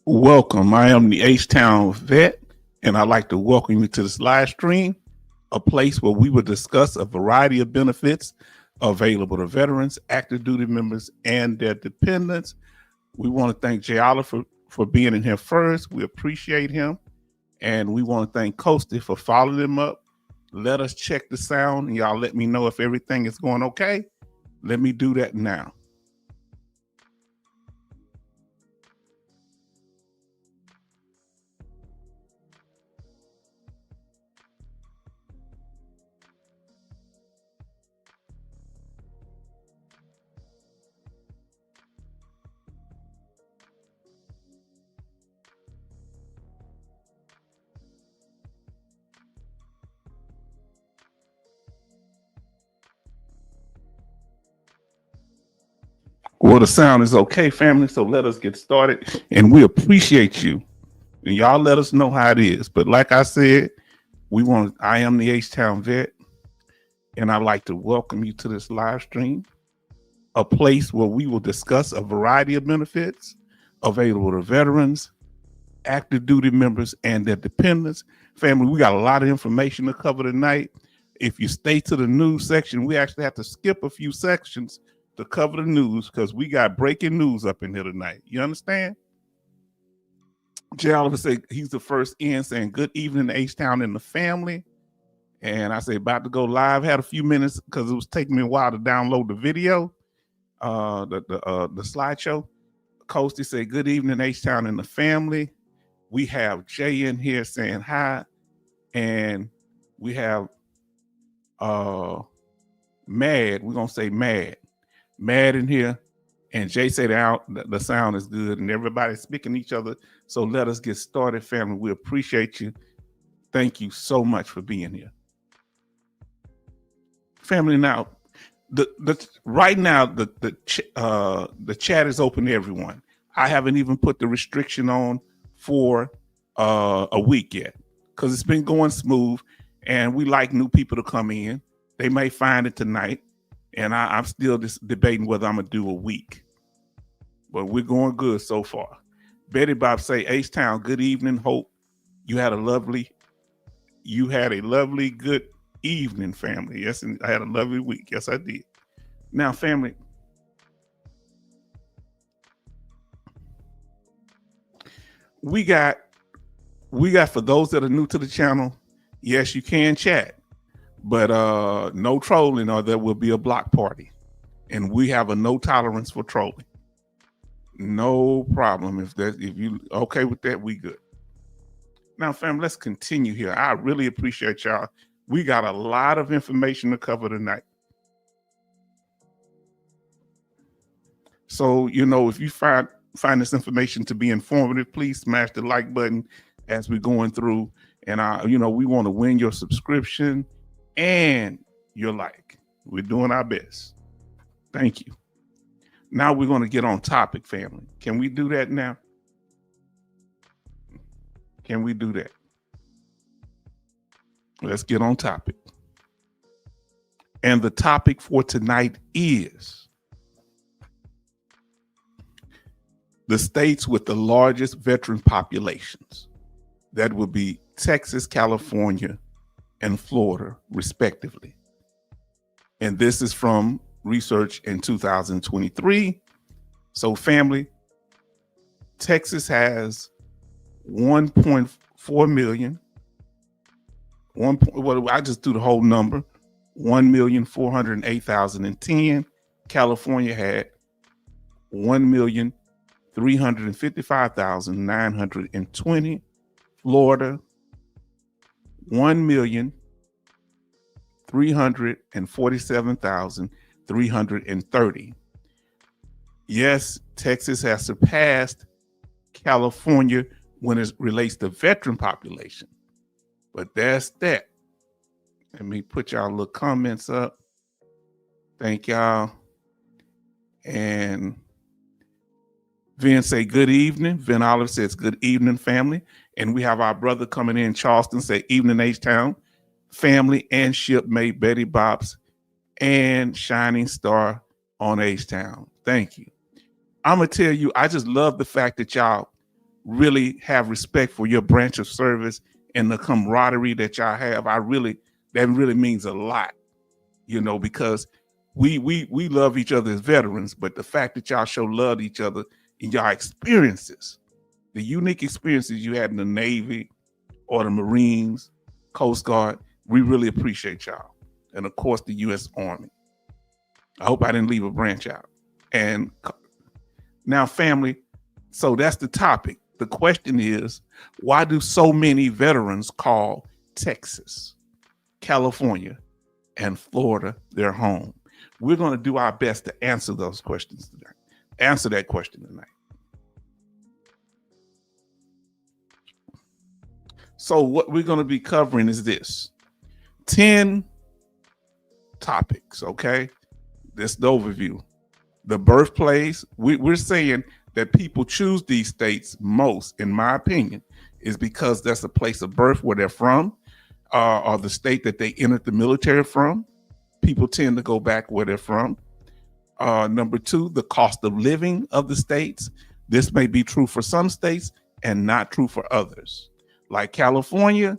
Welcome. I am the H-Town vet, and I'd like to welcome you to this live stream, a place where we will discuss a variety of benefits available to veterans, active duty members, and their dependents. We want to thank Jay Oliver for being in here first. We appreciate him. And we want to thank Coasty for following him up. Let us check the sound, and y'all let me know if everything is going okay. Let me do that now. Well, the sound is okay, family. So let us get started. And we appreciate you. And y'all let us know how it is. But like I said, I am the H-Town vet. And I'd like to welcome you to this live stream, a place where we will discuss a variety of benefits available to veterans, active duty members, and their dependents. Family, we got a lot of information to cover tonight. If you stay to the news section, we actually have to skip a few sections to cover the news because we got breaking news up in here tonight. You understand? Jay Oliver said he's the first in saying good evening to H-Town and the family. And I say about to go live. Had a few minutes because it was taking me a while to download the video, the slideshow. Coasty said good evening H-Town and the family. We have Jay in here saying hi, and we have Mad. We're gonna say Mad in here, and Jay said the sound is good, and everybody's speaking to each other. So let us get started, family. We appreciate you. Thank you so much for being here, family. Now, right now the chat is open to everyone. I haven't even put the restriction on for a week yet because it's been going smooth, and we like new people to come in. They may find it tonight, and I'm still just debating whether I'm gonna do a week, but we're going good so far. Betty Bob say, H-Town, good evening. Hope you had a lovely good evening, family. Yes, and I had a lovely week. Yes, I did. Now, family, we got for those that are new to the channel, yes, you can chat, but no trolling or there will be a block party. And we have a no tolerance for trolling. No problem. If you okay with that, we good. Now, fam, let's continue here. I really appreciate y'all. We got a lot of information to cover tonight. So, if you find this information to be informative, please smash the like button as we're going through. And we want to win your subscription and your like. We're doing our best. Thank you. Now we're going to get on topic, family. Can we do that now? Can we do that? Let's get on topic. And the topic for tonight is the states with the largest veteran populations. That would be Texas, California, and Florida, respectively. And this is from research in 2023. So, family, Texas has 1.4 million. I just do the whole number, 1,408,010. California had 1,355,920. Florida, 1,347,330. Yes, Texas has surpassed California when it relates to veteran population. But that's that. Let me put y'all little comments up. Thank y'all. And Vin say good evening. Vin Oliver says good evening, family. And we have our brother coming in, Charleston, say evening, H-Town. Family and shipmate Betty Bops and Shining Star on H-Town. Thank you. I'm going to tell you, I just love the fact that y'all really have respect for your branch of service and the camaraderie that y'all have. That really means a lot, because we love each other as veterans, but the fact that y'all show love to each other in y'all experiences, the unique experiences you had in the Navy or the Marines, Coast Guard, we really appreciate y'all. And of course, the U.S. Army. I hope I didn't leave a branch out. And now, family, so that's the topic. The question is, why do so many veterans call Texas, California, and Florida their home? We're going to do our best to answer those questions today. Answer that question tonight. So what we're going to be covering is this: 10 topics, okay? That's the overview. The birthplace, we're saying that people choose these states most, in my opinion, is because that's the place of birth where they're from, or the state that they entered the military from. People tend to go back where they're from. Number 2, the cost of living of the states. This may be true for some states and not true for others. Like California,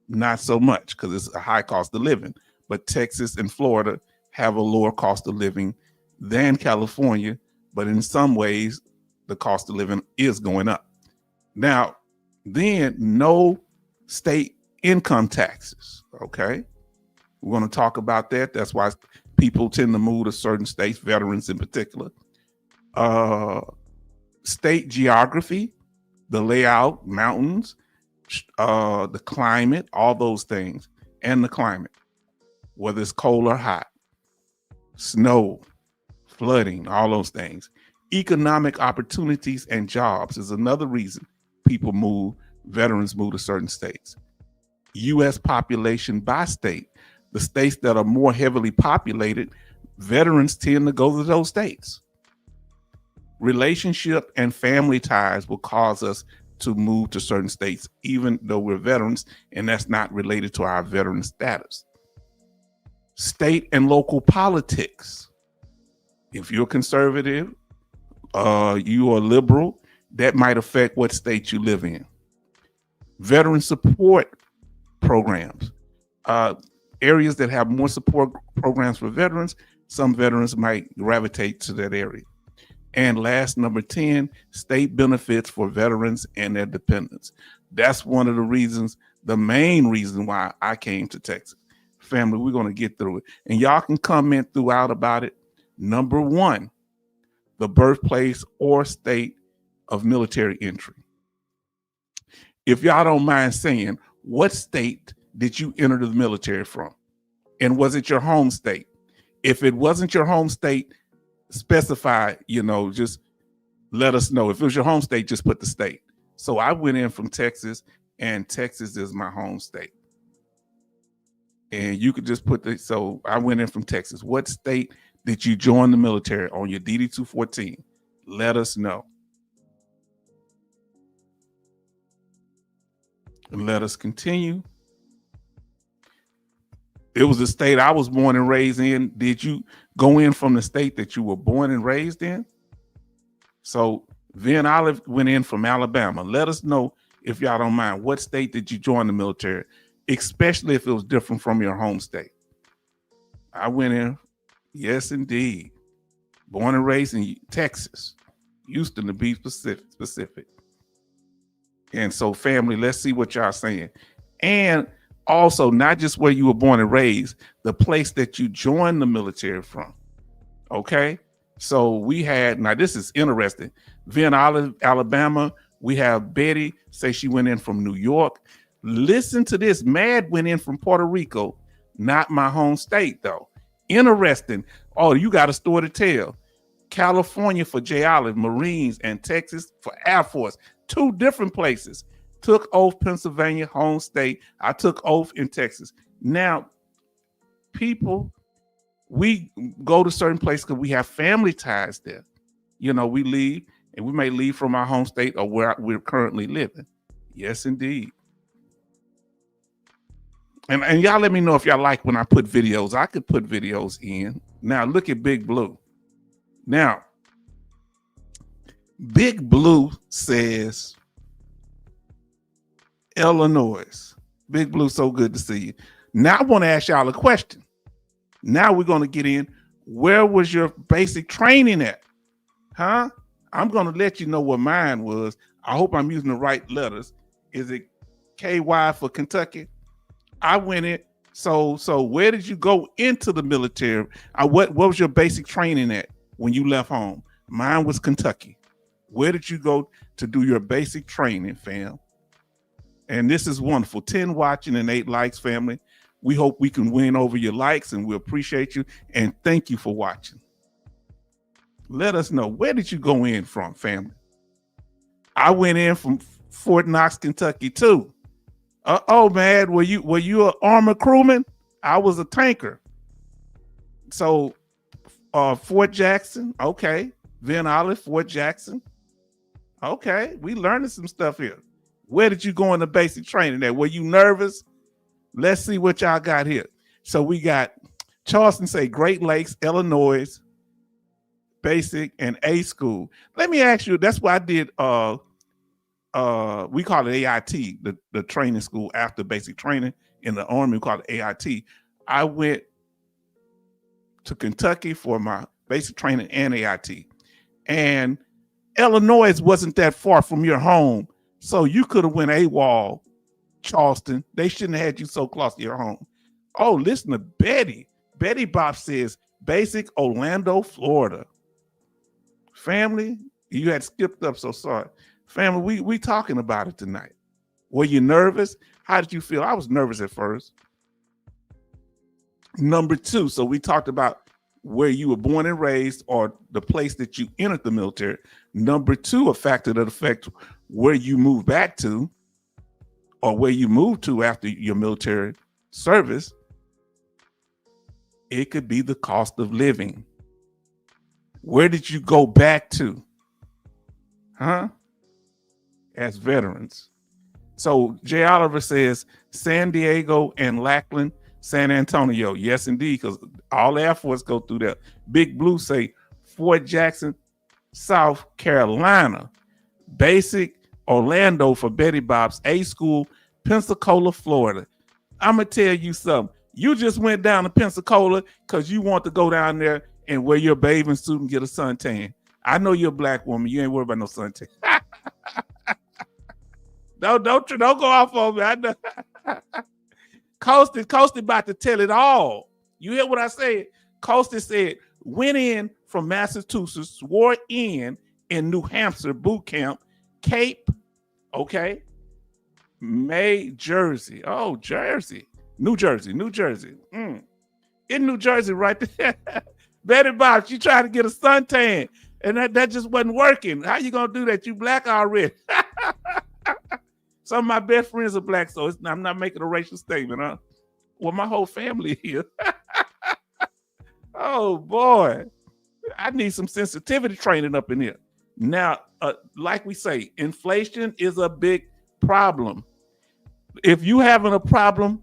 not so much because it's a high cost of living. But Texas and Florida have a lower cost of living than California. But in some ways, the cost of living is going up. Now, then no state income taxes, okay? We're going to talk about that. That's why people tend to move to certain states, veterans in particular. State geography, the layout, mountains, the climate, all those things, and the climate, whether it's cold or hot, snow, flooding, all those things. Economic opportunities and jobs is another reason veterans move to certain states. U.S. population by state. The states that are more heavily populated, veterans tend to go to those states. Relationship and family ties will cause us to move to certain states, even though we're veterans, and that's not related to our veteran status. State and local politics. If you're conservative, you are liberal, that might affect what state you live in. Veteran support programs. Areas that have more support programs for veterans, some veterans might gravitate to that area. And last, number 10, state benefits for veterans and their dependents. That's one of the reasons, the main reason why I came to Texas. Family, we're going to get through it. And y'all can comment throughout about it. Number 1, the birthplace or state of military entry. If y'all don't mind saying, what state did you enter the military from? And was it your home state? If it wasn't your home state, specify, just let us know. If it was your home state, just put the state. So I went in from Texas, and Texas is my home state. And you could just so I went in from Texas. What state did you join the military on your DD-214? Let us know. And let us continue. It was the state I was born and raised in. Did you go in from the state that you were born and raised in? So Vin Olive went in from Alabama. Let us know, if y'all don't mind, what state did you join the military, especially if it was different from your home state. I went in, yes, indeed. Born and raised in Texas, Houston to be specific. And so, family, let's see what y'all saying. And also, not just where you were born and raised, the place that you joined the military from. Okay? So we had, now this is interesting. Vin Olive, Alabama. We have Betty say she went in from New York. Listen to this. Mad went in from Puerto Rico. Not my home state, though. Interesting. Oh, you got a story to tell. California for J. Olive, Marines, and Texas for Air Force. 2 different places. Took oath, Pennsylvania, home state. I took oath in Texas. Now, people, we go to certain places because we have family ties there. We leave, and we may leave from our home state or where we're currently living. Yes, indeed. And y'all let me know if y'all like when I put videos. I could put videos in. Now, look at Big Blue. Now, Big Blue says, Illinois. Big Blue, so good to see you. Now I want to ask y'all a question. Now we're going to get in. Where was your basic training at? Huh? I'm going to let you know what mine was. I hope I'm using the right letters. Is it KY for Kentucky? I went in. So where did you go into the military? What was your basic training at when you left home? Mine was Kentucky. Where did you go to do your basic training, fam? And this is wonderful. 10 watching and 8 likes, family. We hope we can win over your likes, and we appreciate you. And thank you for watching. Let us know, where did you go in from, family? I went in from Fort Knox, Kentucky, too. Oh man, were you an armor crewman? I was a tanker. So Fort Jackson, okay. Van Olive, Fort Jackson. Okay, we learning some stuff here. Where did you go in the basic training at? Were you nervous? Let's see what y'all got here. So we got Charleston say Great Lakes, Illinois, basic and A school. Let me ask you, that's why I did we call it AIT, the training school after basic training in the Army. We call it AIT. I went to Kentucky for my basic training and AIT. And Illinois wasn't that far from your home. So you could have went AWOL, Charleston. They shouldn't have had you so close to your home. Oh, listen to Betty. Betty Bob says, basic Orlando, Florida. Family, you had skipped up, so sorry. Family, we talking about it tonight. Were you nervous? How did you feel? I was nervous at first. Number 2, so we talked about where you were born and raised or the place that you entered the military. Number 2, a factor that affects where you move back to or where you move to after your military service. It could be the cost of living. Where did you go back to? Huh? As veterans. So Jay Oliver says San Diego and Lackland, San Antonio. Yes, indeed, because all the Air Force go through there. Big Blue say Fort Jackson, South Carolina. Basic Orlando for Betty Bob's. A school, Pensacola, Florida. I'm going to tell you something. You just went down to Pensacola because you want to go down there and wear your bathing suit and get a suntan. I know you're a black woman. You ain't worried about no suntan. Don't go off on me. I know. Coasty about to tell it all. You hear what I said? Coasty said, went in from Massachusetts, swore in New Hampshire boot camp, Cape, okay, May, Jersey. Oh, Jersey. New Jersey. In New Jersey right there. Betty Bob, she tried to get a suntan, and that just wasn't working. How you going to do that? You black already. Some of my best friends are black, so I'm not making a racial statement, huh? Well, my whole family here. Oh, boy. I need some sensitivity training up in here. Now, like we say, inflation is a big problem. If you having a problem,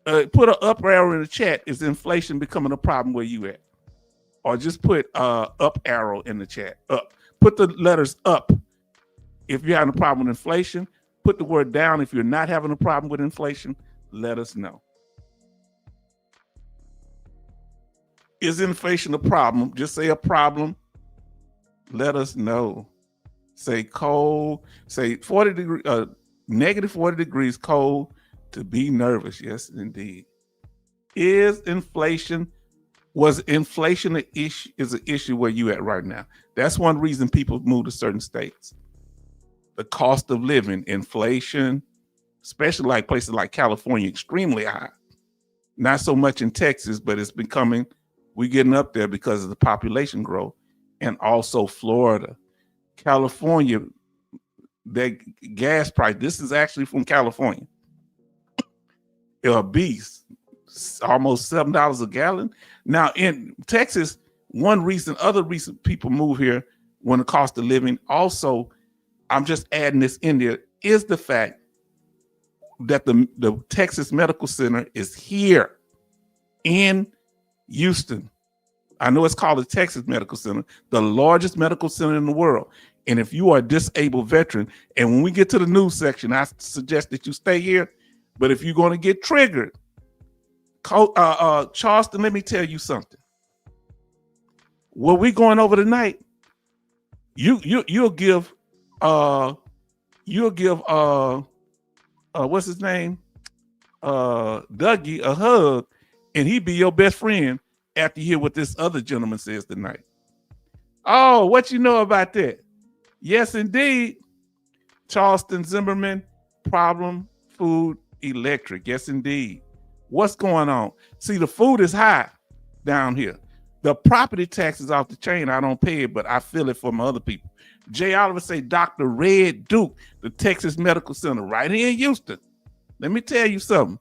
put an up arrow in the chat. Is inflation becoming a problem where you at? Or just put up arrow in the chat. Up. Put the letters up if you're having a problem with inflation. Put the word down if you're not having a problem with inflation. Let us know. Is inflation a problem? Just say a problem. Let us know. Say cold. Say 40 degrees, negative 40 degrees cold to be nervous. Yes, indeed. Was inflation an issue? Is an issue where you at right now? That's one reason people move to certain states. The cost of living, inflation, especially like places like California, extremely high. Not so much in Texas, but it's becoming, we're getting up there because of the population growth. And also Florida. California, that gas price, this is actually from California. A beast, almost $7 a gallon. Now in Texas, other reason people move here when the cost of living also, I'm just adding this in there, is the fact that the Texas Medical Center is here in Houston. I know it's called the Texas Medical Center, the largest medical center in the world. And if you are a disabled veteran, and when we get to the news section, I suggest that you stay here. But if you're going to get triggered, Charleston, let me tell you something. What we going over tonight, you'll give what's his name? Dougie a hug, and he be your best friend after you hear what this other gentleman says tonight. Oh, what you know about that? Yes, indeed. Charleston Zimmerman, Problem Food Electric. Yes, indeed. What's going on? See, the food is high down here. The property tax is off the chain. I don't pay it, but I feel it for my other people. Jay Oliver say Dr. Red Duke, the Texas Medical Center right here in Houston. Let me tell you something.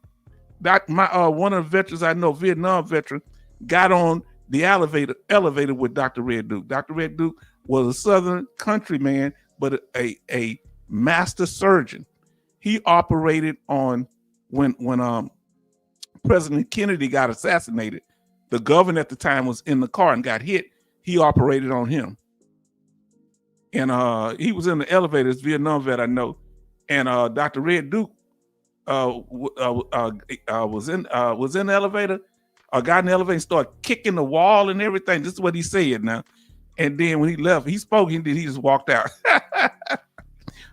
One of the veterans I know, Vietnam veteran, got on the elevator with Dr. Red Duke. Dr. Red Duke was a Southern country man, but a master surgeon. He operated on when President Kennedy got assassinated. The governor at the time was in the car and got hit. He operated on him. And he was in the elevator, this Vietnam vet I know. And Dr. Red Duke was in the elevator, got in the elevator and started kicking the wall and everything. This is what he said now. And then when he left, he spoke, he just walked out.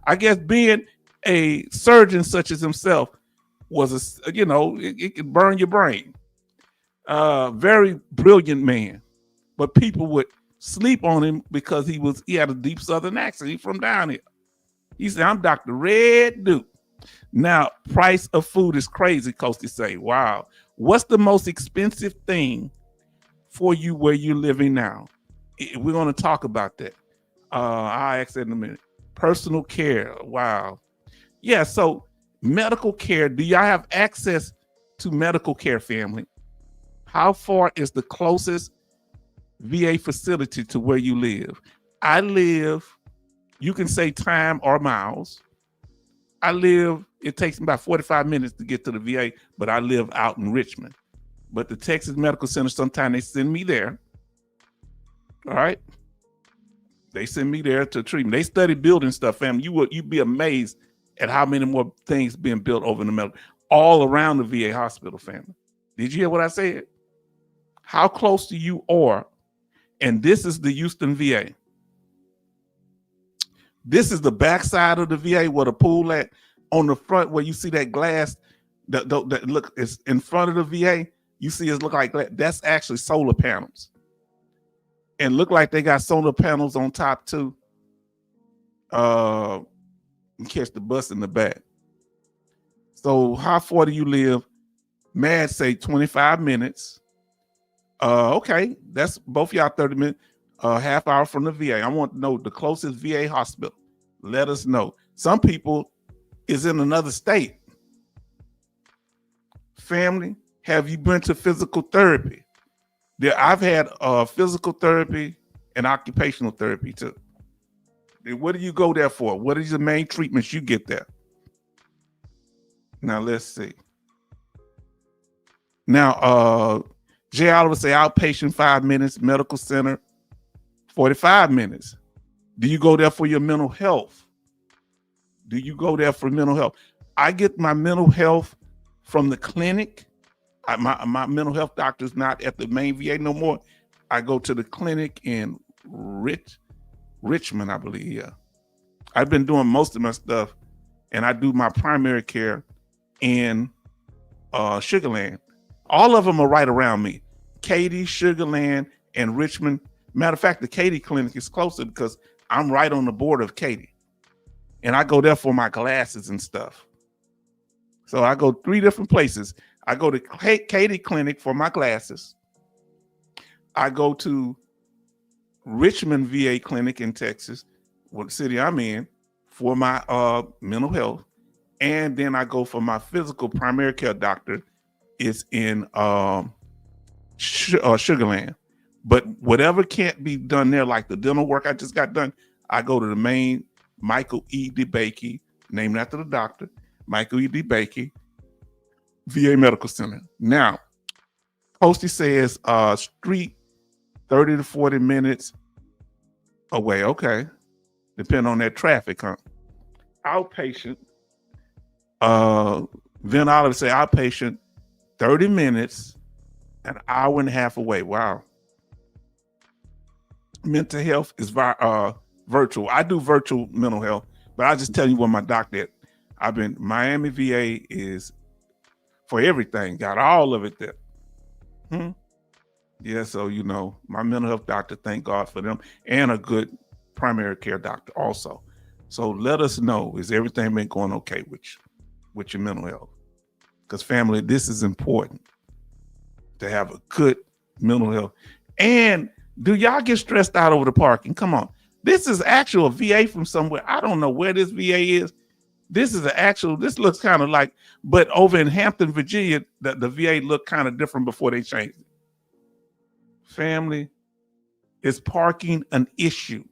I guess being a surgeon such as himself was it could burn your brain. Very brilliant man, but people would sleep on him because he had a deep Southern accent. He's from down here. He said, "I'm Dr. Red Duke." Now, price of food is crazy, Coasty say. Wow. What's the most expensive thing for you where you're living now? We're going to talk about that. I'll ask that in a minute. Personal care. Wow. Yeah, so medical care. Do y'all have access to medical care, family? How far is the closest VA facility to where you live? I live, you can say time or miles. It takes me about 45 minutes to get to the VA, but I live out in Richmond. But the Texas Medical Center, sometimes they send me there. All right. They send me there to treatment. They study building stuff, family. You'd be amazed at how many more things being built over in the medical, all around the VA hospital, family. Did you hear what I said? How close to you are. And this is the Houston VA. This is the backside of the VA where the pool at. On the front where you see that glass that look is in front of the VA, you see it look like that. That's actually solar panels. And look like they got solar panels on top too. You catch the bus in the back. So how far do you live? Mad say 25 minutes. Okay, that's both y'all 30 minutes, half hour from the VA. I want to know the closest VA hospital. Let us know. Some people is in another state. Family, have you been to physical therapy? I've had physical therapy and occupational therapy too. What do you go there for? What is the main treatments you get there? Now let's see. Now, Jay Oliver say outpatient 5 minutes, medical center 45 minutes. Do you go there for your mental health? Do you go there for mental health? I get my mental health from the clinic. My mental health doctor is not at the main VA no more. I go to the clinic in Richmond, I believe. Yeah, I've been doing most of my stuff, and I do my primary care in Sugarland. All of them are right around me. Katy, Sugarland, and Richmond. Matter of fact, the Katy clinic is closer because I'm right on the border of Katy. And I go there for my glasses and stuff. So I go 3 different places. I go to Katy Clinic for my glasses. I go to Richmond VA Clinic in Texas, what city I'm in, for my mental health. And then I go for my physical primary care doctor is in Sugarland. But whatever can't be done there, like the dental work I just got done, I go to the main Michael E. DeBakey, named after the doctor, Michael E. DeBakey, VA Medical Center. Now, Posty says street 30 to 40 minutes away. Okay. depending on that traffic, huh? Outpatient, then I would say outpatient, 30 minutes, an hour and a half away. Wow. Mental health is virtual. I do virtual mental health, but I just tell you what my doctor. I've been Miami VA is for everything. Got all of it there. Yeah, so my mental health doctor. Thank God for them, and a good primary care doctor also. So let us know, is everything been going okay with your mental health? Because family, this is important to have a good mental health. And do y'all get stressed out over the parking? Come on. This is actual VA from somewhere. I don't know where this VA is. This is this looks kind of like, but over in Hampton, Virginia, the VA looked kind of different before they changed it. Family, is parking an issue?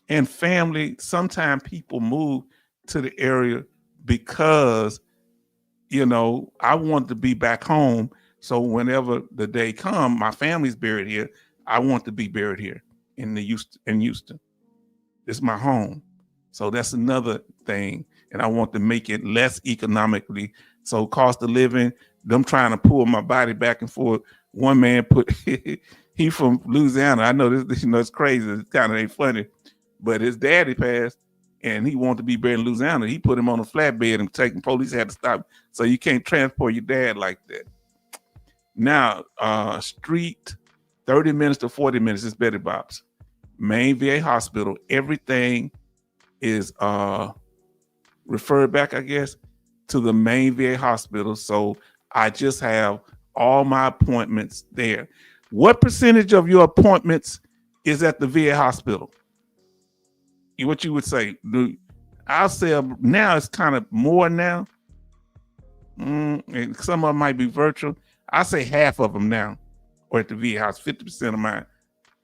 And family, sometimes people move to the area because, I want to be back home. So whenever the day comes, my family's buried here. I want to be buried here in Houston. It's my home. So that's another thing. And I want to make it less economically. So cost of living, them trying to pull my body back and forth. One man he from Louisiana. I know this, it's crazy. It kind of ain't funny, but his daddy passed and he wanted to be buried in Louisiana. He put him on a flatbed and police had to stop him. So you can't transport your dad like that. Now, street, 30 minutes to 40 minutes is Betty Bob's. Main VA hospital, everything is referred back, I guess, to the main VA hospital. So I just have all my appointments there. What percentage of your appointments is at the VA hospital? What you would say? I'll say now it's kind of more now. And some of them might be virtual. I say half of them now or at the VA house, 50% of mine.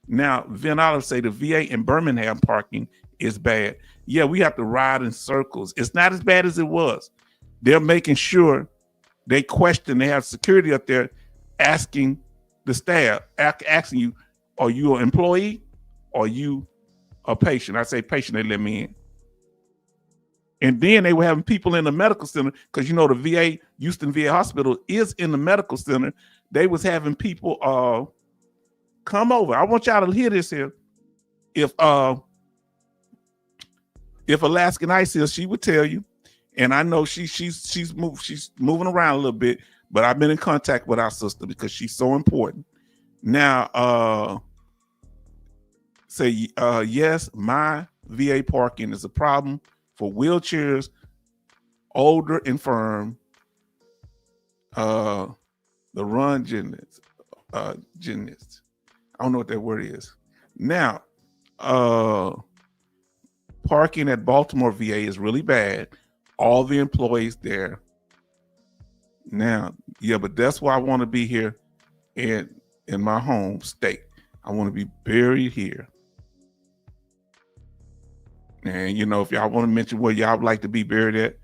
Now, Vin Olive say the VA in Birmingham parking is bad. Yeah, we have to ride in circles. It's not as bad as it was. They're making sure they have security up there asking the staff, asking you, are you an employee or are you a patient? I say patient, they let me in. And then they were having people in the medical center because the VA, Houston VA Hospital is in the medical center. They was having people come over. I want y'all to hear this here. If Alaskan Ice is, she would tell you, and I know she's moving around a little bit, but I've been in contact with our sister because she's so important. Now, yes, my VA parking is a problem for wheelchairs, older, infirm, the run gymnast. I don't know what that word is. Now, parking at Baltimore VA is really bad. All the employees there. Now, yeah, but that's why I want to be here in my home state. I want to be buried here. And if y'all want to mention where y'all would like to be buried at,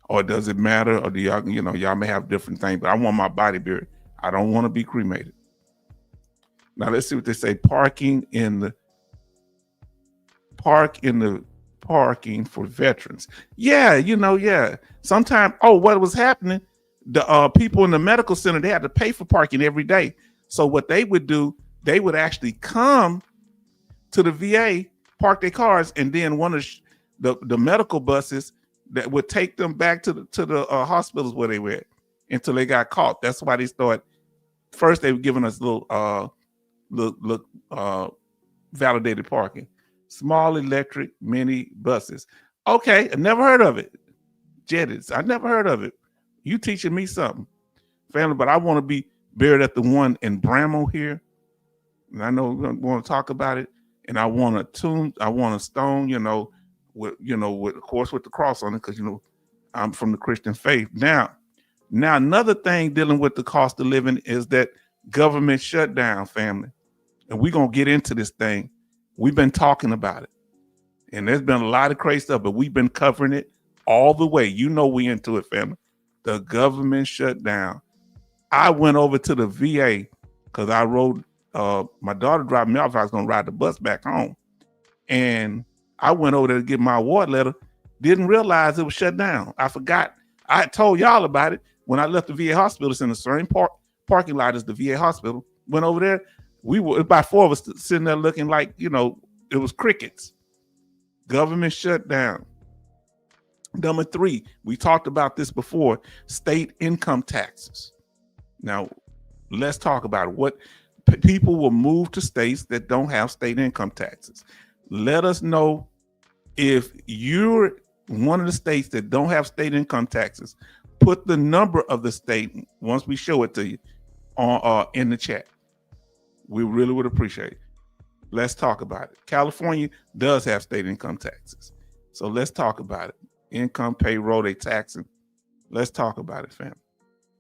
or does it matter, or do y'all, y'all may have different things, but I want my body buried. I don't want to be cremated. Now let's see what they say. Parking for veterans. Yeah, yeah. Sometimes, what was happening, the people in the medical center, they had to pay for parking every day. So what they would do, they would actually come to the VA, park their cars, and then one of the medical buses that would take them back to the hospitals where they were at until they got caught. That's why they started. First, they were giving us little validated parking. Small electric mini buses. Okay, I never heard of it. Jetties, I never heard of it. You teaching me something, family. But I want to be buried at the one in Bramwell here, and I know we're going to talk about it. And I want a tomb. I want a stone. With of course with the cross on it, because I'm from the Christian faith. Now another thing dealing with the cost of living is that government shutdown, family, and we're gonna get into this thing. We've been talking about it, and there's been a lot of crazy stuff, but we've been covering it all the way. We into it, family. The government shutdown. I went over to the VA because I rode. My daughter dropped me off. I was gonna ride the bus back home, and I went over there to get my award letter, didn't realize it was shut down. I forgot. I told y'all about it when I left the VA hospital. It's in the same parking lot as the VA hospital. Went over there. We were about 4 of us sitting there looking like, it was crickets. Government shut down. Number 3, we talked about this before, state income taxes. Now, let's talk about it. What people will move to states that don't have state income taxes. Let us know if you're one of the states that don't have state income taxes. Put the number of the state once we show it to you on in the chat. We really would appreciate it. Let's talk about it. California does have state income taxes. So let's talk about it. Income, payroll, they taxing. Let's talk about it, fam.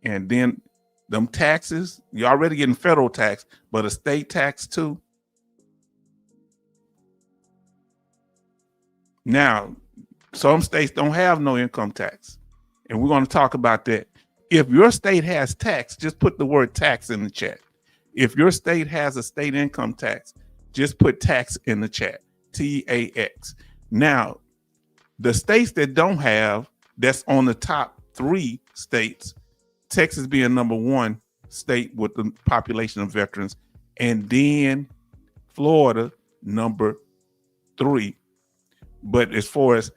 And then them taxes, you're already getting federal tax, but a state tax too. Now, some states don't have no income tax. And we're going to talk about that. If your state has tax, just put the word tax in the chat. If your state has a state income tax, just put tax in the chat, TAX. Now, the states that don't have, that's on the top 3 states, Texas being number 1 state with the population of veterans, and then Florida, number 3. But as far as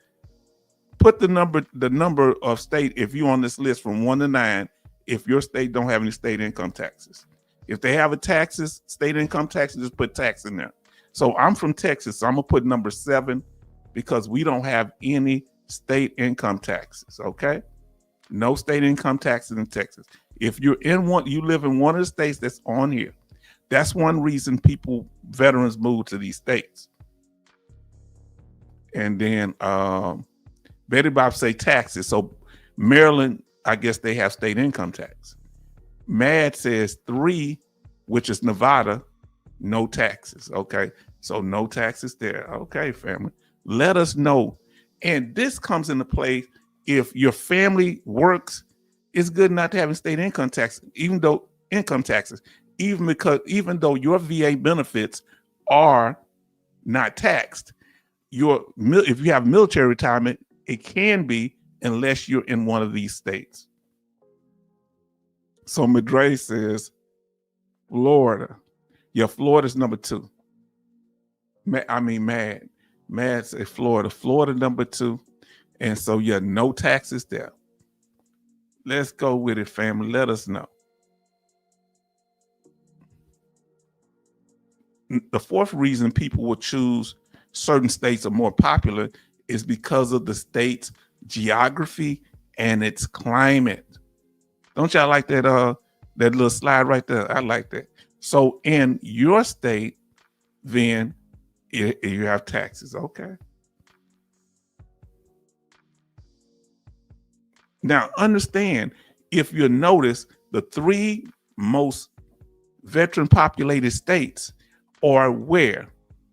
put the number of state, if you're on this list from 1 to 9, if your state don't have any state income taxes. If they have state income taxes, just put tax in there. So I'm from Texas, so I'm gonna put number 7 because we don't have any state income taxes, okay? No state income taxes in Texas. If you live in one of the states that's on here, that's one reason veterans move to these states. And then Betty Bob say taxes. So Maryland, I guess they have state income tax. Mad says 3, which is Nevada, no taxes. Okay, so no taxes there. Okay, family, let us know. And this comes into play if your family works. It's good not to have state income tax, even though your VA benefits are not taxed. If you have military retirement, it can be unless you're in one of these states. So Madre says Florida. Yeah, Florida's number 2. Mad says Florida. Florida number 2. And so yeah, no taxes there. Let's go with it, family. Let us know. The 4th reason people will choose certain states are more popular is because of the state's geography and its climate. Don't y'all like that that little slide right there? I like that. So in your state, then you have taxes, okay? Now understand, if you notice, the 3 most veteran populated states are where?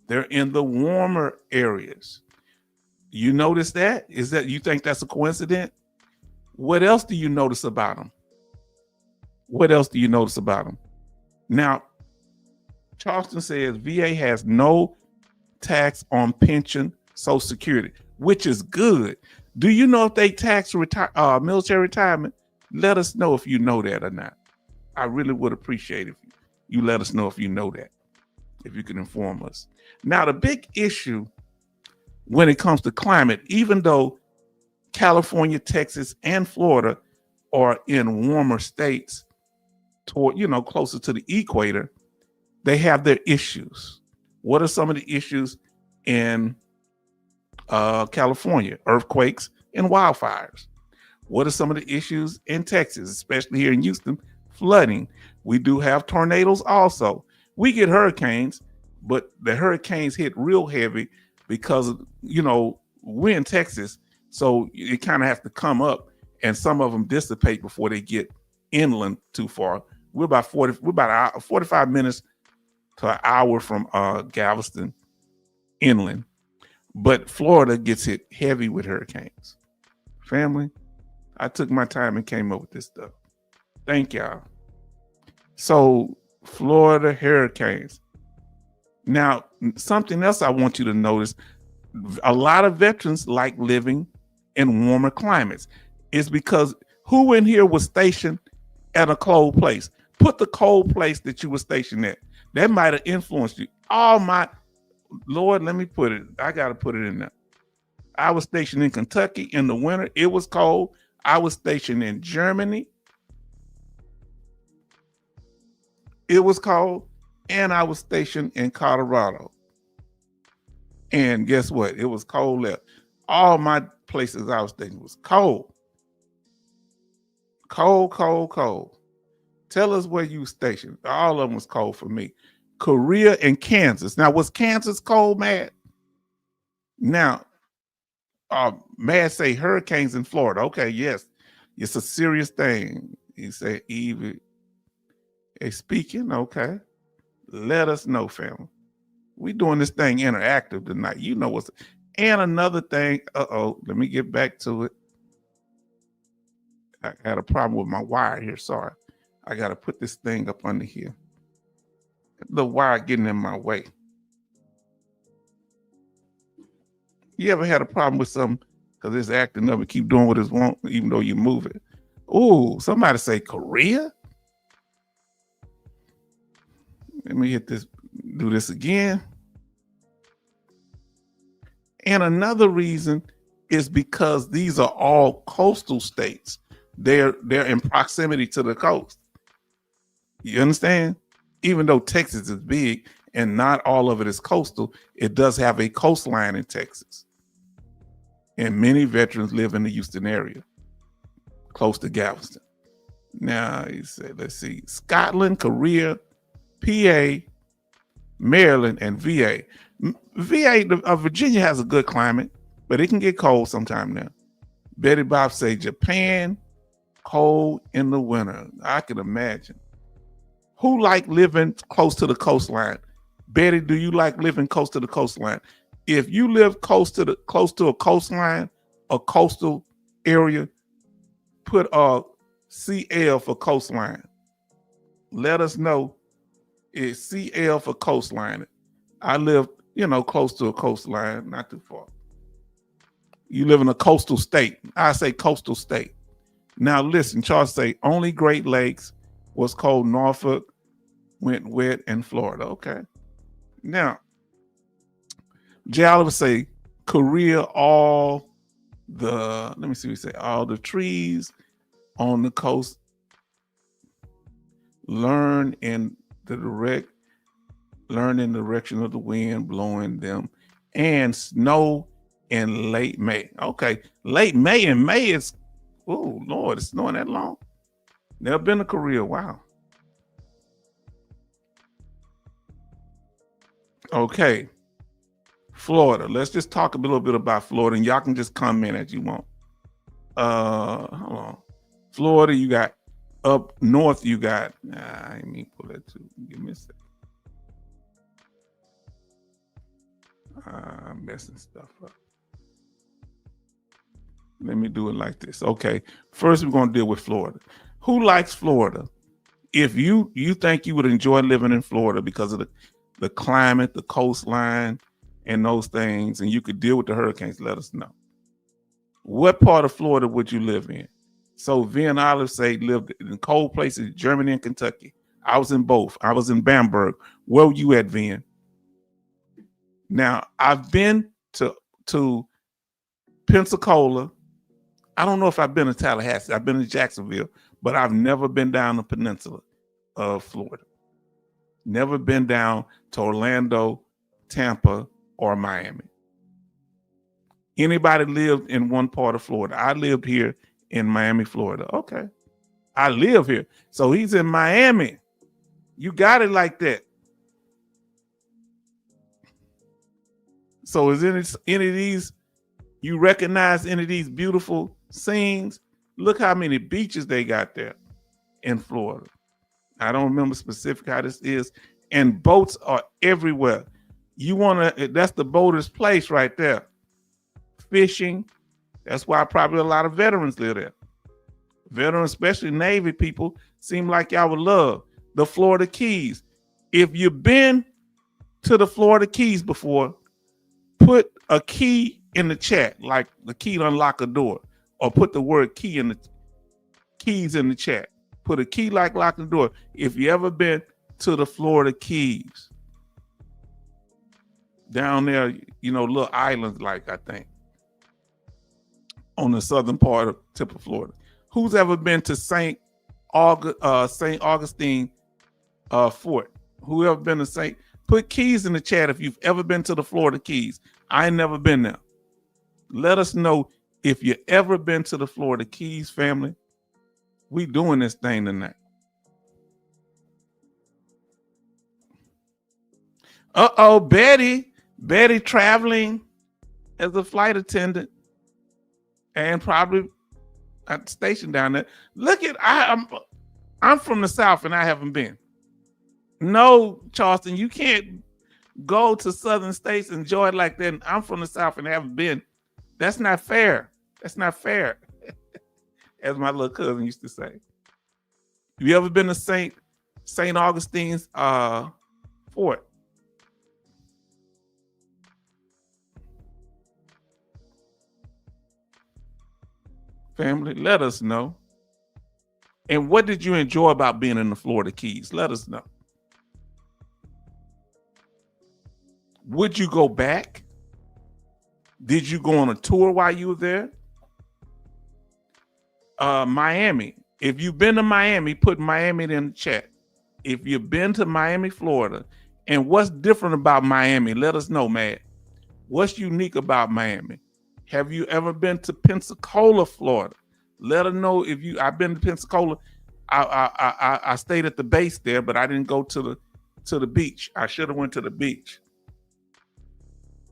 They're in the warmer areas. You notice that? You think that's a coincidence? What else do you notice about them? Now, Charleston says VA has no tax on pension, Social Security, which is good. Do you know if they tax military retirement? Let us know if you know that or not. I really would appreciate if you let us know if you know that, if you can inform us. Now, the big issue when it comes to climate, even though California, Texas, and Florida are in warmer states toward, closer to the equator, they have their issues. What are some of the issues in California? Earthquakes and wildfires. What are some of the issues in Texas, especially here in Houston? Flooding. We do have tornadoes also. We get hurricanes, but the hurricanes hit real heavy because, we're in Texas, so it kind of has to come up, and some of them dissipate before they get inland too far. We're about 45 minutes to an hour from Galveston inland, but Florida gets hit heavy with hurricanes. Family, I took my time and came up with this stuff. Thank y'all. So Florida hurricanes. Now, something else I want you to notice, A lot of veterans like living in warmer climates. It's because who in here was stationed at a cold place? Put the cold place that you were stationed at. That might have influenced you. Oh my Lord, let me put it. I got to put it in there. I was stationed in Kentucky in the winter. It was cold. I was stationed in Germany. It was cold. And I was stationed in Colorado. And guess what? It was cold there. All my places I was stationed was cold. Cold, cold, cold. Tell us where you stationed. All of them was cold for me. Korea and Kansas. Now, was Kansas cold, Matt? Now, Matt say hurricanes in Florida. Okay, yes. It's a serious thing. He said, Eve is speaking. Okay. Let us know, family. We doing this thing interactive tonight. You know what's, and another thing, let me get back to it. I had a problem with my wire here. Sorry. I got to put this thing up under here. The wire getting in my way. You ever had a problem with something because it's acting up and keep doing what it wants, even though you move it? Oh, somebody say Korea? Let me hit this, do this again. And another reason is because these are all coastal states. They're in proximity to the coast. You understand? Even though Texas is big and not all of it is coastal, it does have a coastline in Texas. And many veterans live in the Houston area, close to Galveston. Now, he said, let's see, Scotland, Korea, PA, Maryland, and VA. Virginia has a good climate, but it can get cold sometime now. Betty Bob say Japan, cold in the winter. I can imagine. Who like living close to the coastline? Betty, do you like living close to the coastline? If you live close to a coastline, a coastal area, put a CL for coastline. Let us know. It's CL for coastline. I live, close to a coastline, not too far. You live in a coastal state. I say coastal state. Now listen, Charles say only Great Lakes was cold. Norfolk went wet in Florida. Okay. Now, Jay Oliver say Korea, all the trees on the coast learn in the direction of the wind blowing them, and snow in late May. Okay, late May, and May is, oh Lord, it's snowing that long. Never been to Korea. Wow. Okay, Florida. Let's just talk a little bit about Florida, and y'all can just comment as you want. Hold on. Florida, you got up north. You got. I mean, pull that too. Give me a second. I'm messing stuff up. Let me do it like this. Okay. First, we're going to deal with Florida. Who likes Florida? If you think you would enjoy living in Florida because of the climate, the coastline, and those things, and you could deal with the hurricanes, let us know. What part of Florida would you live in? So Vin Olive say lived in cold places, Germany and Kentucky. I was in both. I was in Bamberg. Where were you at, Vin? Now, I've been to Pensacola. I don't know if I've been to Tallahassee. I've been to Jacksonville, but I've never been down the peninsula of Florida. Never been down to Orlando, Tampa, or Miami. Anybody lived in one part of Florida? I lived here in Miami, Florida. Okay. I live here. So he's in Miami. You got it like that. So is any of these, you recognize any of these beautiful scenes? Look how many beaches they got there in Florida. I don't remember specifically how this is. And boats are everywhere. That's the boater's place right there. Fishing. That's why probably a lot of veterans live there. Veterans, especially Navy people, seem like y'all would love the Florida Keys. If you've been to the Florida Keys before, put a key in the chat, like the key to unlock a door, or put the word key in the keys in the chat. Put a key like lock the door. If you ever been to the Florida Keys, down there, little islands, like I think on the southern part of tip of Florida. Who's ever been to St. Augustine Fort? Who ever been to St. Put keys in the chat if you've ever been to the Florida Keys. I ain't never been there. Let us know if you ever been to the Florida Keys, family. We doing this thing tonight. Betty traveling as a flight attendant and probably at the station down there. Look at I'm from the South and I haven't been. No, Charleston, you can't go to southern states and enjoy it like that. I'm from the South and haven't been. That's not fair. That's not fair. As my little cousin used to say. Have you ever been to St. Augustine's Fort? Family, let us know. And what did you enjoy about being in the Florida Keys? Let us know. Would you go back? Did you go on a tour while you were there? Miami. If you've been to Miami, put Miami in the chat. If you've been to Miami, Florida, and what's different about Miami, let us know, man. What's unique about Miami? Have you ever been to Pensacola, Florida? Let us know if you. I've been to Pensacola. I stayed at the base there, but I didn't go to the beach. I should have went to the beach.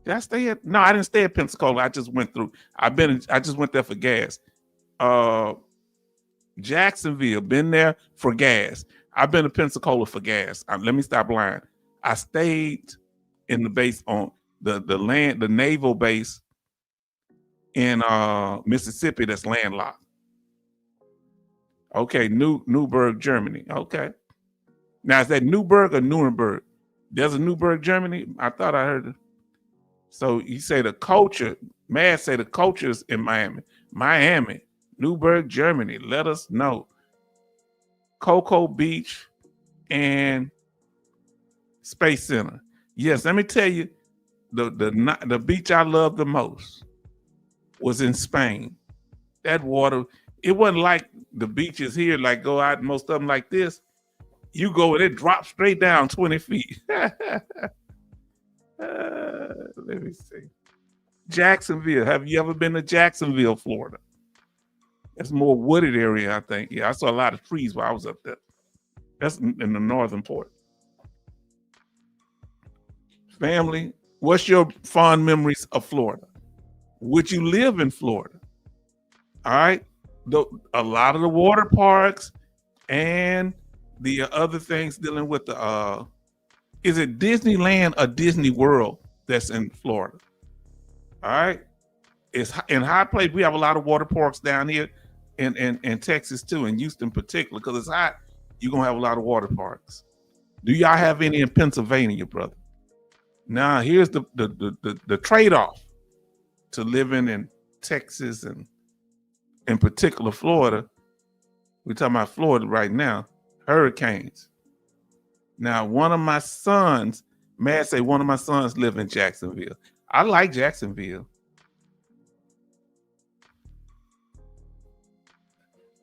Did I stay at? No, I didn't stay at Pensacola. I just went through. I just went there for gas. Jacksonville, been there for gas. I've been to Pensacola for gas. Let me stop lying. I stayed in the base on the naval base in Mississippi that's landlocked. Okay, Newburgh, Germany. Okay. Now is that Newburgh or Nuremberg? There's a Newburgh, Germany. I thought I heard it. So you say the culture, Mad say the culture is in Miami, Newburgh, Germany. Let us know. Cocoa Beach and Space Center. Yes, let me tell you, the beach I love the most was in Spain. That water, it wasn't like the beaches here, like go out most of them like this. You go and it drops straight down 20 feet. Let me see. Jacksonville. Have you ever been to Jacksonville, Florida? That's more wooded area, I think. Yeah, I saw a lot of trees while I was up there. That's in the northern port. Family, what's your fond memories of Florida? Would you live in Florida? All right. A lot of the water parks and the other things dealing with the is it Disneyland or Disney World that's in Florida? All right. It's in High Place. We have a lot of water parks down here in Texas too, in Houston particularly, because it's hot. You're gonna have a lot of water parks. Do y'all have any in Pennsylvania, brother? Now here's the trade-off to living in Texas and in particular Florida. We're talking about Florida right now, hurricanes. Now, one of my sons live in Jacksonville. I like Jacksonville.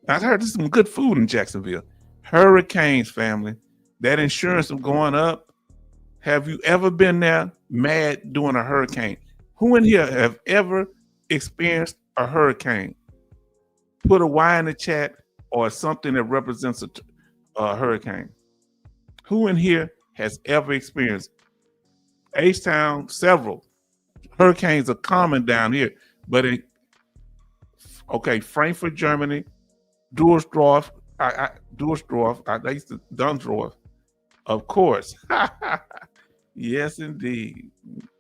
I heard there's some good food in Jacksonville. Hurricanes, family. That insurance is going up. Have you ever been there mad during a hurricane? Who in here have ever experienced a hurricane? Put a Y in the chat or something that represents a hurricane. Who in here has ever experienced H-Town? Several hurricanes are common down here, but Frankfurt, Germany, Duisdorf, Dunsdorf, of course. Yes, indeed.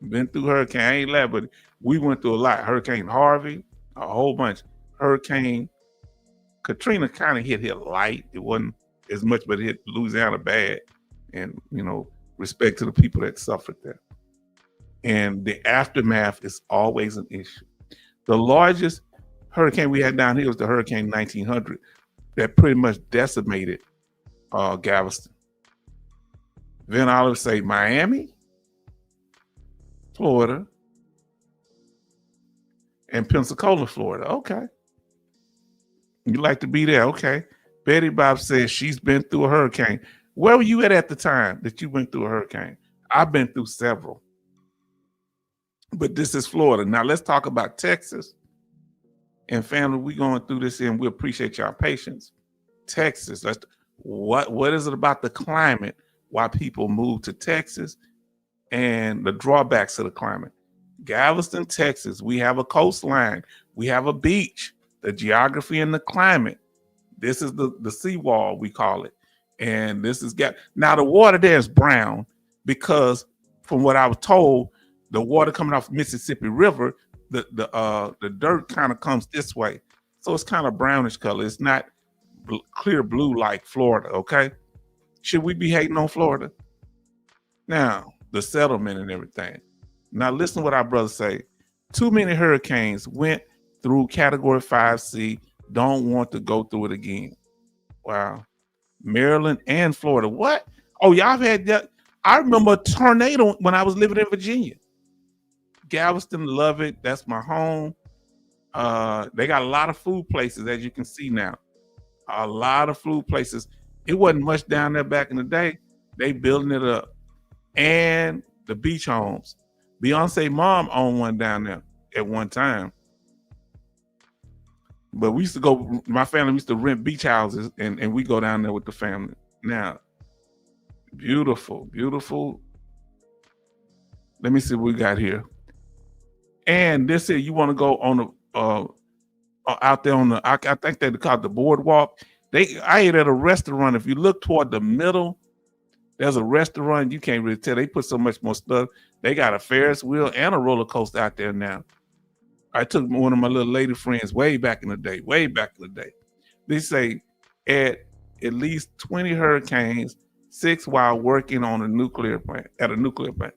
Been through hurricane. I ain't laughing, but we went through a lot. Hurricane Harvey, a whole bunch. Hurricane Katrina kind of hit here light. It wasn't as much, but it hit Louisiana bad. And, respect to the people that suffered there. and the aftermath is always an issue. The largest hurricane we had down here was the Hurricane 1900 that pretty much decimated Galveston. Then I would say Miami, Florida, and Pensacola, Florida. Okay. You like to be there. Okay. Betty Bob says she's been through a hurricane. Where were you at the time that you went through a hurricane? I've been through several. But this is Florida. Now let's talk about Texas. And family, we're going through this and we appreciate y'all patience. Texas. What is it about the climate? Why people move to Texas and the drawbacks of the climate? Galveston, Texas, we have a coastline, we have a beach, the geography and the climate. This is the seawall, we call it. And this is now the water there is brown because from what I was told, the water coming off Mississippi River, the dirt kind of comes this way. So it's kind of brownish color. It's not clear blue like Florida, okay? Should we be hating on Florida? Now, the settlement and everything. Now, listen to what our brothers say. Too many hurricanes went through Category 5C. Don't want to go through it again. Wow. Maryland and Florida. What? Oh, y'all had that. I remember a tornado when I was living in Virginia. Galveston, love it. That's my home. They got a lot of food places, as you can see now. A lot of food places. It wasn't much down there back in the day. They building it up. And the beach homes. Beyonce mom owned one down there at one time. But we used to go, my family used to rent beach houses and we go down there with the family. Now, beautiful, beautiful. Let me see what we got here. And this is, you want to go on the, out there on the, I think they call it the boardwalk. I ate at a restaurant. If you look toward the middle, there's a restaurant. You can't really tell. They put so much more stuff. They got a Ferris wheel and a roller coaster out there now. I took one of my little lady friends way back in the day. They say at least 20 hurricanes, 6 while working on a nuclear plant, at a nuclear plant.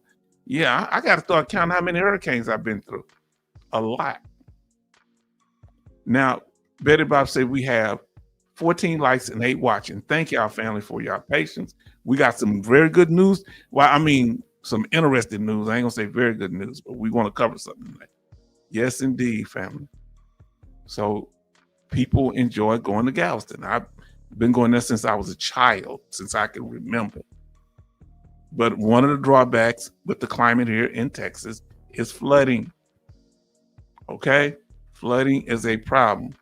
Yeah, I got to start counting how many hurricanes I've been through. A lot. Now, Betty Bob said we have 14 likes and 8 watching. Thank y'all family for y'all patience. We got some very good news. Well, I mean, some interesting news. I ain't gonna say very good news, but we want to cover something like that. Yes, indeed, family. So people enjoy going to Galveston. I've been going there since I was a child, since I can remember. But one of the drawbacks with the climate here in Texas is flooding. Okay? Flooding is a problem.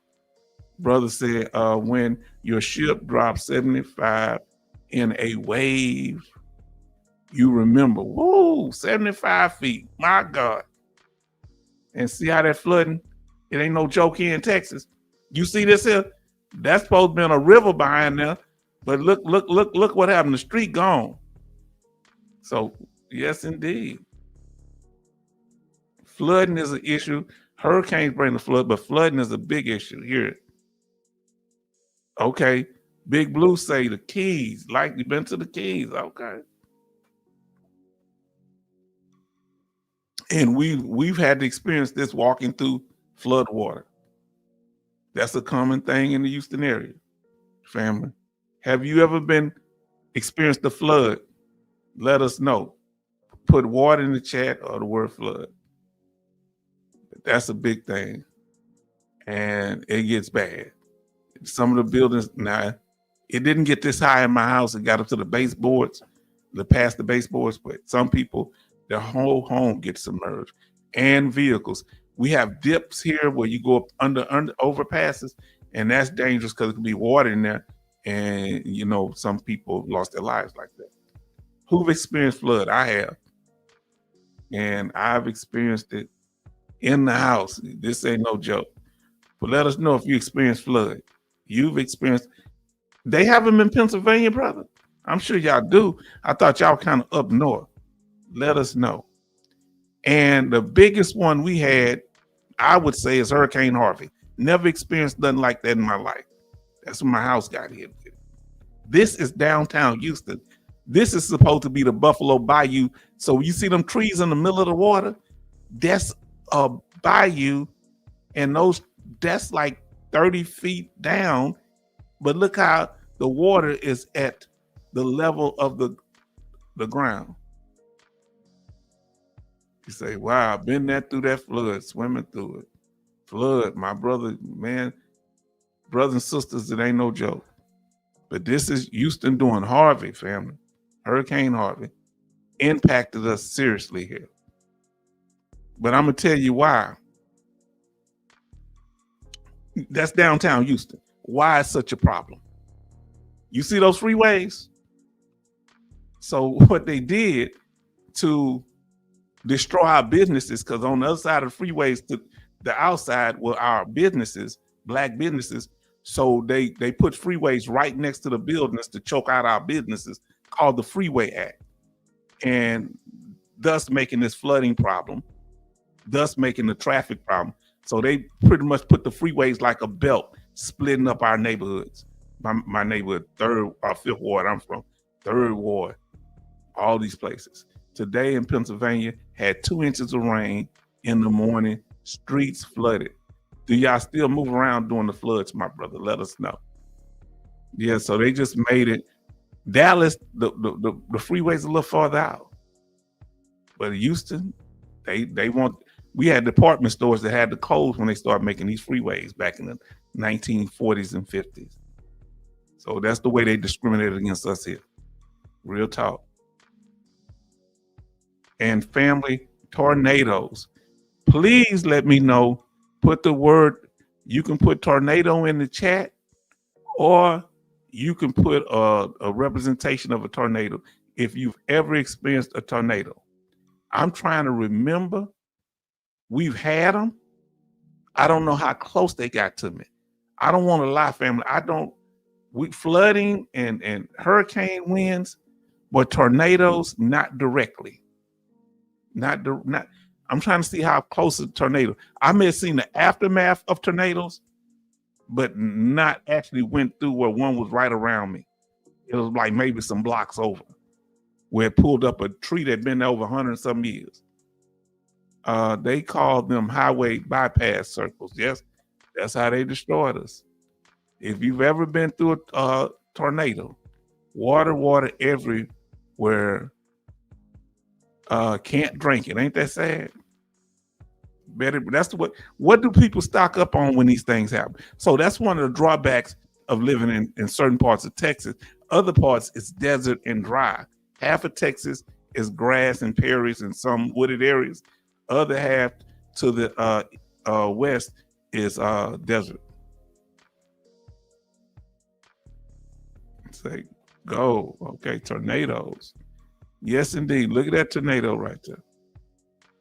Brother said, when your ship drops 75 in a wave, you remember, whoa, 75 feet, my God. And see how that flooding, it ain't no joke here in Texas. You see this here? That's supposed to be in a river behind there, but look what happened. The street gone. So, yes, indeed. Flooding is an issue. Hurricanes bring the flood, but flooding is a big issue here. Okay. Big Blue say the Keys. Like, you've been to the Keys. Okay. And we've had to experience this walking through flood water. That's a common thing in the Houston area. Family. Have you ever experienced the flood? Let us know. Put water in the chat or the word flood. That's a big thing. And it gets bad. Some of the buildings, now, it didn't get this high in my house. It got up to the baseboards, past the baseboards, but some people, their whole home gets submerged. And vehicles. We have dips here where you go up under overpasses, and that's dangerous because it can be water in there. And, some people lost their lives like that. Who've experienced flood? I have. And I've experienced it in the house. This ain't no joke. But let us know if you experienced flood. You've experienced. They have them in Pennsylvania, brother. I'm sure y'all do. I thought y'all kind of up north. Let us know. And the biggest one we had, I would say, is Hurricane Harvey. Never experienced nothing like that in my life. That's when my house got hit. This is downtown Houston. This is supposed to be the Buffalo Bayou. So you see them trees in the middle of the water? That's a bayou, and that's like 30 feet down. But look how the water is at the level of the ground. You say, wow, I've been there through that flood, swimming through it. Flood, my brother, man, brothers and sisters, it ain't no joke. But this is Houston doing Harvey, family. Hurricane Harvey impacted us seriously here. But I'm gonna tell you why. That's downtown Houston. Why is such a problem? You see those freeways? So what they did to destroy our businesses, because on the other side of the freeways to the outside were our businesses, black businesses. So they put freeways right next to the buildings to choke out our businesses, called the Freeway Act, and thus making this flooding problem, thus making the traffic problem. So they pretty much put the freeways like a belt, splitting up our neighborhoods. My neighborhood, third or fifth ward I'm from, third ward, all these places. Today in Pennsylvania had 2 inches of rain in the morning, streets flooded. Do y'all still move around during the floods, my brother? Let us know. Yeah, so they just made it. Dallas, the freeway's a little farther out. But Houston, they want, we had department stores that had the codes when they started making these freeways back in the 1940s and 50s. So that's the way they discriminated against us here. Real talk. And family, tornadoes. Please let me know. Put the word, you can put tornado in the chat, or you can put a representation of a tornado if you've ever experienced a tornado. I'm trying to remember. We've had them. I don't know how close they got to me. I don't want to lie, family. Flooding and hurricane winds, but tornadoes, not directly. Not. I'm trying to see how close a tornado. I may have seen the aftermath of tornadoes, but not actually went through where one was right around me. It was like maybe some blocks over, where it pulled up a tree that had been there over 100 and some years. They called them highway bypass circles. Yes, that's how they destroyed us. If you've ever been through a tornado, water everywhere, can't drink it. Ain't that sad? Better. That's what do people stock up on when these things happen? So that's one of the drawbacks of living in certain parts of Texas. Other parts, it's desert and dry. Half of Texas is grass and prairies and some wooded areas. Other half to the west is desert. Say, go. Okay, tornadoes. Yes, indeed. Look at that tornado right there.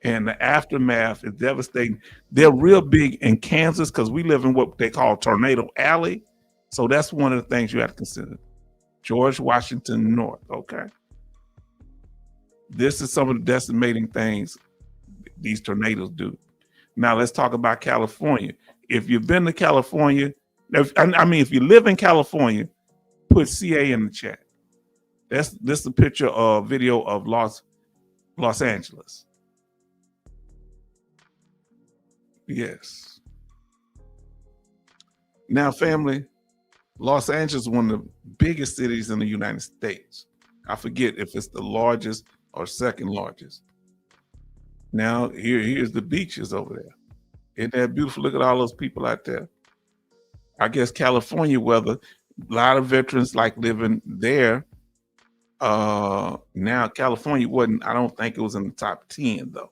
And the aftermath is devastating. They're real big in Kansas because we live in what they call Tornado Alley. So that's one of the things you have to consider. George Washington North, okay? This is some of the decimating things these tornadoes do. Now let's talk about California. If you've been to California, if you live in California, put CA in the chat. This is a picture of video of Los Angeles. Yes. Now, family, Los Angeles is one of the biggest cities in the United States. I forget if it's the largest or second largest. Now, here's the beaches over there. Isn't that beautiful? Look at all those people out there. I guess California weather, a lot of veterans like living there. Now California wasn't, I don't think it was in the top 10 though.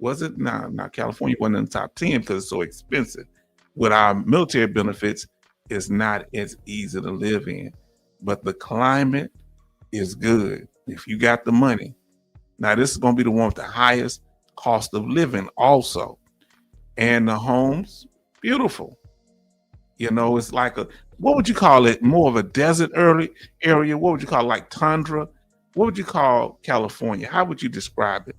Was it? No, California wasn't in the top 10 because it's so expensive. With our military benefits, it's not as easy to live in. But the climate is good if you got the money. Now this is going to be the one with the highest cost of living also. And the homes, beautiful. You know, it's like what would you call it? More of a desert area? What would you call it? Like tundra? What would you call California? How would you describe it?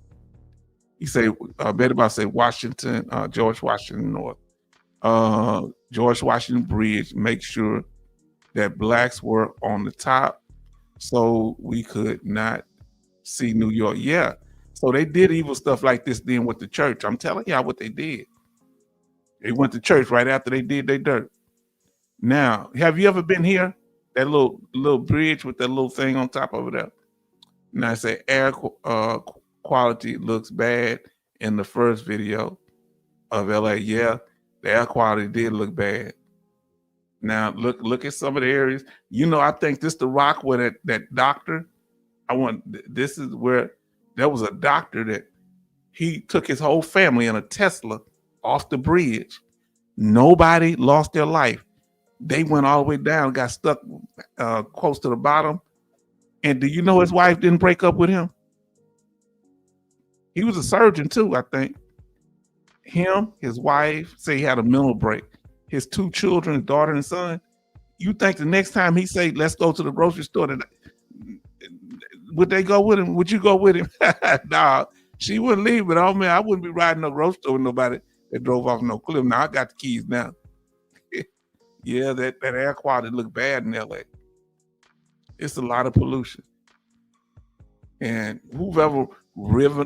You say, Betty Bob say Washington, George Washington North. George Washington Bridge, make sure that blacks were on the top so we could not see New York. Yeah. So they did evil stuff like this then with the church. I'm telling y'all what they did. They went to church right after they did their dirt. Now, have you ever been here? That little bridge with that little thing on top of it up. Now I say quality looks bad in the first video of LA. Yeah, the air quality did look bad. Now look at some of the areas. You know, I think this the rock where that doctor. This is where there was a doctor that he took his whole family in a Tesla off the bridge. Nobody lost their life. They went all the way down, got stuck close to the bottom. And do you know his wife didn't break up with him? He was a surgeon too, I think. Him, his wife, say he had a mental break. His 2 children, his daughter and son. You think the next time he say, let's go to the grocery store, would they go with him? Would you go with him? Nah, she wouldn't leave, but oh man, I wouldn't be riding no grocery store with nobody that drove off no cliff. Now I got the keys now. Yeah, that air quality look bad in LA. It's a lot of pollution. And who've ever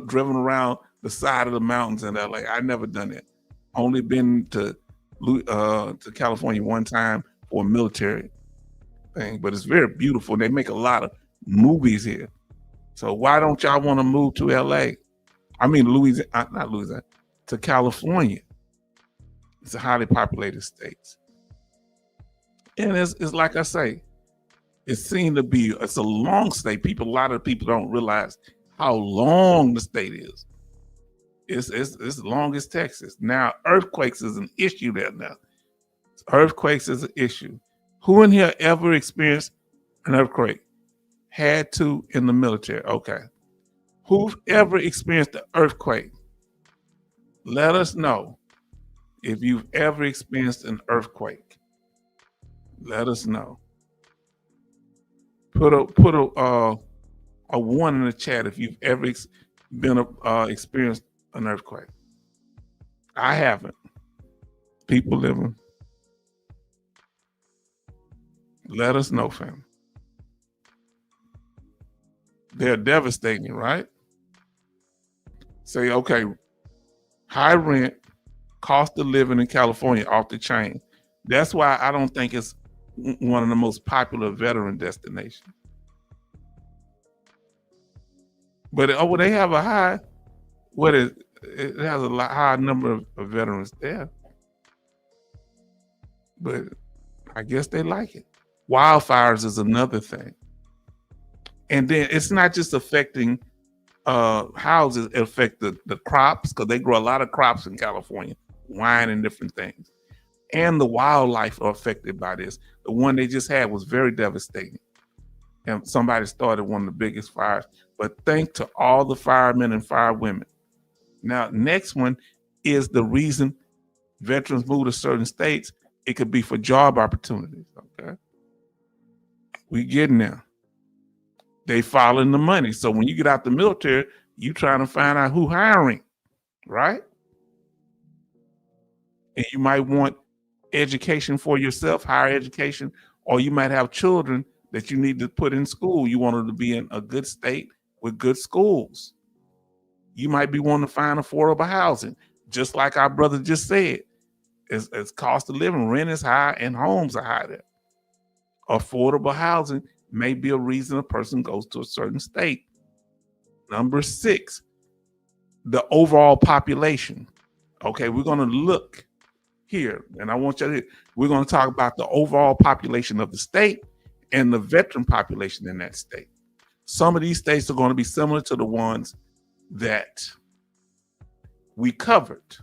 driven around the side of the mountains in LA? I never done it. Only been to California one time for a military thing, but it's very beautiful. They make a lot of movies here. So why don't y'all want to move to LA? I mean, not Louisiana, to California. It's a highly populated state. And it's like I say, it seemed to be, it's a long state. A lot of people don't realize how long the state is. It's as long as Texas. Now, earthquakes is an issue there now. Earthquakes is an issue. Who in here ever experienced an earthquake? Had to in the military. Okay. Who's ever experienced an earthquake? Let us know if you've ever experienced an earthquake. Let us know. Put a 1 in the chat if you've ever experienced an earthquake. I haven't. People living. Let us know, fam. They're devastating, right? Say, okay, high rent, cost of living in California off the chain. That's why I don't think it's one of the most popular veteran destinations. But they have a high, it has a high number of veterans there. But I guess they like it. Wildfires is another thing. And then it's not just affecting houses, it affects the crops, because they grow a lot of crops in California, wine and different things. And the wildlife are affected by this. The one they just had was very devastating. And somebody started one of the biggest fires. But thanks to all the firemen and firewomen. Now, next one is the reason veterans move to certain states. It could be for job opportunities, okay? We getting there. They following the money. So when you get out the military, you trying to find out who hiring, right? And you might want education for yourself, higher education, or you might have children that you need to put in school. You want them to be in a good state with good schools. You might be wanting to find affordable housing, just like our brother just said. It's cost of living, rent is high, and homes are high there. Affordable housing may be a reason a person goes to a certain state. Number 6, the overall population. Okay, we're going to look here, and I want you to, we're going to talk about the overall population of the state and the veteran population in that state. Some of these states are going to be similar to the ones that we covered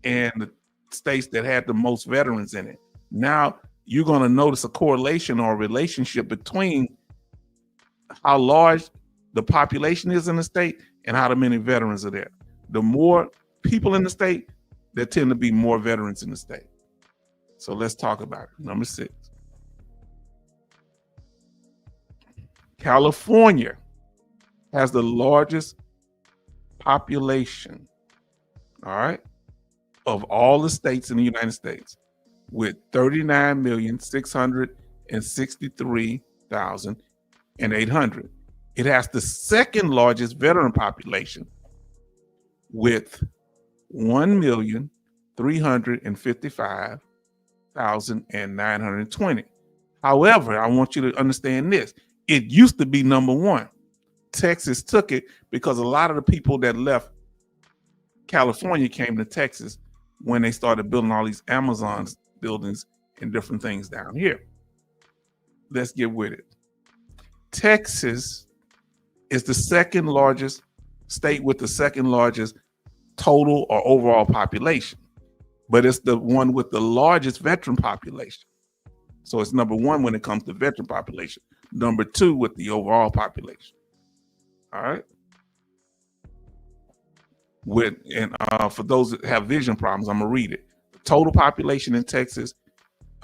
and the states that had the most veterans in it. Now you're going to notice a correlation or a relationship between how large the population is in the state and how many veterans are there. The more people in the state, there tend to be more veterans in the state. So let's talk about it. Number 6. California has the largest population, all right, of all the states in the United States, with 39,663,000 and 800. It has the second largest veteran population with 1,355,920. However, I want you to understand this. It used to be number one. Texas took it because a lot of the people that left California came to Texas when they started building all these Amazon buildings and different things down here. Let's get with it. Texas is the second largest state with the second largest total or overall population, but it's the one with the largest veteran population. So it's number one when it comes to veteran population, number two with the overall population. All right. For those that have vision problems, I'm gonna read it. The total population in Texas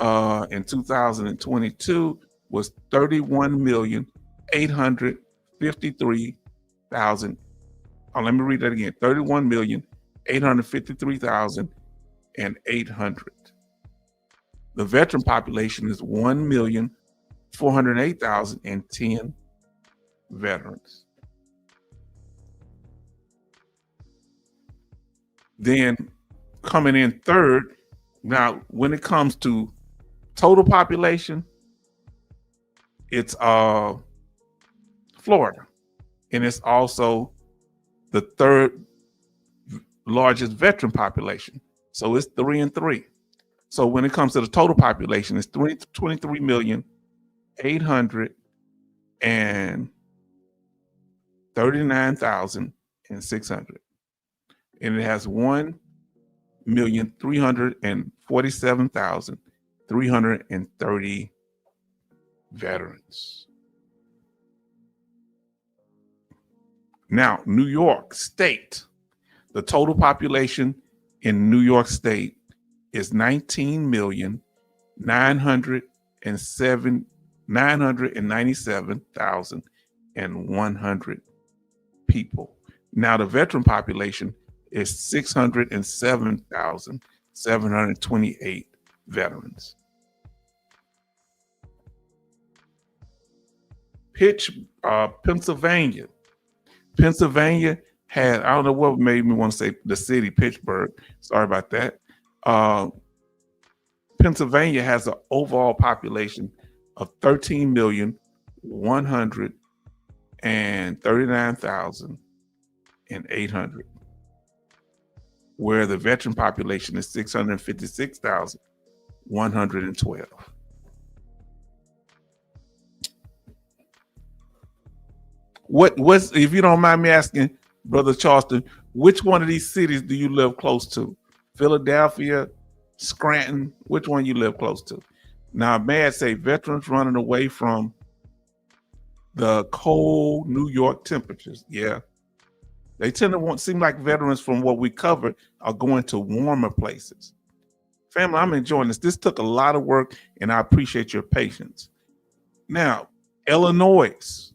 in 2022 was 31,853,000. Oh, let me read that again. 31,853,800. The veteran population is 1,408,010 veterans. Then coming in third, now when it comes to total population, it's Florida, and it's also the third largest veteran population. So it's 3 and 3. So when it comes to the total population, it's 23,839,600. And it has 1,347,330 veterans. Now, New York State, the total population in New York State is 19,997,100 people. Now, the veteran population is 607,728 veterans. Pennsylvania. Pennsylvania had, I don't know what made me want to say the city, Pittsburgh. Sorry about that. Pennsylvania has an overall population of 13,139,800, where the veteran population is 656,112. What's, if you don't mind me asking, Brother Charleston, which one of these cities do you live close to? Philadelphia, Scranton, which one you live close to? Now, may I say, veterans running away from the cold New York temperatures. Yeah. They tend to seem like veterans from what we covered are going to warmer places. Family, I'm enjoying this. This took a lot of work, and I appreciate your patience. Now, Illinois,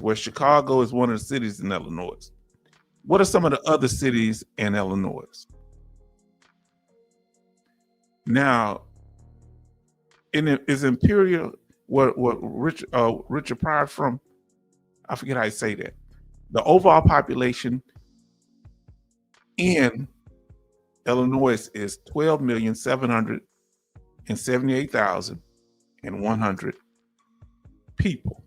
where Chicago is one of the cities in Illinois. What are some of the other cities in Illinois? Now, is Imperial, what Richard Pryor from? I forget how you say that. The overall population in Illinois is 12,778,100 people.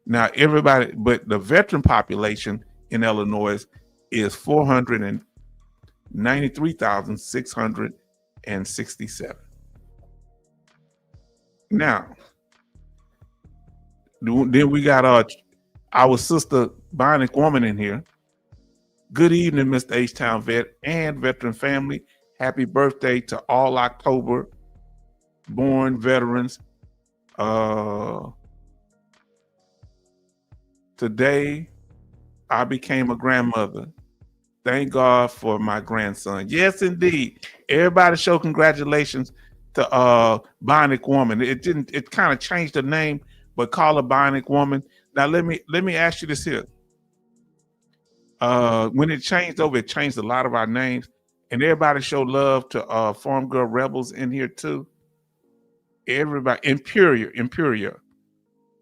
Now, everybody, but the veteran population in Illinois is 493,667. Now, then we got our sister Bionic Woman in here. Good evening, Mr. H-Town Vet and veteran family. Happy birthday to all October born veterans. Today, I became a grandmother. Thank God for my grandson. Yes, indeed. Everybody show congratulations to Bionic Woman. It kind of changed the name, but call her Bionic Woman. Now let me ask you this here. When it changed over, it changed a lot of our names, and everybody showed love to Farm Girl Rebels in here too. Everybody, Imperia.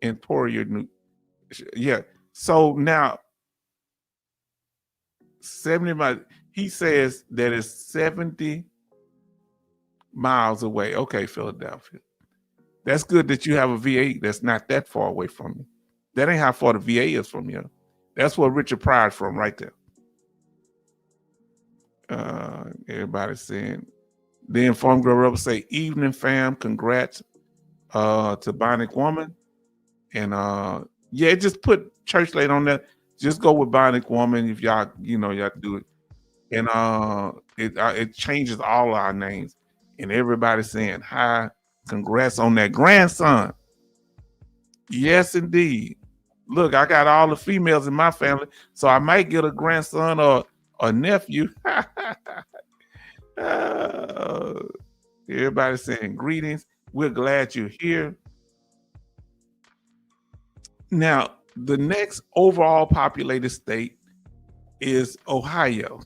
Emporia, New. Yeah. So now 70 miles. He says that it's 70 miles away. Okay, Philadelphia. That's good that you have a VA that's not that far away from you. That ain't how far the VA is from you. That's where Richard Pryor's from right there. Everybody's saying. The Informed Girl Rebel say, evening fam, congrats to Bionic Woman. And yeah, just put Church Lady on there. Just go with Bionic Woman if y'all, y'all do it. And it changes all our names. And everybody's saying, hi, congrats on that grandson. Yes, indeed. Look, I got all the females in my family, so I might get a grandson or a nephew. Everybody's saying greetings. We're glad you're here. Now, the next overall populated state is Ohio.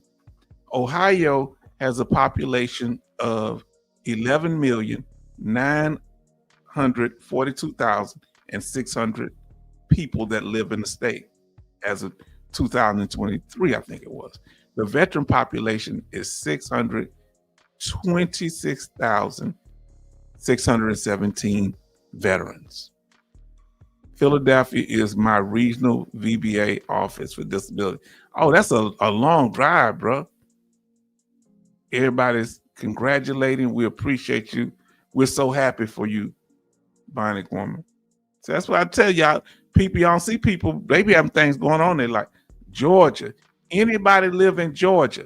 Ohio has a population of 11,942,600 people that live in the state as of 2023, I think it was. The veteran population is 626,617 veterans. Philadelphia is my regional VBA office for disability. Oh, that's a long drive, bro. Everybody's congratulating. We appreciate you. We're so happy for you, Bionic Woman. So that's what I tell y'all. People, y'all see people, they be having things going on there like Georgia. Anybody live in Georgia?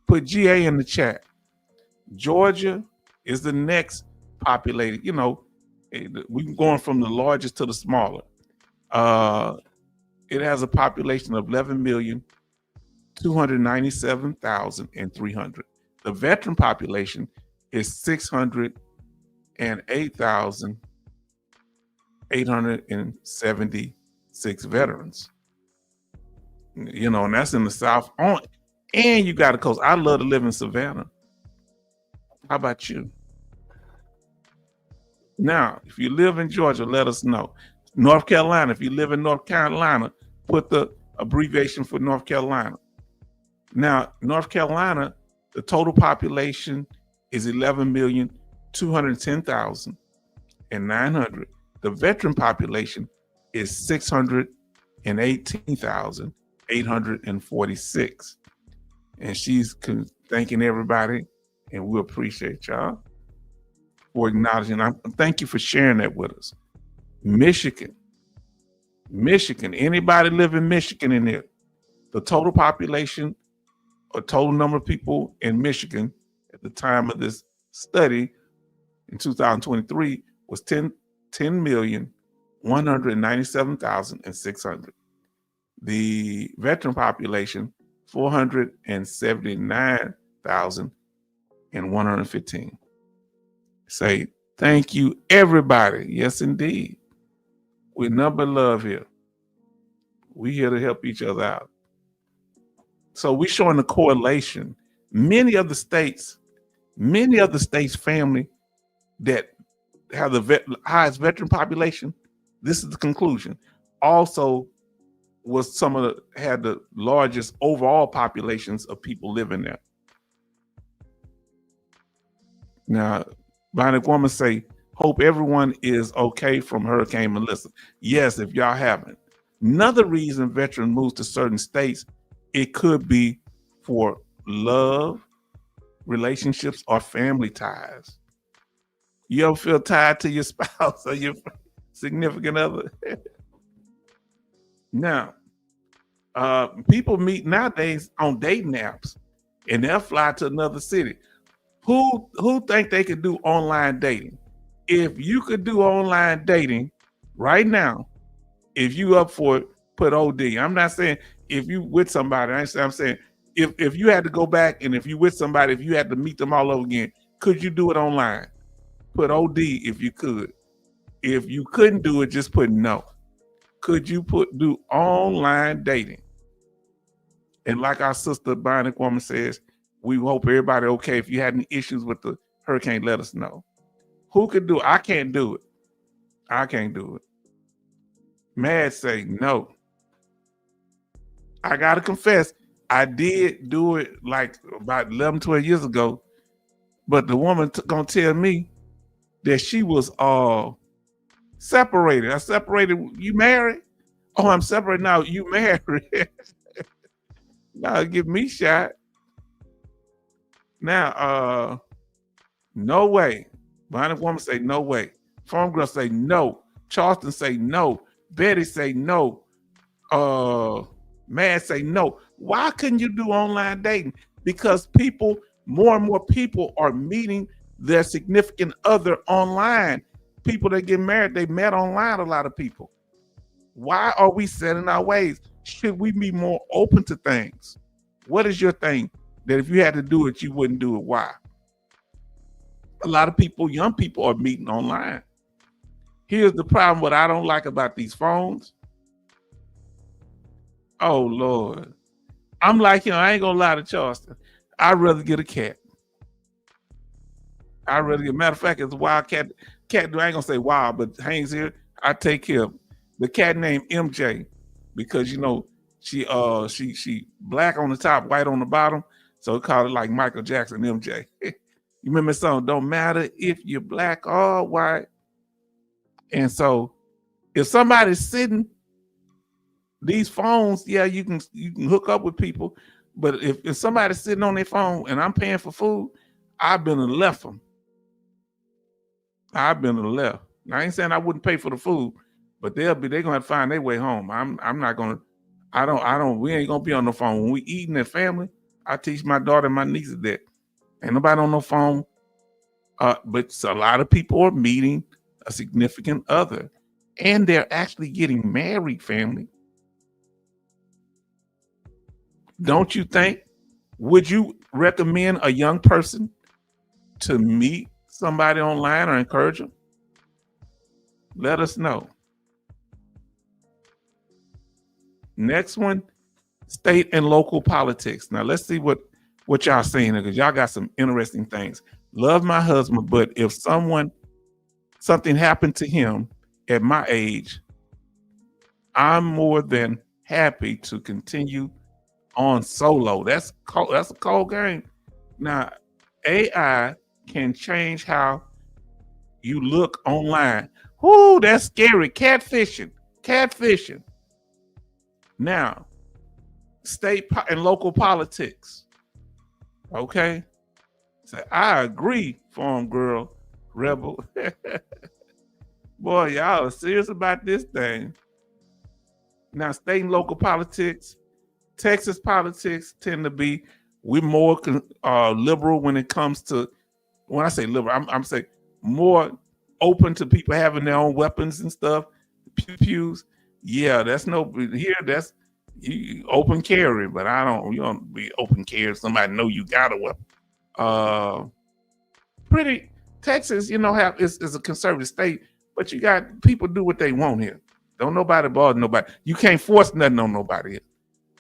Put GA in the chat. Georgia is the next populated, we're going from the largest to the smaller. It has a population of 11,297,300. The veteran population is 608,876 veterans. And that's in the South. And you got to coast. I love to live in Savannah. How about you? Now, if you live in Georgia, let us know. North Carolina, if you live in North Carolina, put the abbreviation for North Carolina. Now, North Carolina, the total population is 11,210,900. The veteran population is 618,846. And she's thanking everybody, and we appreciate y'all for acknowledging. Thank you for sharing that with us. Michigan. Anybody live in Michigan in there? The total population, or total number of people in Michigan at the time of this study in 2023 was 10,197,600. The veteran population, 479,115. Say thank you, everybody. Yes, indeed. We're number love here. We here to help each other out. So we're showing the correlation. Many of the states family that have the highest veteran population, this is the conclusion, also was had the largest overall populations of people living there. Now, Bionic Woman say, hope everyone is okay from Hurricane Melissa. Yes, if y'all haven't. Another reason veteran moves to certain states, it could be for love, relationships, or family ties. You ever feel tied to your spouse or your significant other? Now, people meet nowadays on dating apps, and they'll fly to another city. Who think they could do online dating? If you could do online dating right now, if you up for it, put OD. I'm not saying if you with somebody. I'm saying if you had to go back, and if you with somebody, if you had to meet them all over again, could you do it online? Put OD if you could. If you couldn't do it, just put no. Could you do online dating? And like our sister Bionic Woman says, we hope everybody okay. If you had any issues with the hurricane, let us know. Who could do it? I can't do it. Mad say no. I gotta confess, I did do it like about 11, 12 years ago, but the woman gonna tell me that she was separated. I separated. You married? Oh, I'm separated now. You married? Now give me shot. Now, no way. Behind woman say no way. Farm girl say no. Charleston say no. Betty say no. Mad say no. Why couldn't you do online dating? Because more and more people are meeting their significant other online. People that get married, they met online, a lot of people. Why are we set in our ways? Should we be more open to things? What is your thing that if you had to do it, you wouldn't do it? Why? A lot of people, young people, are meeting online. Here's the problem, what I don't like about these phones. Oh, Lord. I'm like, I ain't gonna lie to Charleston. I'd rather get a cat. Matter of fact, it's a wild cat. I ain't gonna say wild, but hangs here. I take care of the cat named MJ because she black on the top, white on the bottom. So it called it like Michael Jackson, MJ. You remember the song, Don't Matter If You're Black or White. And so if somebody's sitting, these phones, yeah, you can hook up with people. But if somebody's sitting on their phone and I'm paying for food, I've been and left them. I've been and left. I ain't saying I wouldn't pay for the food, but they're gonna have to find their way home. I'm not gonna. We ain't gonna be on the phone when we eating as family. I teach my daughter and my nieces that ain't nobody on the phone. But a lot of people are meeting a significant other, and they're actually getting married. Family, don't you think? Would you recommend a young person to meet somebody online or encourage them? Let us know. Next one, state and local politics. Now let's see what y'all saying because y'all got some interesting things. Love my husband, but if something happened to him at my age, I'm more than happy to continue on solo. That's a cold game. Now, AI can change how you look online. Whoo, that's scary. Catfishing. Now, state and local politics. Okay. So I agree, Farm Girl Rebel. Boy, y'all are serious about this thing. Now, state and local politics, Texas politics tend to be, we're more liberal when it comes to, when I say liberal, I'm saying more open to people having their own weapons and stuff, pews. Yeah, that's you open carry, but you don't be open carry. Somebody know you got a weapon. Pretty Texas, is a conservative state, but you got people do what they want here. Don't nobody bother nobody. You can't force nothing on nobody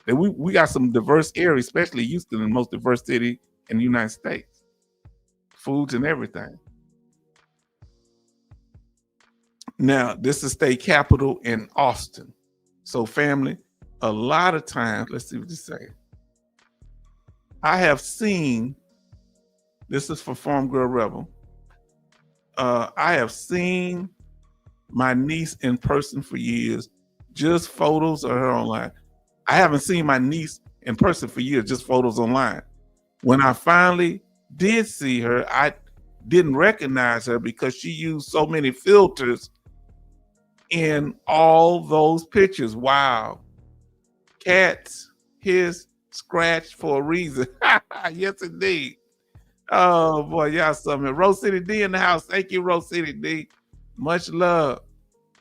here. We got some diverse areas, especially Houston, the most diverse city in the United States. Foods and everything. Now, this is state capital in Austin. So, family, a lot of times, let's see what you say. I have seen, this is for Farm Girl Rebel. I have seen my niece in person for years, just photos of her online. I haven't seen my niece in person for years, just photos online. When I finally did see her, I didn't recognize her because she used so many filters in all those pictures. Wow. Cats, his scratch for a reason. Yes, indeed. Oh boy, y'all something. Rose City D in the house. Thank you, Rose City D. Much love.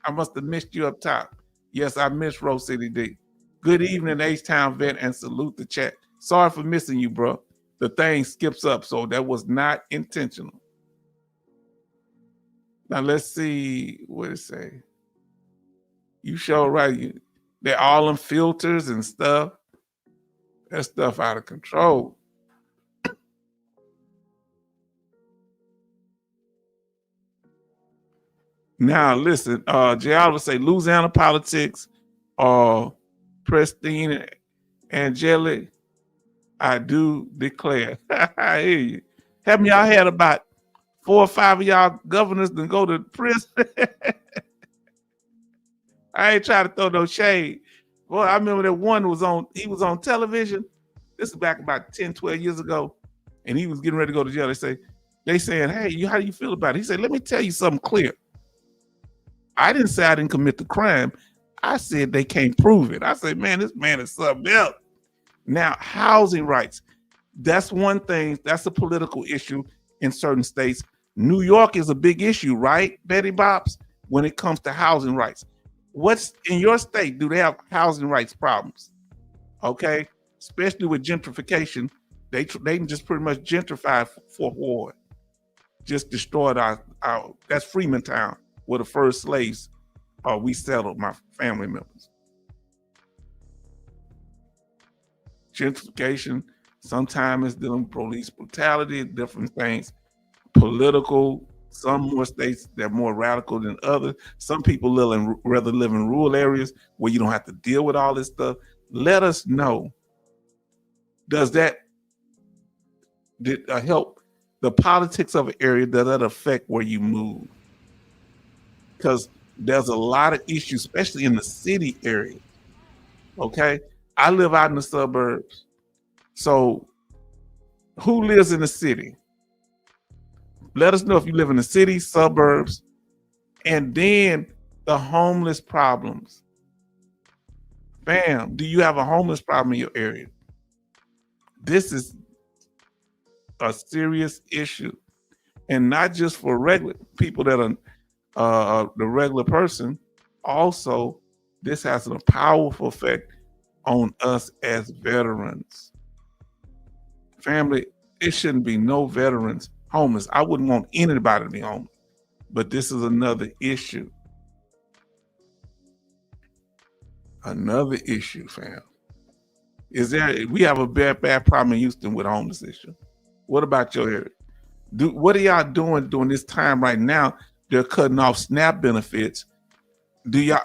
I must have missed you up top. Yes, I missed Rose City D. Good evening, H-Town vet, and salute the chat. Sorry for missing you, bro. The thing skips up, so that was not intentional. Now let's see what it say. You show right. They're all in filters and stuff. That stuff out of control. Now listen, Jay Oliver say Louisiana politics are pristine, angelic. I do declare. I hear you. Haven't y'all had about 4 or 5 of y'all governors to go to prison? I ain't trying to throw no shade. Boy, I remember that one he was on television. This is back about 10, 12 years ago. And he was getting ready to go to jail. They saying, hey, how do you feel about it? He said, let me tell you something clear. I didn't say I didn't commit the crime. I said they can't prove it. I said, man, this man is something else. Now, housing rights. That's one thing. That's a political issue in certain states. New York is a big issue, right, Betty Bops, when it comes to housing rights. What's in your state? Do they have housing rights problems? Okay, especially with gentrification, they can just pretty much gentrify Fort Ward, just destroyed our that's Freemantown, where the first slaves we settled, my family members. Gentrification, sometimes it's dealing with police brutality, different things, political. Some more states that are more radical than others. Some people rather live in rural areas where you don't have to deal with all this stuff. Let us know. Does that help the politics of an area? Does that affect where you move? Because there's a lot of issues, especially in the city area. Okay, I live out in the suburbs. So who lives in the city? Let us know if you live in the city, suburbs, and then the homeless problems. Bam, do you have a homeless problem in your area? This is a serious issue, and not just for regular people that are the regular person. Also, this has a powerful effect on us as veterans. Family, it shouldn't be no veterans homeless. I wouldn't want anybody to be homeless, but this is another issue. Another issue, fam. We have a bad problem in Houston with homeless issue. What about your area? What are y'all doing during this time right now? They're cutting off SNAP benefits.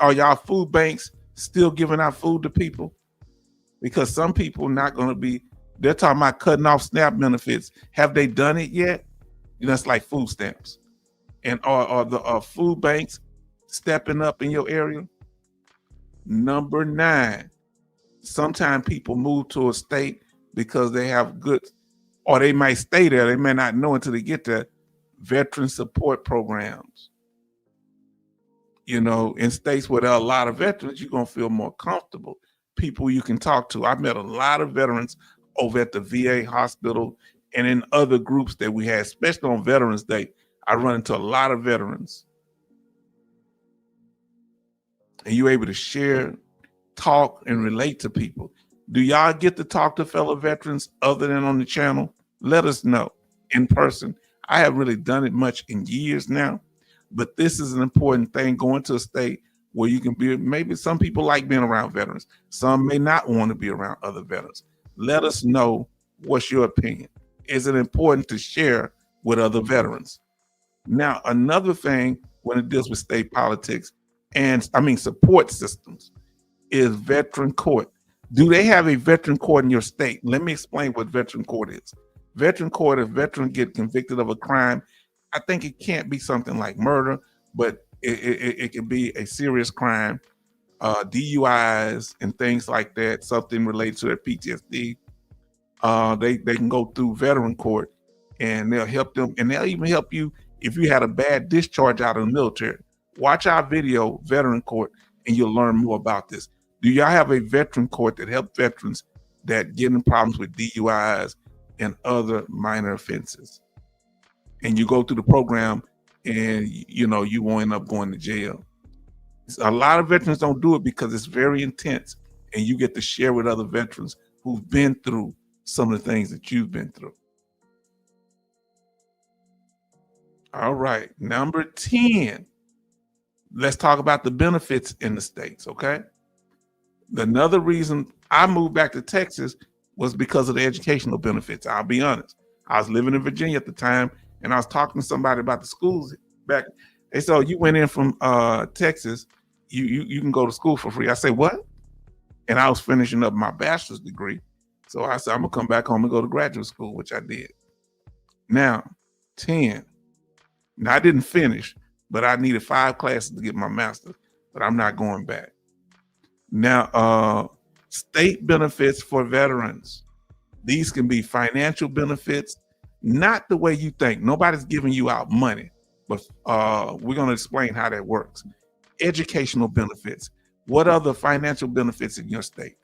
Are y'all food banks still giving out food to people? Because some people not going to be. They're talking about cutting off SNAP benefits. Have they done it yet? That's like food stamps. And are the food banks stepping up in your area? Number 9, sometimes people move to a state because they have good, or they might stay there. They may not know until they get there. Veteran support programs. You know, in states where there are a lot of veterans, you're going to feel more comfortable. People you can talk to. I've met a lot of veterans over at the VA hospital and in other groups that we had, especially on Veterans Day. I run into a lot of veterans. And you're able to share, talk, and relate to people. Do y'all get to talk to fellow veterans other than on the channel? Let us know in person. I haven't really done it much in years now, but this is an important thing, going to a state where you can be. Maybe some people like being around veterans. Some may not want to be around other veterans. Let us know, what's your opinion. Is it important to share with other veterans? Now, another thing when it deals with state politics and support systems is veteran court. Do they have a veteran court in your state? Let me explain what veteran court is. Veteran court, if veteran get convicted of a crime, I think it can't be something like murder, but it can be a serious crime, DUIs and things like that, something related to their PTSD. They can go through veteran court and they'll help them, and they'll even help you if you had a bad discharge out of the military. Watch our video, Veteran Court, and you'll learn more about this. Do y'all have a veteran court that help veterans that get in problems with DUIs and other minor offenses? And you go through the program and you won't end up going to jail. A lot of veterans don't do it because it's very intense, and you get to share with other veterans who've been through some of the things that you've been through. All right, number 10. Let's talk about the benefits in the states, okay? Another reason I moved back to Texas was because of the educational benefits. I'll be honest. I was living in Virginia at the time, and I was talking to somebody about the schools back. They said, "Oh, you went in from Texas. You can go to school for free." I said, "What?" And I was finishing up my bachelor's degree. So I said, I'm gonna come back home and go to graduate school, which I did. Now, 10. Now I didn't finish, but I needed 5 classes to get my master's, but I'm not going back. Now, state benefits for veterans. These can be financial benefits, not the way you think. Nobody's giving you out money, but we're going to explain how that works. Educational benefits. What are the financial benefits in your state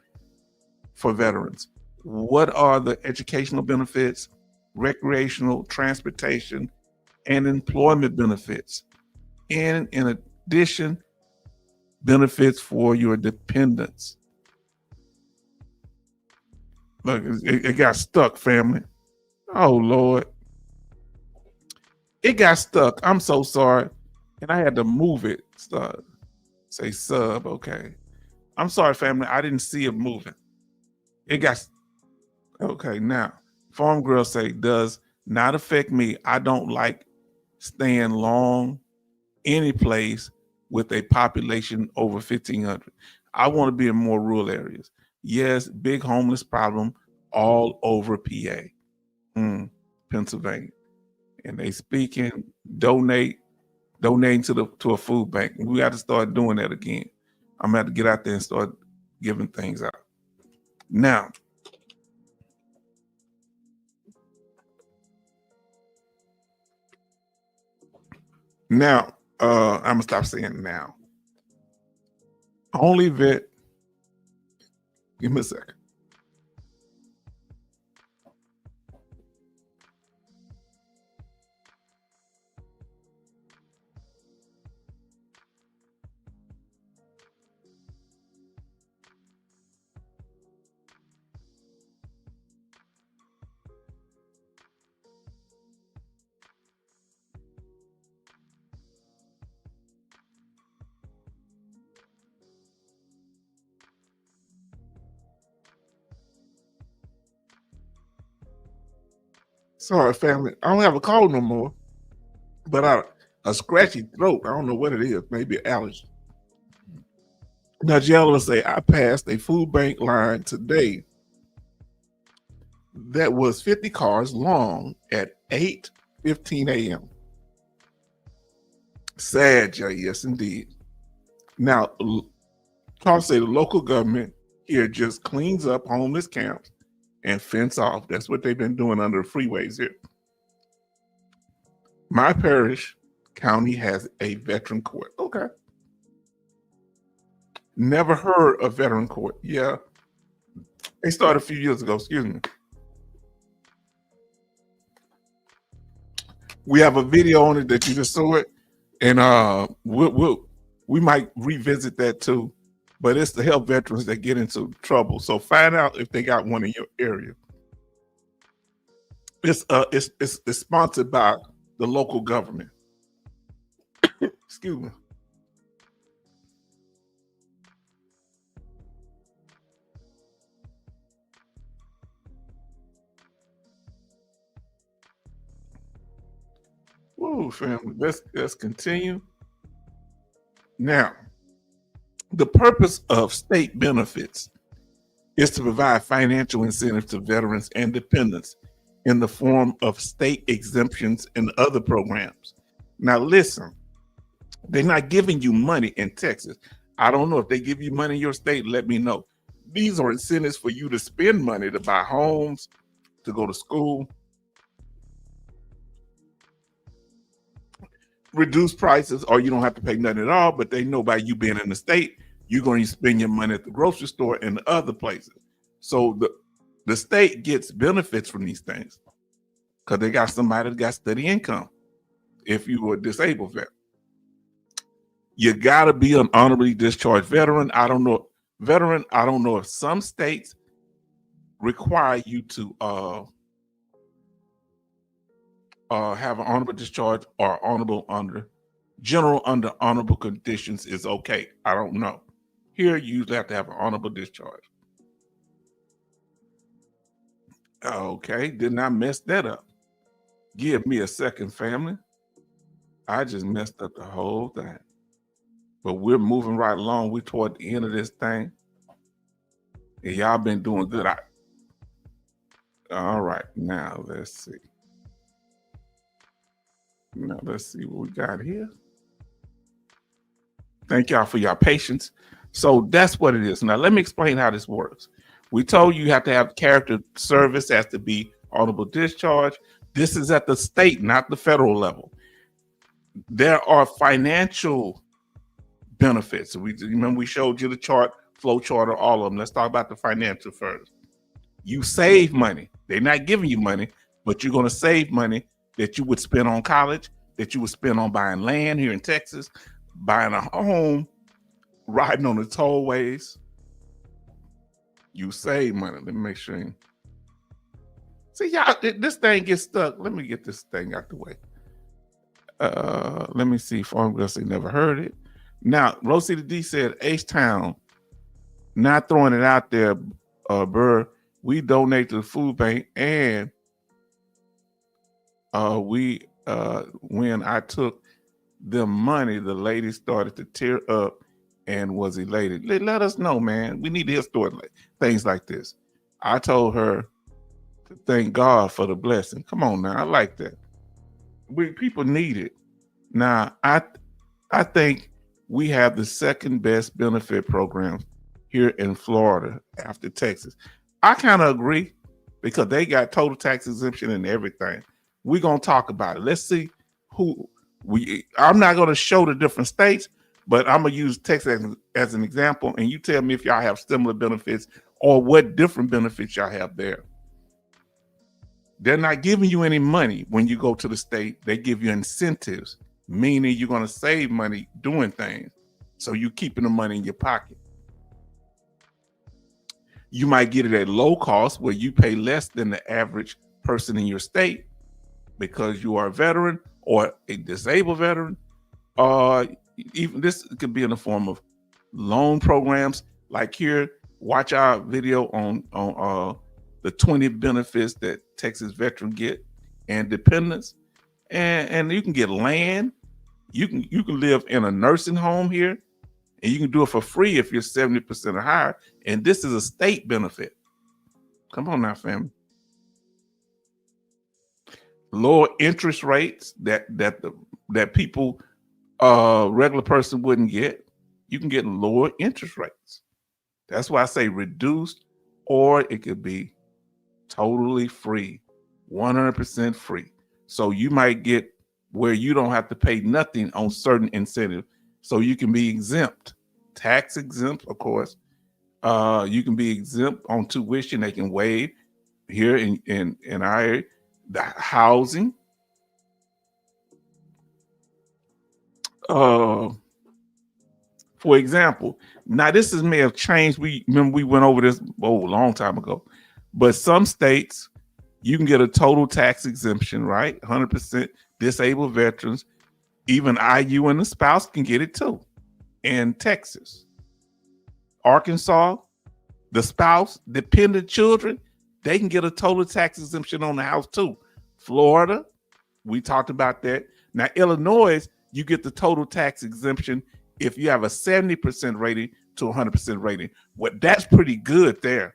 for veterans? What are the educational benefits, recreational, transportation, and employment benefits? And in addition, benefits for your dependents. Look, it got stuck, family. Oh, Lord. It got stuck. I'm so sorry. And I had to move it. Say sub, okay. I'm sorry, family. I didn't see it moving. It got, okay, now. Farm Girl say, does not affect me. I don't like staying long any place with a population over 1,500. I want to be in more rural areas. Yes, big homeless problem all over PA, Pennsylvania. And they speaking, donating to a food bank. We got to start doing that again. I'm gonna have to get out there and start giving things out. Now, I'm gonna stop saying now. Only vet. Give me a second. Sorry, family. I don't have a cold no more, but a scratchy throat. I don't know what it is. Maybe an allergy. Now, Jello say, I passed a food bank line today that was 50 cars long at 8:15 a.m. Sad, Jay. Yes, indeed. Now, I'll say the local government here just cleans up homeless camps and fence off. That's what they've been doing under the freeways here. My parish county has a veteran court. Okay. Never heard of veteran court. Yeah. They started a few years ago. Excuse me. We have a video on it that you just saw it, and we might revisit that too. But it's to help veterans that get into trouble. So find out if they got one in your area. It's sponsored by the local government. Excuse me. Whoa, family. Let's continue. Now, the purpose of state benefits is to provide financial incentives to veterans and dependents in the form of state exemptions and other programs. Now, listen, they're not giving you money in Texas. I don't know if they give you money in your state, let me know. These are incentives for you to spend money to buy homes, to go to school, reduce prices, or you don't have to pay nothing at all, but they know by you being in the state, you're going to spend your money at the grocery store and other places. So the state gets benefits from these things because they got somebody that got steady income. If you were a disabled vet, you got to be an honorably discharged veteran. I don't know if some states require you to have an honorable discharge or honorable under honorable conditions is okay. I don't know. Here you usually have to have an honorable discharge. Okay, did not mess that up. Give me a second, family. I just messed up the whole thing. But we're moving right along. We're toward the end of this thing. And y'all been doing good. All right. Now let's see. Now let's see what we got here. Thank y'all for your patience. So that's what it is. Now let me explain how this works. We told you have to have character service, has to be honorable discharge. This is at the state, not the federal level. There are financial benefits. Remember we showed you the chart, flow chart of all of them. Let's talk about the financial first. You save money. They're not giving you money, but you're going to save money that you would spend on college, that you would spend on buying land here in Texas, buying a home, riding on the tollways. You save money. Let me make sure. See, y'all, this thing gets stuck. Let me get this thing out the way. Let me see. Farm Girl say never heard it. Now, Rosie the D said H-Town, not throwing it out there, Burr. We donate to the food bank, and when I took them money, the lady started to tear up and was elated. Let us know, man. We need to hear stories things like this. I told her to thank God for the blessing. Come on now, I like that. People need it. Now, I think we have the second best benefit program here in Florida after Texas. I kind of agree because they got total tax exemption and everything. We're going to talk about it. Let's see I'm not going to show the different states, but I'm going to use Texas as an example, and you tell me if y'all have similar benefits or what different benefits y'all have there. They're not giving you any money when you go to the state. They give you incentives, meaning you're going to save money doing things. So you're keeping the money in your pocket. You might get it at low cost where you pay less than the average person in your state because you are a veteran or a disabled veteran. Even this could be in the form of loan programs. Like here, watch our video on the 20 benefits that Texas veterans get and dependents. And you can get land. You can live in a nursing home here, and you can do it for free if you're 70% or higher. And this is a state benefit. Come on now, family. Lower interest rates that people, regular person wouldn't get. You can get lower interest rates. That's why I say reduced, or it could be totally free, 100% free. So you might get where you don't have to pay nothing on certain incentives. So you can be exempt, tax exempt, of course. You can be exempt on tuition. They can waive here in our area. The housing. For example, now this may have changed. We went over this a long time ago, but some states you can get a total tax exemption, right? 100% disabled veterans, even IU and the spouse can get it too. In Texas, Arkansas, the spouse, dependent children, they can get a total tax exemption on the house too. Florida, we talked about that. Now, Illinois, you get the total tax exemption if you have a 70% rating to 100% rating. Well, that's pretty good there.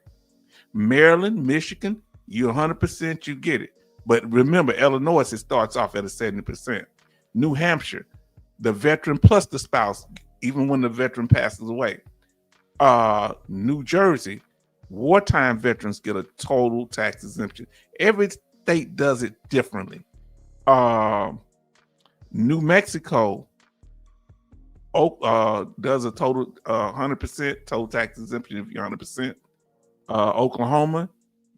Maryland, Michigan, you 100%, you get it. But remember, Illinois, it starts off at a 70%. New Hampshire, the veteran plus the spouse, even when the veteran passes away. New Jersey, wartime veterans get a total tax exemption. Every state does it differently. New Mexico does a total 100% total tax exemption if you're 100%. Oklahoma,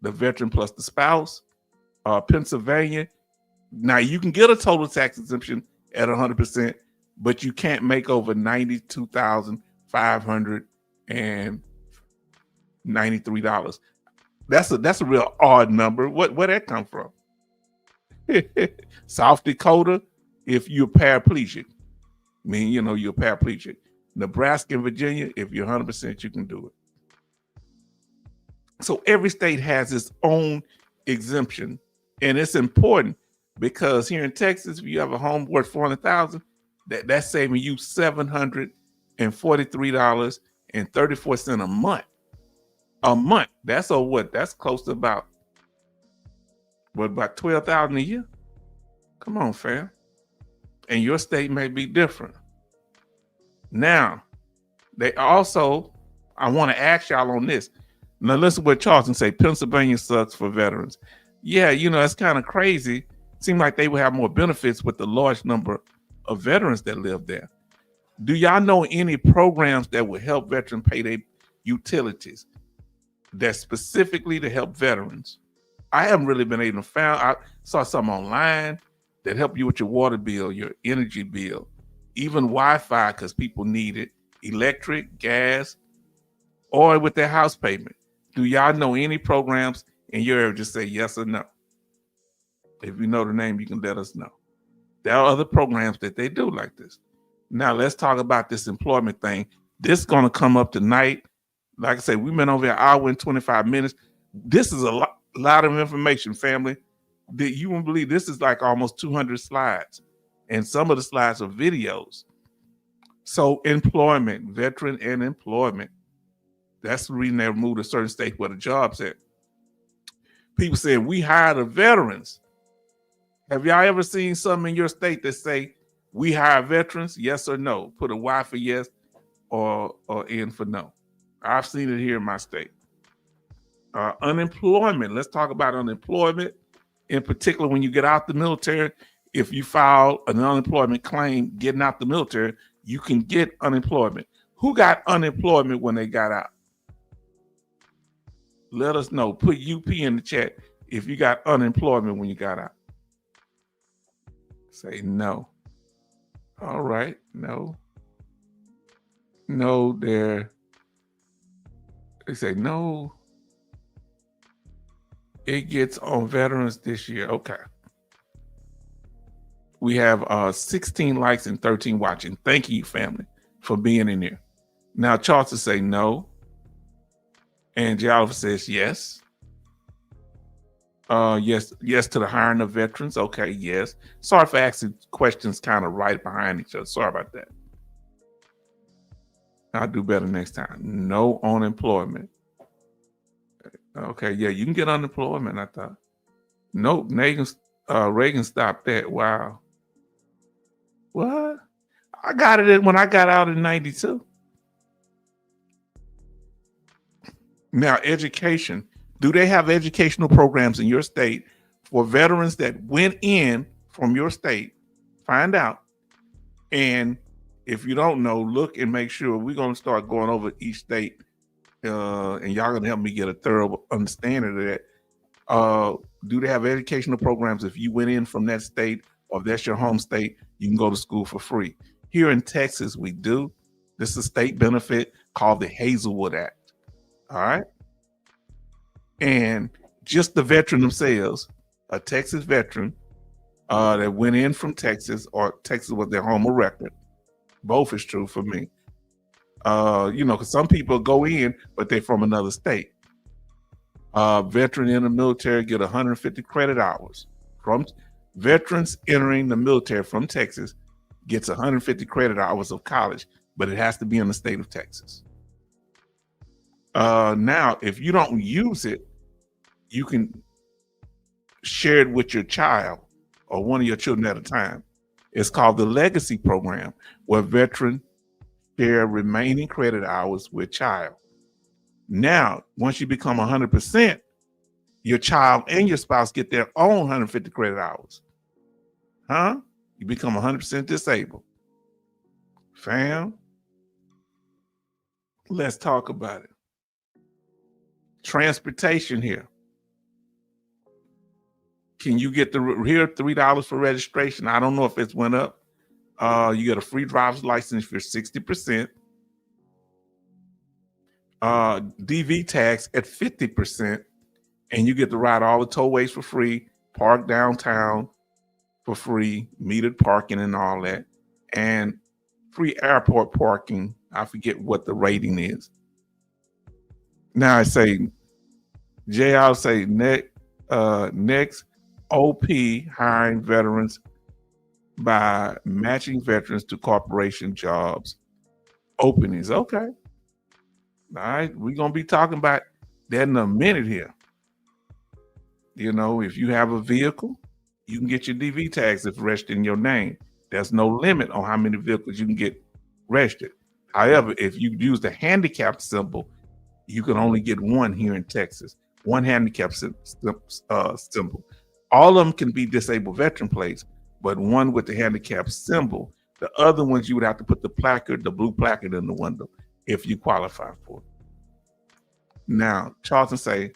the veteran plus the spouse. Pennsylvania, now you can get a total tax exemption at 100%, but you can't make over $92,593. That's a real odd number. Where that come from? South Dakota, if you're paraplegic, you're paraplegic. Nebraska and Virginia, if you're 100%, you can do it. So every state has its own exemption, and it's important because here in Texas, if you have a home worth $400,000, that's saving you $743.34 a month. A month. That's what? That's close to about $12,000 a year. Come on, fam. And your state may be different. Now, they also, I want to ask y'all on this. Now listen what Charleston say. Pennsylvania sucks for veterans. Yeah, it's kind of crazy. Seems like they would have more benefits with the large number of veterans that live there. Do y'all know any programs that would help veterans pay their utilities that's specifically to help veterans? I haven't really been able to find. I saw some online that help you with your water bill, your energy bill, even Wi-Fi because people need it, electric, gas, or with their house payment. Do y'all know any programs in your area? Just say yes or no. If you know the name, you can let us know. There are other programs that they do like this. Now let's talk about this employment thing. This is going to come up tonight. Like I said, we've been over an hour and 25 minutes. This is a lot of information, family. That you won't believe. This is like almost 200 slides. And some of the slides are videos. So employment, veteran and employment. That's the reason they moved a certain state where the job's at. People say, we hire the veterans. Have y'all ever seen something in your state that say, we hire veterans? Yes or no? Put a Y for yes or N for no. I've seen it here in my state. Unemployment. Let's talk about unemployment. In particular, when you get out the military, if you file an unemployment claim getting out the military, you can get unemployment. Who got unemployment when they got out? Let us know. Put UP in the chat if you got unemployment when you got out. Say no. All right. No. No, they say no. It gets on veterans this year. Okay. We have 16 likes and 13 watching. Thank you, family, for being in here. Now, Charleston say no. And Jalva says yes. Yes to the hiring of veterans. Okay, yes. Sorry for asking questions kind of right behind each other. Sorry about that. I'll do better next time. No unemployment. Okay, yeah, you can get unemployment, I thought. Nope, Reagan stopped that. Wow. What? I got it when I got out in 92. Now, education. Do they have educational programs in your state for veterans that went in from your state? Find out. And if you don't know, look and make sure. We're going to start going over each state. And y'all going to help me get a thorough understanding of that. Do they have educational programs? If you went in from that state or if that's your home state, you can go to school for free. Here in Texas, we do. This is a state benefit called the Hazelwood Act. All right. And just the veteran themselves, a Texas veteran that went in from Texas or Texas was their home of record. Both is true for me. Because some people go in, but they're from another state. Veteran in the military get 150 credit hours. From veterans entering the military from Texas gets 150 credit hours of college, but it has to be in the state of Texas. Now, if you don't use it, you can share it with your child or one of your children at a time. It's called the Legacy Program, where veterans share remaining credit hours with child. Now, once you become 100%, your child and your spouse get their own 150 credit hours. Huh? You become 100% disabled. Fam, let's talk about it. Transportation here. Can you get here $3 for registration? I don't know if it's went up. You get a free driver's license if you're 60%. DV tax at 50%, and you get to ride all the tollways for free, park downtown for free, metered parking and all that, and free airport parking. I forget what the rating is. Now I say, Jay, I'll say next. OP hiring veterans by matching veterans to corporation jobs openings. Okay. All right. We're going to be talking about that in a minute here. You know, if you have a vehicle, you can get your DV tags if registered in your name. There's no limit on how many vehicles you can get registered. However, if you use the handicap symbol, you can only get one here in Texas, one handicap symbol. All of them can be disabled veteran plates, but one with the handicap symbol. The other ones, you would have to put the placard, the blue placard in the window if you qualify for it. Now, Charlton say,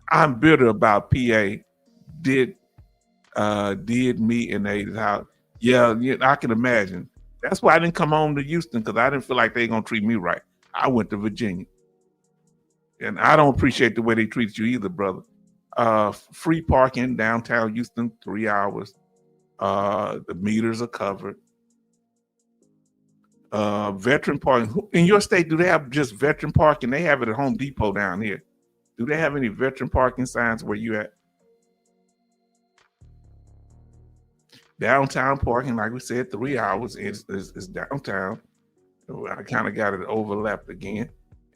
I'm bitter about PA did me in the house. Yeah, I can imagine. That's why I didn't come home to Houston, because I didn't feel like they gonna treat me right. I went to Virginia. And I don't appreciate the way they treated you either, brother. Free parking downtown Houston, 3 hours. The meters are covered. Veteran parking. In your state, do they have just veteran parking? They have it at Home Depot down here. Do they have any veteran parking signs where you at? Downtown parking, like we said, 3 hours is downtown. I kind of got it overlapped again.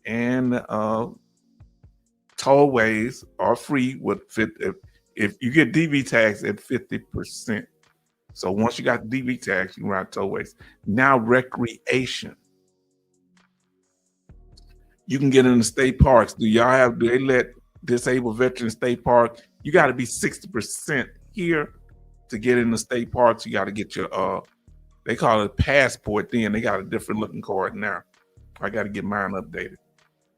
And tollways are free with if you get DV tags at 50%. So once you got DV tags, you can ride tollways. Now recreation. You can get in the state parks. Do they let disabled veterans state park? You got to be 60% here to get in the state parks. You got to get your they call it a passport then. They got a different looking card now. I got to get mine updated.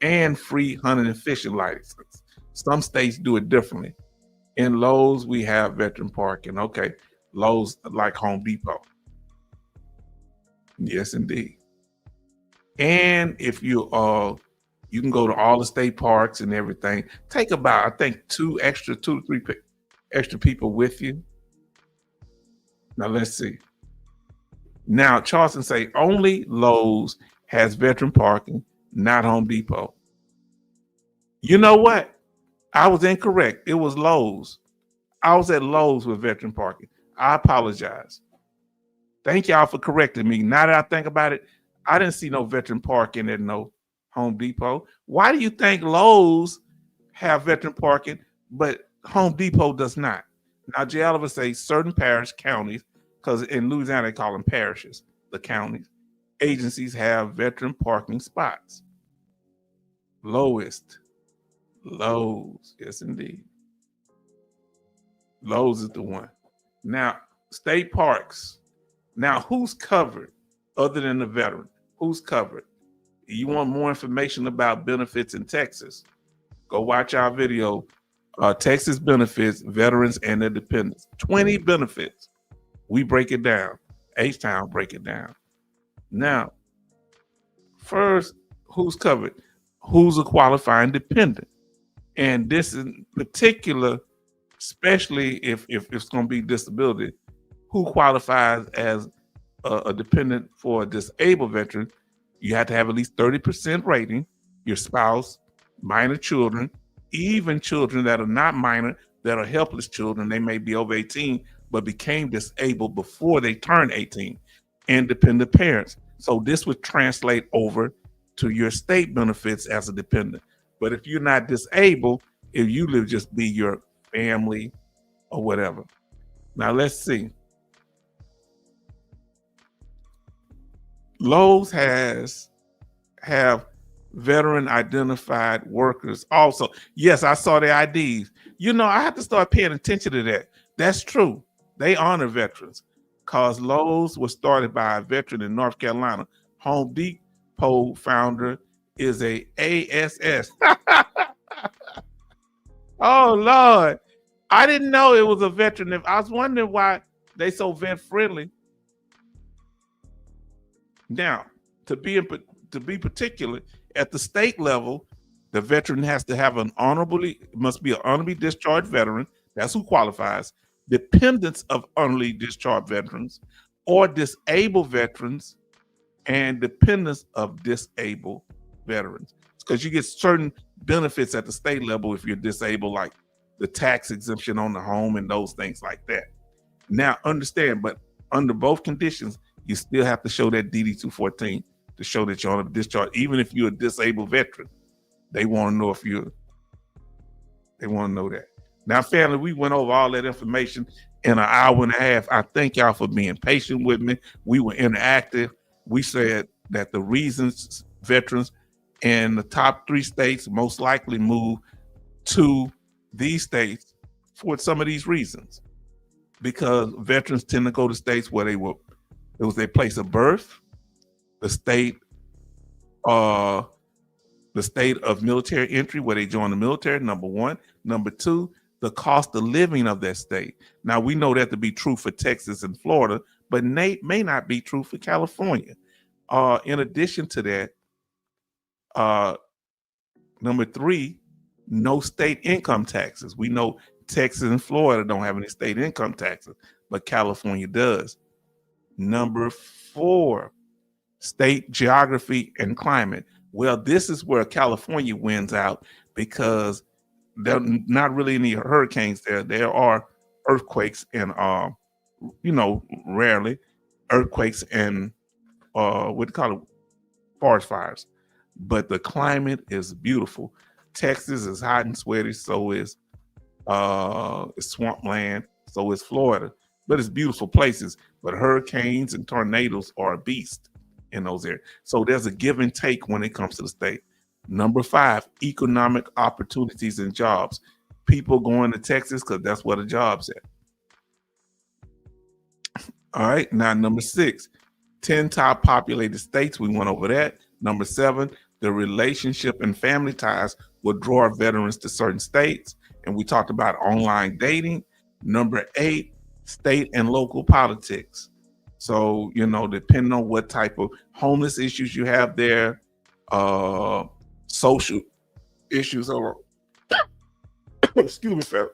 And free hunting and fishing license. Some states do it differently. In Lowe's, we have veteran parking. Okay, Lowe's like Home Depot. Yes, indeed. And if you can go to all the state parks and everything. Take about, I think, 2 to 3 extra people with you. Now let's see. Now Charleston say only Lowe's has veteran parking, not Home Depot. You know what? I was incorrect. It was Lowe's. I was at Lowe's with veteran parking. I apologize. Thank y'all for correcting me. Now that I think about it, I didn't see no veteran parking at no Home Depot. Why do you think Lowe's have veteran parking, but Home Depot does not? Now, Jay Oliver say certain parish counties, because in Louisiana they call them parishes, the counties, agencies have veteran parking spots. Lowe's, yes indeed. Lowe's is the one. Now, state parks. Now, who's covered other than the veteran? Who's covered? You want more information about benefits in Texas? Go watch our video, Texas benefits, veterans and their dependents. 20 benefits. We break it down. H-Town break it down. Now, first, who's covered? Who's a qualifying dependent? And this is particular, especially if it's going to be disability, who qualifies as a dependent for a disabled veteran. You have to have at least 30% rating, your spouse, minor children, even children that are not minor, that are helpless children. They may be over 18, but became disabled before they turned 18, and dependent parents. So this would translate over to your state benefits as a dependent. But if you're not disabled, if you live, just be your family or whatever. Now let's see. Lowe's have veteran identified workers also. Yes, I saw the IDs. You know, I have to start paying attention to that. That's true. They honor veterans because Lowe's was started by a veteran in North Carolina. Home Depot founder is a ASS. Oh, Lord. I didn't know it was a veteran. I was wondering why they so vet friendly. Now, to be particular, at the state level, the veteran has to have must be an honorably discharged veteran. That's who qualifies. Dependents of honorably discharged veterans or disabled veterans and dependents of disabled veterans. Because you get certain benefits at the state level if you're disabled, like the tax exemption on the home and those things like that. Now, understand, but under both conditions, you still have to show that DD 214 to show that you're on a discharge, even if you're a disabled veteran. They want to know if you're, they want to know that. Now, family, we went over all that information in an hour and a half. I thank y'all for being patient with me. We were interactive. We said that the reasons veterans in the top 3 states most likely move to these states for some of these reasons, because veterans tend to go to states where it was their place of birth, the state of military entry, where they join the military, number one. Number two, the cost of living of that state. Now, we know that to be true for Texas and Florida, but may not be true for California. In addition to that, number three, no state income taxes. We know Texas and Florida don't have any state income taxes, but California does. Number four, state geography and climate. Well, this is where California wins out, because there are not really any hurricanes there. There are earthquakes and, rarely earthquakes and what do you call it, forest fires. But the climate is beautiful. Texas is hot and sweaty, so is swampland, so is Florida. But it's beautiful places. But hurricanes and tornadoes are a beast in those areas. So there's a give and take when it comes to the state. Number five, economic opportunities and jobs. People going to Texas because that's where the job's at. All right, now number six, 10 top populated states. We went over that. Number seven, the relationship and family ties will draw veterans to certain states. And we talked about online dating. Number eight, state and local politics. So, depending on what type of homeless issues you have there, social issues or excuse me, fella.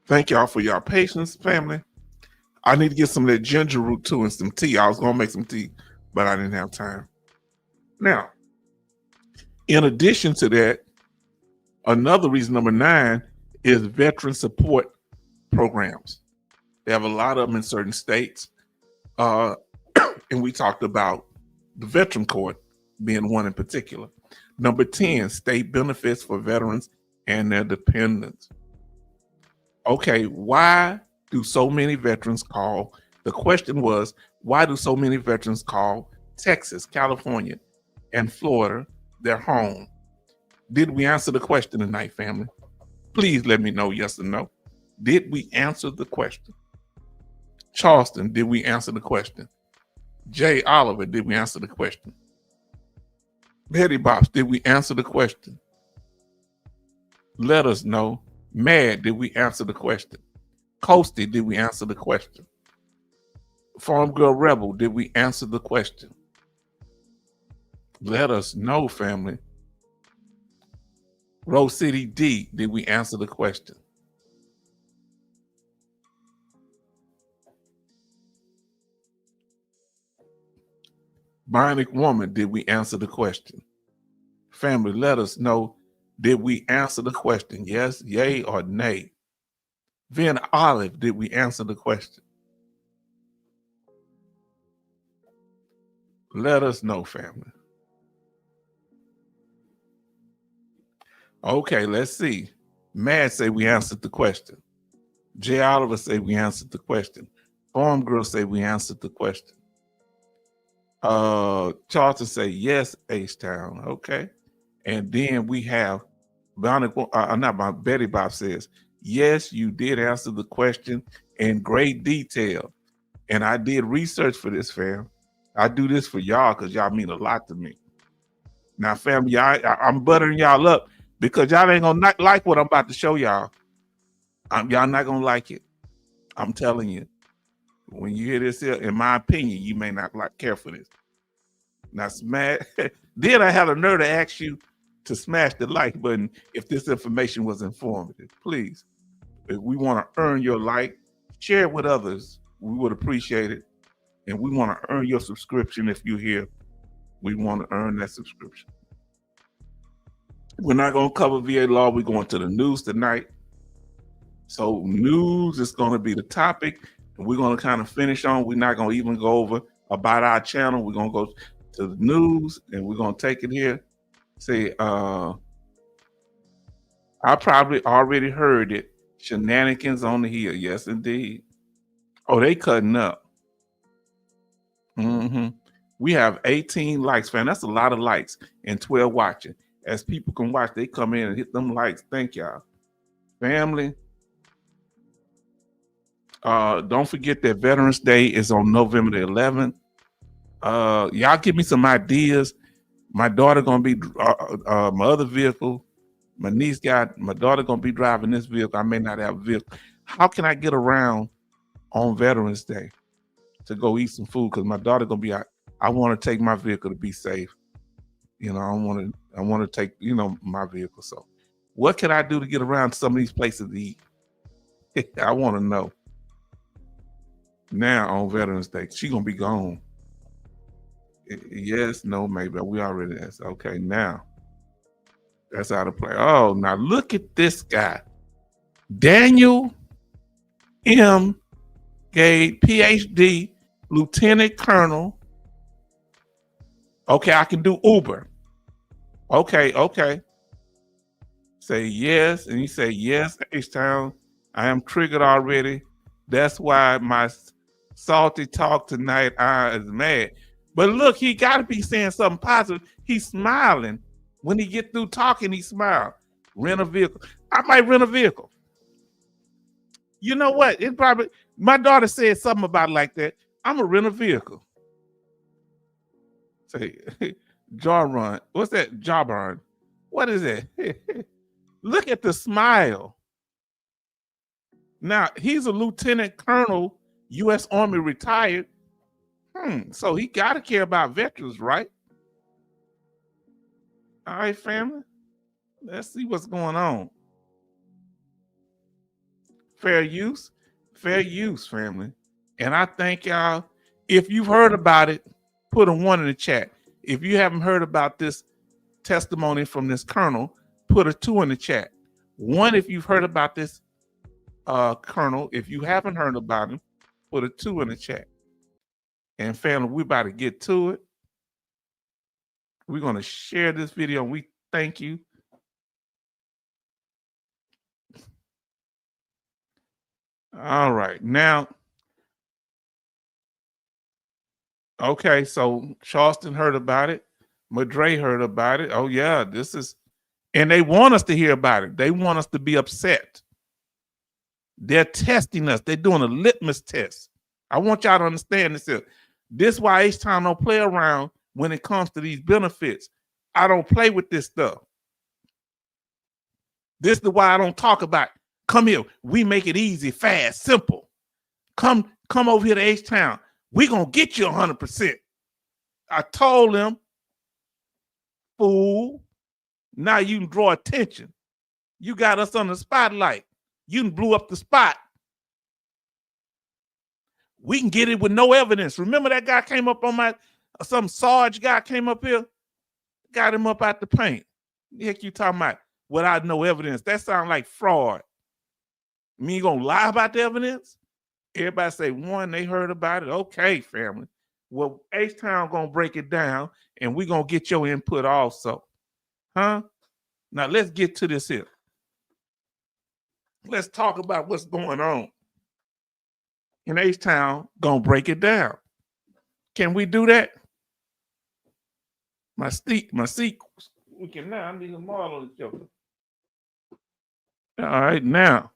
Thank y'all for your patience, family. I need to get some of that ginger root too and some tea. I was gonna make some tea, but I didn't have time. Now, in addition to that, another reason, number 9, is veteran support programs. They have a lot of them in certain states. And we talked about the Veteran Court being one in particular. Number 10, state benefits for veterans and their dependents. Okay, why do so many veterans call? The question was, why do so many veterans call Texas, California, and Florida their home? Did we answer the question tonight, family? Please let me know yes or no. Did we answer the question? Charleston, did we answer the question? Jay Oliver, did we answer the question? Betty Bops, did we answer the question? Let us know. Mad, did we answer the question? Coasty, did we answer the question? Farm Girl Rebel, did we answer the question? Let us know, family. Rose City D, did we answer the question? Bionic Woman, did we answer the question? Family, let us know. Did we answer the question? Yes, yay, or nay? Vin Olive, did we answer the question? Let us know, family. Okay, let's see. Mad say we answered the question. Jay Oliver say we answered the question. Farm Girl say we answered the question. Charlton say yes, H-Town. Okay. And then we have Betty Bob says, yes, you did answer the question in great detail. And I did research for this, fam. I do this for y'all because y'all mean a lot to me. Now, family, I'm buttering y'all up because y'all ain't gonna not like what I'm about to show y'all. Y'all not gonna like it. I'm telling you. When you hear this here, in my opinion, you may not care for this. Now smash. Then I had a nerve to ask you to smash the like button if this information was informative. Please, if we want to earn your like, share it with others. We would appreciate it. And we want to earn your subscription if you're here. We want to earn that subscription. We're not going to cover VA law. We're going to the news tonight. So news is going to be the topic. And we're going to kind of finish on. We're not going to even go over about our channel. We're going to go to the news and we're going to take it here. Say, I probably already heard it. Shenanigans on the hill. Yes, indeed. Oh, they cutting up. We have 18 likes, fam. That's a lot of likes and 12 watching. As people can watch, they come in and hit them likes. Thank y'all. Family. Don't forget that Veterans Day is on November the 11th. Y'all give me some ideas. My daughter gonna be my other vehicle. My daughter gonna be driving this vehicle. I may not have a vehicle. How can I get around on Veterans Day to go eat some food? Because my daughter gonna be out. I want to take my vehicle to be safe. You know, I want to take, my vehicle. So what can I do to get around some of these places to eat? I want to know. Now on Veterans Day, she gonna be gone. Yes, no, maybe. We already asked. Okay, now that's how to play. Oh, now look at this guy. Daniel M. Gade, PhD, Lieutenant Colonel. Okay, I can do Uber. Okay. Say yes, and you say yes, H-Town. I am triggered already. That's why my salty talk tonight is mad. But look, he got to be saying something positive. He's smiling. When he get through talking, he smiles. Rent a vehicle. I might rent a vehicle. You know what? It probably, my daughter said something about it like that. I'm going to rent a vehicle. Say, jaw run. What's that? Jawburn. What is that? Look at the smile. Now, he's a lieutenant colonel, U.S. Army retired. So he got to care about veterans, right? All right, family. Let's see what's going on. Fair use, family. And I thank y'all. If you've heard about it, put a 1 in the chat. If you haven't heard about this testimony from this colonel, put a 2 in the chat. 1 if you've heard about this colonel. If you haven't heard about him, put a 2 in the chat. And family, we're about to get to it. We're going to share this video. We thank you. All right. Now, okay, so Charleston heard about it. Madre heard about it. Oh, yeah, this is, and they want us to hear about it. They want us to be upset. They're testing us. They're doing a litmus test. I want y'all to understand this. This is why H-Town don't play around when it comes to these benefits. I don't play with this stuff. This is why I don't talk about it. Come here. We make it easy, fast, simple. Come over here to H-Town. We're going to get you 100%. I told them, fool, now you can draw attention. You got us on the spotlight. You can blew up the spot. We can get it with no evidence. Remember that guy came up on some Sarge guy came up here? Got him up out the paint. The heck you talking about? Without no evidence. That sounds like fraud. Me gonna lie about the evidence? Everybody say 1, they heard about it. Okay, family. Well, H-Town gonna break it down and we gonna get your input also. Huh? Now let's get to this here. Let's talk about what's going on. And H-Town gonna break it down. Can we do that? My seat. We can now. I need a model of the joker. All right, now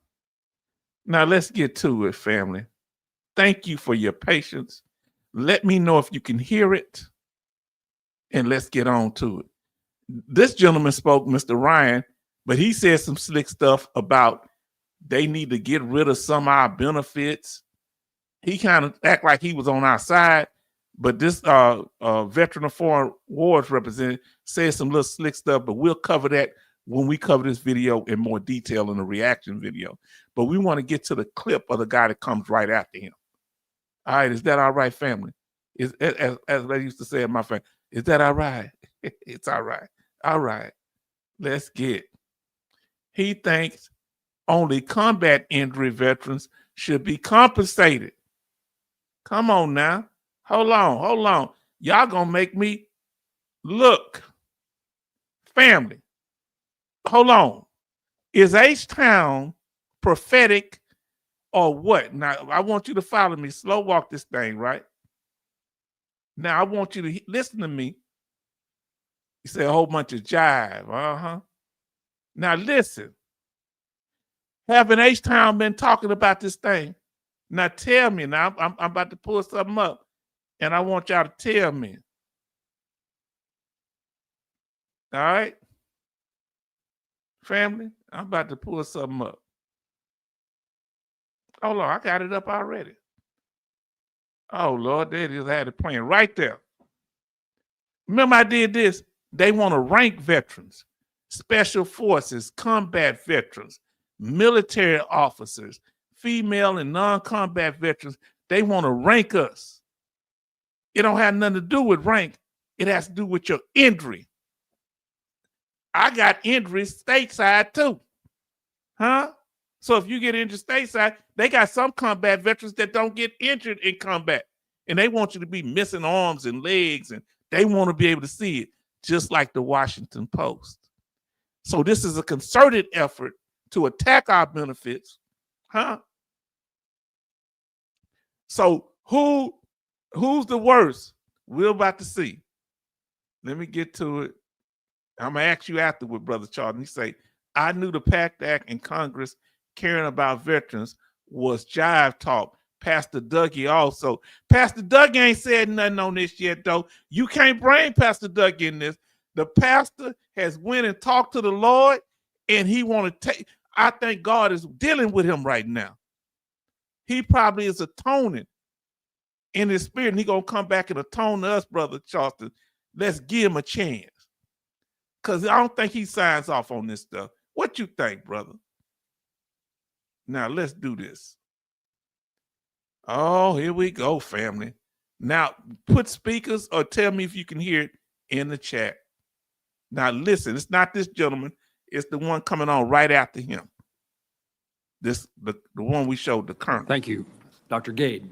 let's get to it, family. Thank you for your patience. Let me know if you can hear it, and let's get on to it. This gentleman spoke, Mr. Ryan, but he said some slick stuff about they need to get rid of some of our benefits. he kind of act like he was on our side, but this veteran of foreign wars representative said some little slick stuff, but we'll cover that when we cover this video in more detail in the reaction video. But we want to get to the clip of the guy that comes right after him. All right, is that all right, family? Is as they used to say in my family, is that all right? It's all right. All right, let's get. He thinks only combat injury veterans should be compensated. Come on now. Hold on. Y'all gonna make me look. Family, hold on. Is H-Town prophetic or what? Now, I want you to follow me. Slow walk this thing, right? Now, I want you to listen to me. You say a whole bunch of jive. Uh-huh. Now, listen. Haven't H-Town been talking about this thing? Now, tell me. Now, I'm about to pull something up, and I want y'all to tell me. All right? Family, I'm about to pull something up. Hold on, I got it up already. Oh, Lord, they just had it playing right there. Remember I did this? They want to rank veterans, special forces, combat veterans, military officers, female and non-combat veterans. They want to rank us. It don't have nothing to do with rank. It has to do with your injury. I got injuries stateside too. Huh? So if you get injured stateside, they got some combat veterans that don't get injured in combat. And they want you to be missing arms and legs, and they want to be able to see it, just like the Washington Post. So this is a concerted effort to attack our benefits. Huh? So who's the worst? We're about to see. Let me get to it. I'm going to ask you afterward, Brother Charlton. He say, I knew the PACT Act in Congress caring about veterans was jive talk. Pastor Dougie also. Pastor Dougie ain't said nothing on this yet, though. You can't bring Pastor Dougie in this. The pastor has went and talked to the Lord, and he want to take. I think God is dealing with him right now. He probably is atoning in his spirit, and he going to come back and atone to us, Brother Charlton. Let's give him a chance. Because I don't think he signs off on this stuff. What you think, brother? Now, let's do this. Oh, here we go, family. Now, put speakers or tell me if you can hear it in the chat. Now, listen, it's not this gentleman. It's the one coming on right after him. The one we showed, the colonel. Thank you. Dr. Gade.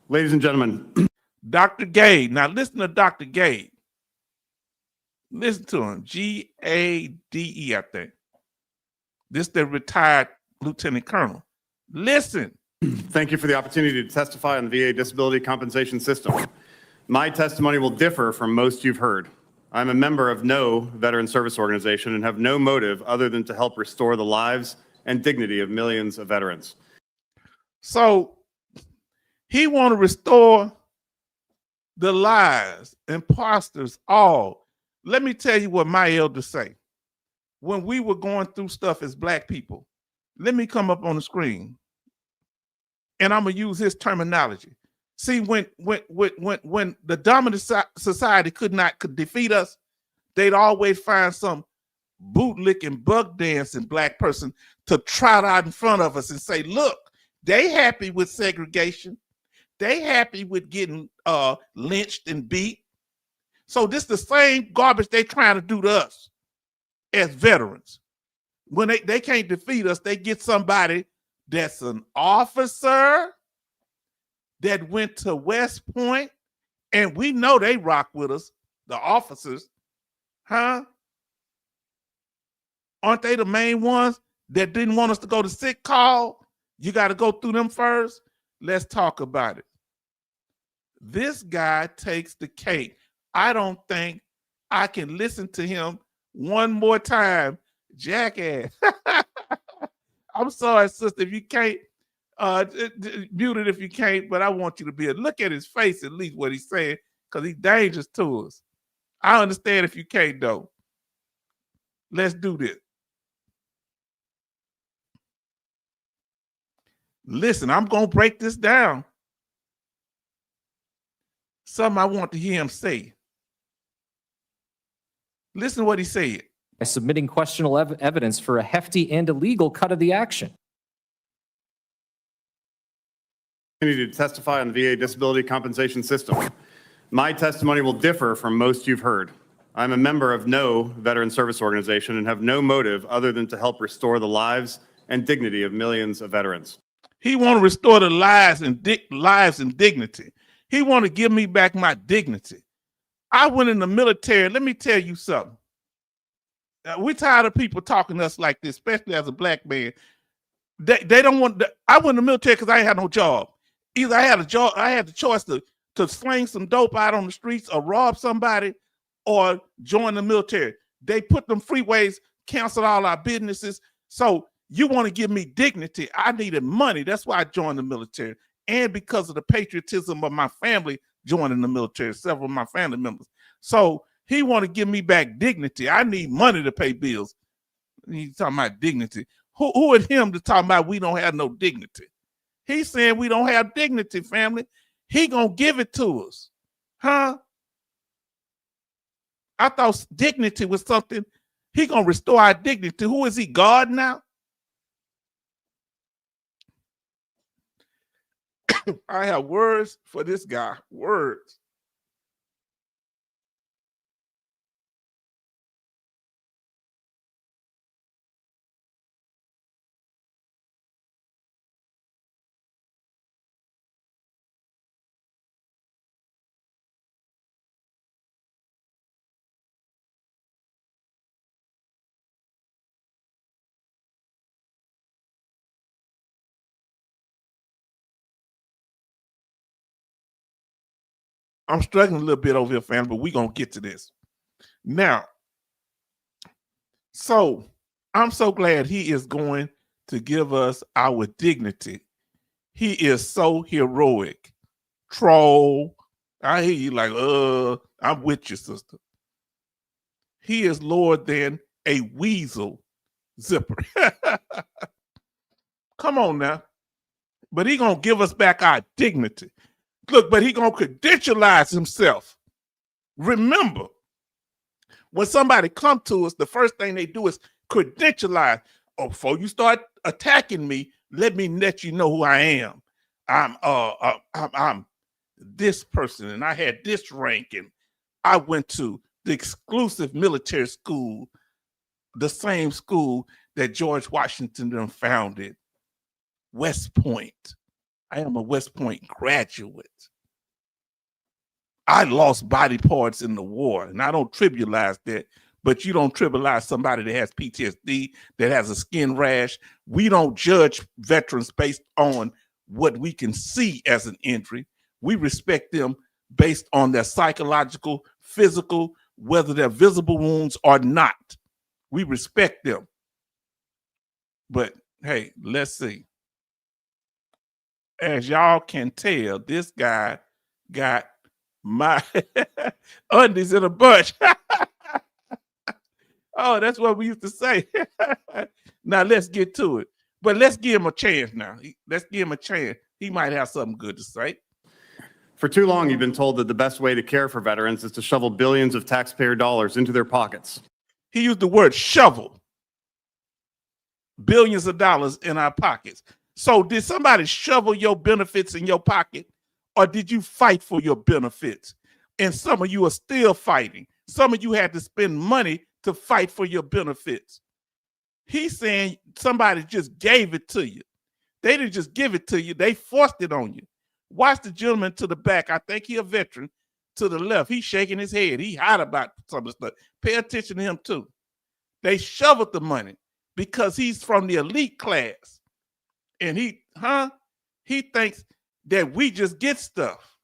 Ladies and gentlemen. Dr. Gade. Now, listen to Dr. Gade. Listen to him. G-A-D-E, I think. This the retired lieutenant colonel. Listen. Thank you for the opportunity to testify on the VA disability compensation system. My testimony will differ from most you've heard. I'm a member of no veteran service organization and have no motive other than to help restore the lives and dignity of millions of veterans. So he want to restore the lives, imposters, all. Let me tell you what my elders say. When we were going through stuff as Black people, let me come up on the screen, and I'm gonna use his terminology. See, when the dominant society could defeat us, they'd always find some bootlicking, bug dancing Black person to trot out in front of us and say, "Look, they happy with segregation. They happy with getting lynched and beat. So this the same garbage they trying to do to us as veterans. When they can't defeat us, they get somebody that's an officer that went to West Point, and we know they rock with us, the officers, huh? Aren't they the main ones that didn't want us to go to sick call? You got to go through them first. Let's talk about it. This guy takes the cake. I don't think I can listen to him one more time. Jackass. I'm sorry, sister, if you can't mute it if you can't, but I want you to be look at his face, at least what he's saying, because he's dangerous to us. I understand if you can't, though. Let's do this. Listen, I'm going to break this down. Something I want to hear him say. Listen to what he said. By submitting questionable evidence for a hefty and illegal cut of the action. To testify on the VA disability compensation system. My testimony will differ from most you've heard. I'm a member of no veteran service organization and have no motive other than to help restore the lives and dignity of millions of veterans. He want to restore the lives and dignity. He want to give me back my dignity. I went in the military. Let me tell you something. We're tired of people talking to us like this, especially as a black man. They don't want. I went in the military because I ain't had no job. Either I had a job, I had the choice to sling some dope out on the streets or rob somebody or join the military. They put them freeways, canceled all our businesses. So you want to give me dignity. I needed money. That's why I joined the military. And because of the patriotism of my family joining the military, several of my family members. So he want to give me back dignity. I need money to pay bills. He's talking about dignity. Who is him to talk about we don't have no dignity? He's saying we don't have dignity, family. He gonna give it to us. Huh? I thought dignity was something. He gonna restore our dignity. Who is he, God now? I have words for this guy. Words. I'm struggling a little bit over here, family, but we're going to get to this. Now, so I'm so glad he is going to give us our dignity. He is so heroic. Troll. I hear you like, I'm with you, sister. He is Lord than a weasel zipper. Come on now. But he going to give us back our dignity. Look, but he going to credentialize himself. Remember, when somebody come to us, the first thing they do is credentialize. Oh, before you start attacking me, let me let you know who I am. I'm this person, and I had this rank, and I went to the exclusive military school, the same school that George Washington founded, West Point. I am a West Point graduate. I lost body parts in the war, and I don't trivialize that, but you don't trivialize somebody that has PTSD, that has a skin rash. We don't judge veterans based on what we can see as an injury. We respect them based on their psychological, physical, whether they're visible wounds or not. We respect them. But hey, let's see. As y'all can tell, this guy got my undies in a bunch. Oh, that's what we used to say. Now let's get to it. But let's give him a chance now. Let's give him a chance. He might have something good to say. For too long, you've been told that the best way to care for veterans is to shovel billions of taxpayer dollars into their pockets. He used the word shovel. Billions of dollars in our pockets. So did somebody shovel your benefits in your pocket, or did you fight for your benefits? And some of you are still fighting. Some of you had to spend money to fight for your benefits. He's saying somebody just gave it to you. They didn't just give it to you. They forced it on you. Watch the gentleman to the back. I think he's a veteran. To the left, he's shaking his head. He hot about some of the stuff. Pay attention to him too. They shoveled the money because he's from the elite class. And he thinks that we just get stuff.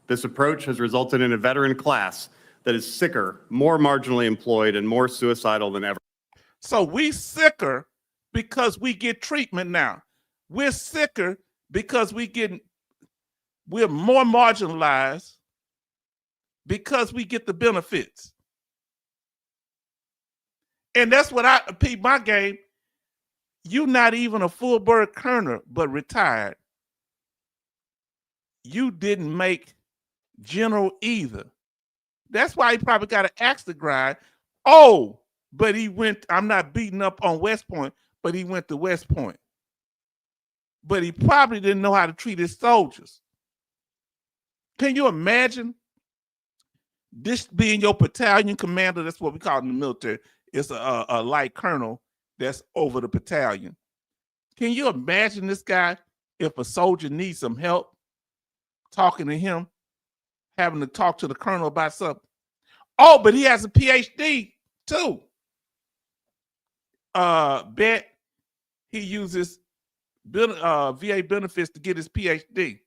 This approach has resulted in a veteran class that is sicker, more marginally employed, and more suicidal than ever. So we sicker because we get treatment now. We're sicker because we're more marginalized because we get the benefits. And that's what I peep my game. You're not even a full bird colonel, but retired. You didn't make general either. That's why he probably got an axe to grind. Oh, but he went, I'm not beating up on West Point, but he went to West Point. But he probably didn't know how to treat his soldiers. Can you imagine this being your battalion commander? That's what we call it in the military. It's a light colonel that's over the battalion. Can you imagine this guy, if a soldier needs some help, talking to him, having to talk to the colonel about something? Oh, but he has a PhD too. Bet he uses VA benefits to get his PhD.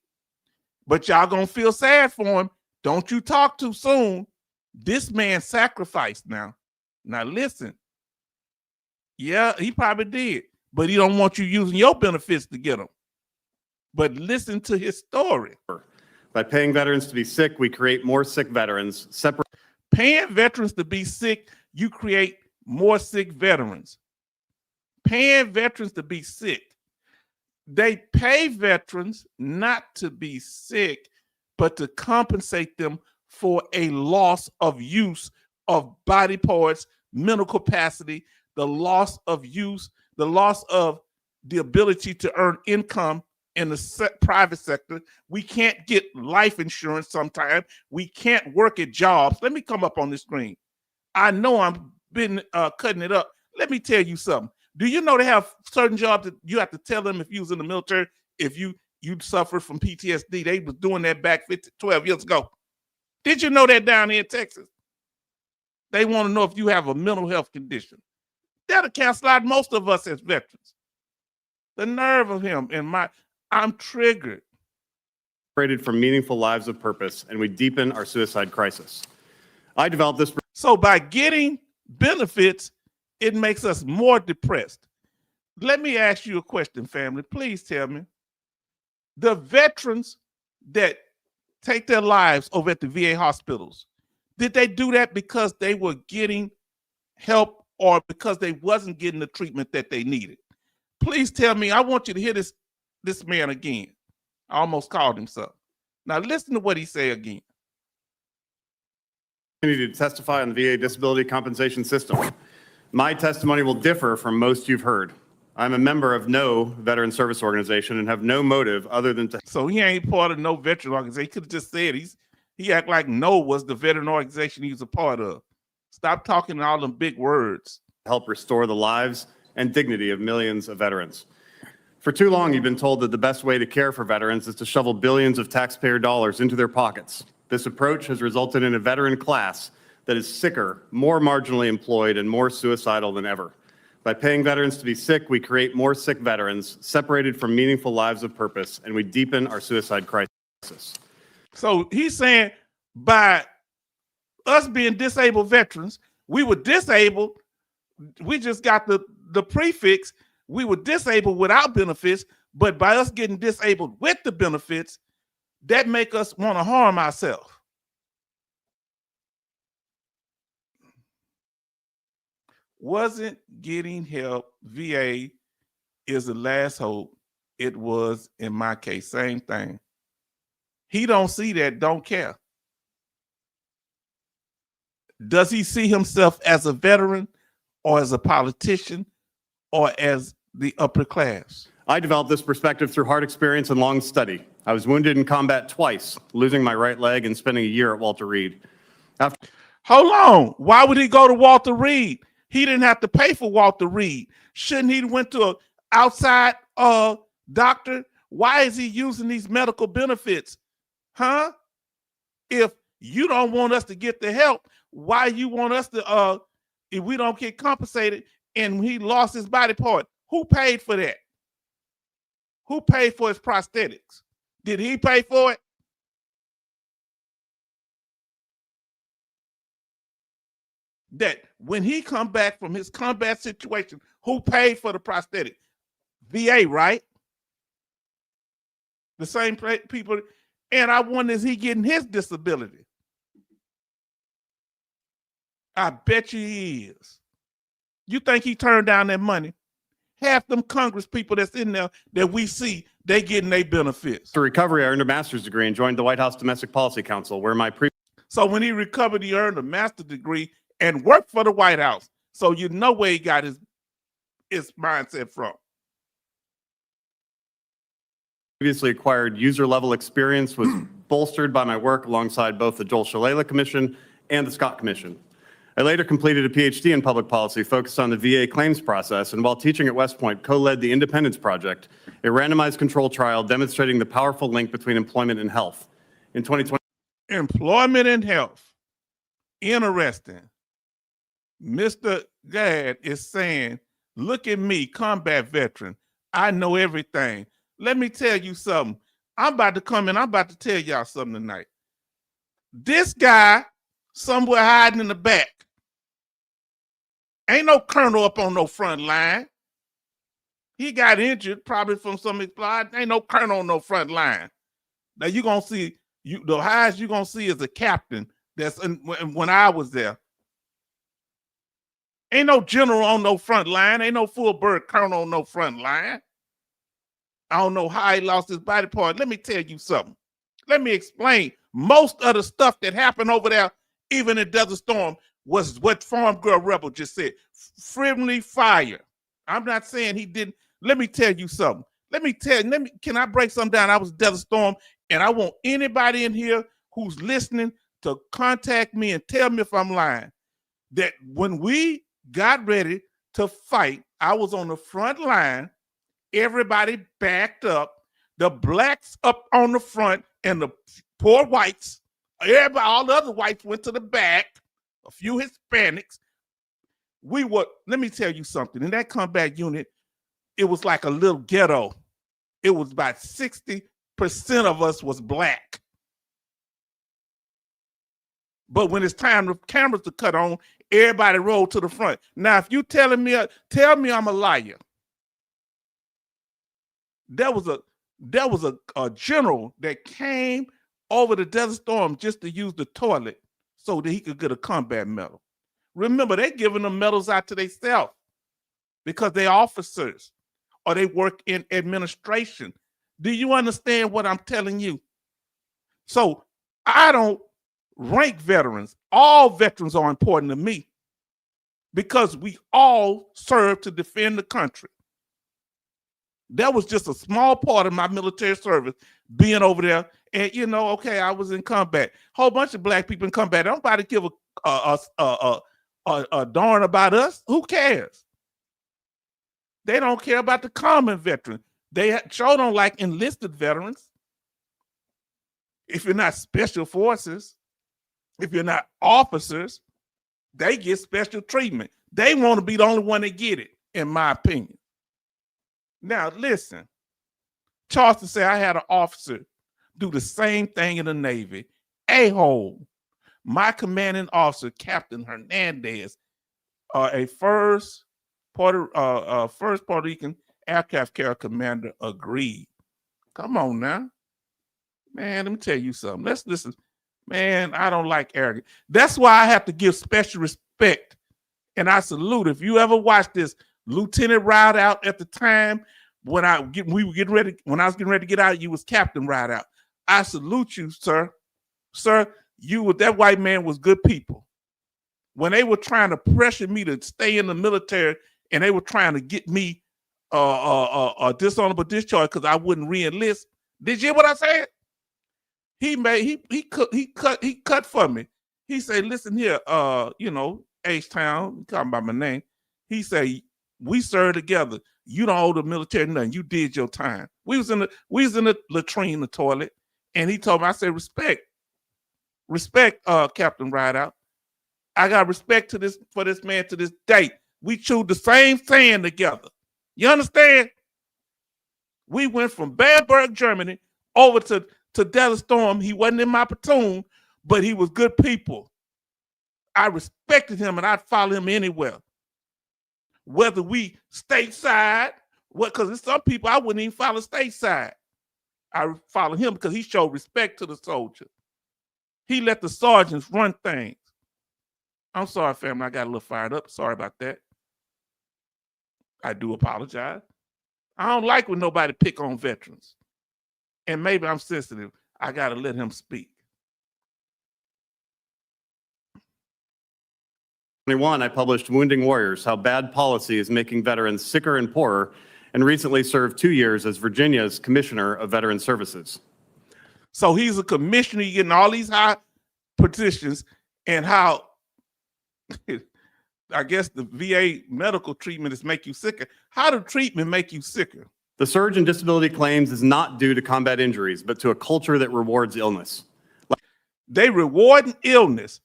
But y'all gonna feel sad for him. Don't you talk too soon. This man sacrificed now. Now listen. Yeah, he probably did, but he don't want you using your benefits to get him. But listen to his story. By paying veterans to be sick, we create more sick veterans. Paying veterans to be sick, you create more sick veterans. Paying veterans to be sick. They pay veterans not to be sick, but to compensate them for a loss of use of body parts, mental capacity, the loss of use, the loss of the ability to earn income in the private sector. We can't get life insurance sometimes. We can't work at jobs. Let me come up on the screen. I know I'm been cutting it up. Let me tell you something. Do you know they have certain jobs that you have to tell them if you was in the military, if you suffered from PTSD? They was doing that back 12 years ago. Did you know that down here in Texas? They want to know if you have a mental health condition. That'll cancel out most of us as veterans. The nerve of him and I'm triggered. Separated from meaningful lives of purpose, and we deepen our suicide crisis. I developed this. So by getting benefits, it makes us more depressed. Let me ask you a question, family. Please tell me. The veterans that take their lives over at the VA hospitals, did they do that because they were getting help or because they wasn't getting the treatment that they needed? Please tell me. I want you to hear this man again. I almost called him something. Now listen to what he said again. To testify on the VA disability compensation system. My testimony will differ from most you've heard. I'm a member of no veteran service organization and have no motive other than to. So he ain't part of no veteran organization. He could have just said he act like no was the veteran organization he was a part of. Stop talking all them big words. Help restore the lives and dignity of millions of veterans. For too long, you've been told that the best way to care for veterans is to shovel billions of taxpayer dollars into their pockets. This approach has resulted in a veteran class that is sicker, more marginally employed, and more suicidal than ever. By paying veterans to be sick, we create more sick veterans, separated from meaningful lives of purpose, and we deepen our suicide crisis. So he's saying by us being disabled veterans, we were disabled. We just got the prefix. We were disabled without benefits, but by us getting disabled with the benefits, that make us want to harm ourselves. Wasn't getting help. VA is the last hope. It was, in my case, same thing. He don't see that, don't care. Does he see himself as a veteran or as a politician or as the upper class? I developed this perspective through hard experience and long study. I was wounded in combat twice, losing my right leg and spending a year at Walter Reed. Hold on. Why would he go to Walter Reed? He didn't have to pay for Walter Reed. Shouldn't he went to an outside doctor? Why is he using these medical benefits? Huh? If you don't want us to get the help, why you want us to, if we don't get compensated and he lost his body part, who paid for that? Who paid for his prosthetics? Did he pay for it? That when he come back from his combat situation, who paid for the prosthetic? VA, right? The same people. And I wonder, is he getting his disability? I bet you he is. You think he turned down that money? Half them Congress people that's in there that we see, they getting their benefits. After recovery, I earned a master's degree and joined the White House Domestic Policy Council, where my So when he recovered, he earned a master's degree and worked for the White House. So you know where he got his mindset from. previously acquired user-level experience was bolstered by my work alongside both the Joel Shalala Commission and the Scott Commission. I later completed a PhD in public policy focused on the VA claims process, and while teaching at West Point, co-led the Independence Project, a randomized control trial demonstrating the powerful link between employment and health. In 2020, Employment and health. Interesting. Mr. Gad is saying, look at me, combat veteran. I know everything. Let me tell you something. I'm about to come in. I'm about to tell y'all something tonight. This guy, somewhere hiding in the back, ain't no colonel up on no front line. He got injured probably from some explosion. Ain't no colonel on no front line. Now you're going to see, the highest you're going to see is a captain that's when I was there. Ain't no general on no front line. Ain't no full bird colonel on no front line. I don't know how he lost his body part. Let me tell you something. Let me explain. Most of the stuff that happened over there, even in Desert Storm, was what Farm Girl Rebel just said. Friendly fire. I'm not saying he didn't. Let me tell you something. Can I break something down? I was Desert Storm, and I want anybody in here who's listening to contact me and tell me if I'm lying. That when we got ready to fight, I was on the front line. Everybody backed up. The blacks up on the front and the poor whites. Everybody, all the other whites went to the back. A few Hispanics. Let me tell you something. In that combat unit, it was like a little ghetto. It was about 60% of us was black. But when it's time for cameras to cut on, everybody rolled to the front. Now, if you tell me I'm a liar. There was a general that came over the Desert Storm just to use the toilet so that he could get a combat medal. Remember, they're giving them medals out to themselves because they're officers or they work in administration. Do you understand what I'm telling you? So I don't rank veterans. All veterans are important to me because we all serve to defend the country. That was just a small part of my military service, being over there. And, okay, I was in combat. Whole bunch of black people in combat. Nobody give a darn about us. Who cares? They don't care about the common veteran. They sure don't like enlisted veterans. If you're not special forces, if you're not officers, they get special treatment. They want to be the only one that get it, in my opinion. Now, listen, Charleston said I had an officer do the same thing in the Navy. A-hole. My commanding officer, Captain Hernandez, a first Puerto Rican aircraft carrier commander, agreed. Come on now. Man, let me tell you something. Let's listen. Man, I don't like arrogance. That's why I have to give special respect. And I salute. If you ever watch this, Lieutenant Rideout at the time when I was getting ready to get out, you was Captain Rideout. I salute you, sir. Sir, that white man was good people. When they were trying to pressure me to stay in the military and they were trying to get me a dishonorable discharge because I wouldn't re-enlist. Did you hear what I said? He cut for me. He said, listen here, H-Town, talking about my name. He said, we served together. You don't owe the military nothing. You did your time. We was in the latrine, the toilet, and he told me, I said, respect, Captain Rideout. I got respect for this man to this day. We chewed the same sand together. You understand? We went from Bamberg, Germany, over to Desert Storm. He wasn't in my platoon, but he was good people. I respected him and I'd follow him anywhere. Whether we stateside, because there's some people I wouldn't even follow stateside. I follow him because he showed respect to the soldier. He let the sergeants run things. I'm sorry, family, I got a little fired up. Sorry about that. I do apologize. I don't like when nobody pick on veterans. And maybe I'm sensitive. I got to let him speak. 2021, I published Wounding Warriors, How Bad Policy is Making Veterans Sicker and Poorer, and recently served 2 years as Virginia's Commissioner of Veteran Services. So he's a commissioner, getting all these high petitions, and how I guess the VA medical treatment is make you sicker. How do treatment make you sicker? The surge in disability claims is not due to combat injuries, but to a culture that rewards illness. They reward illness.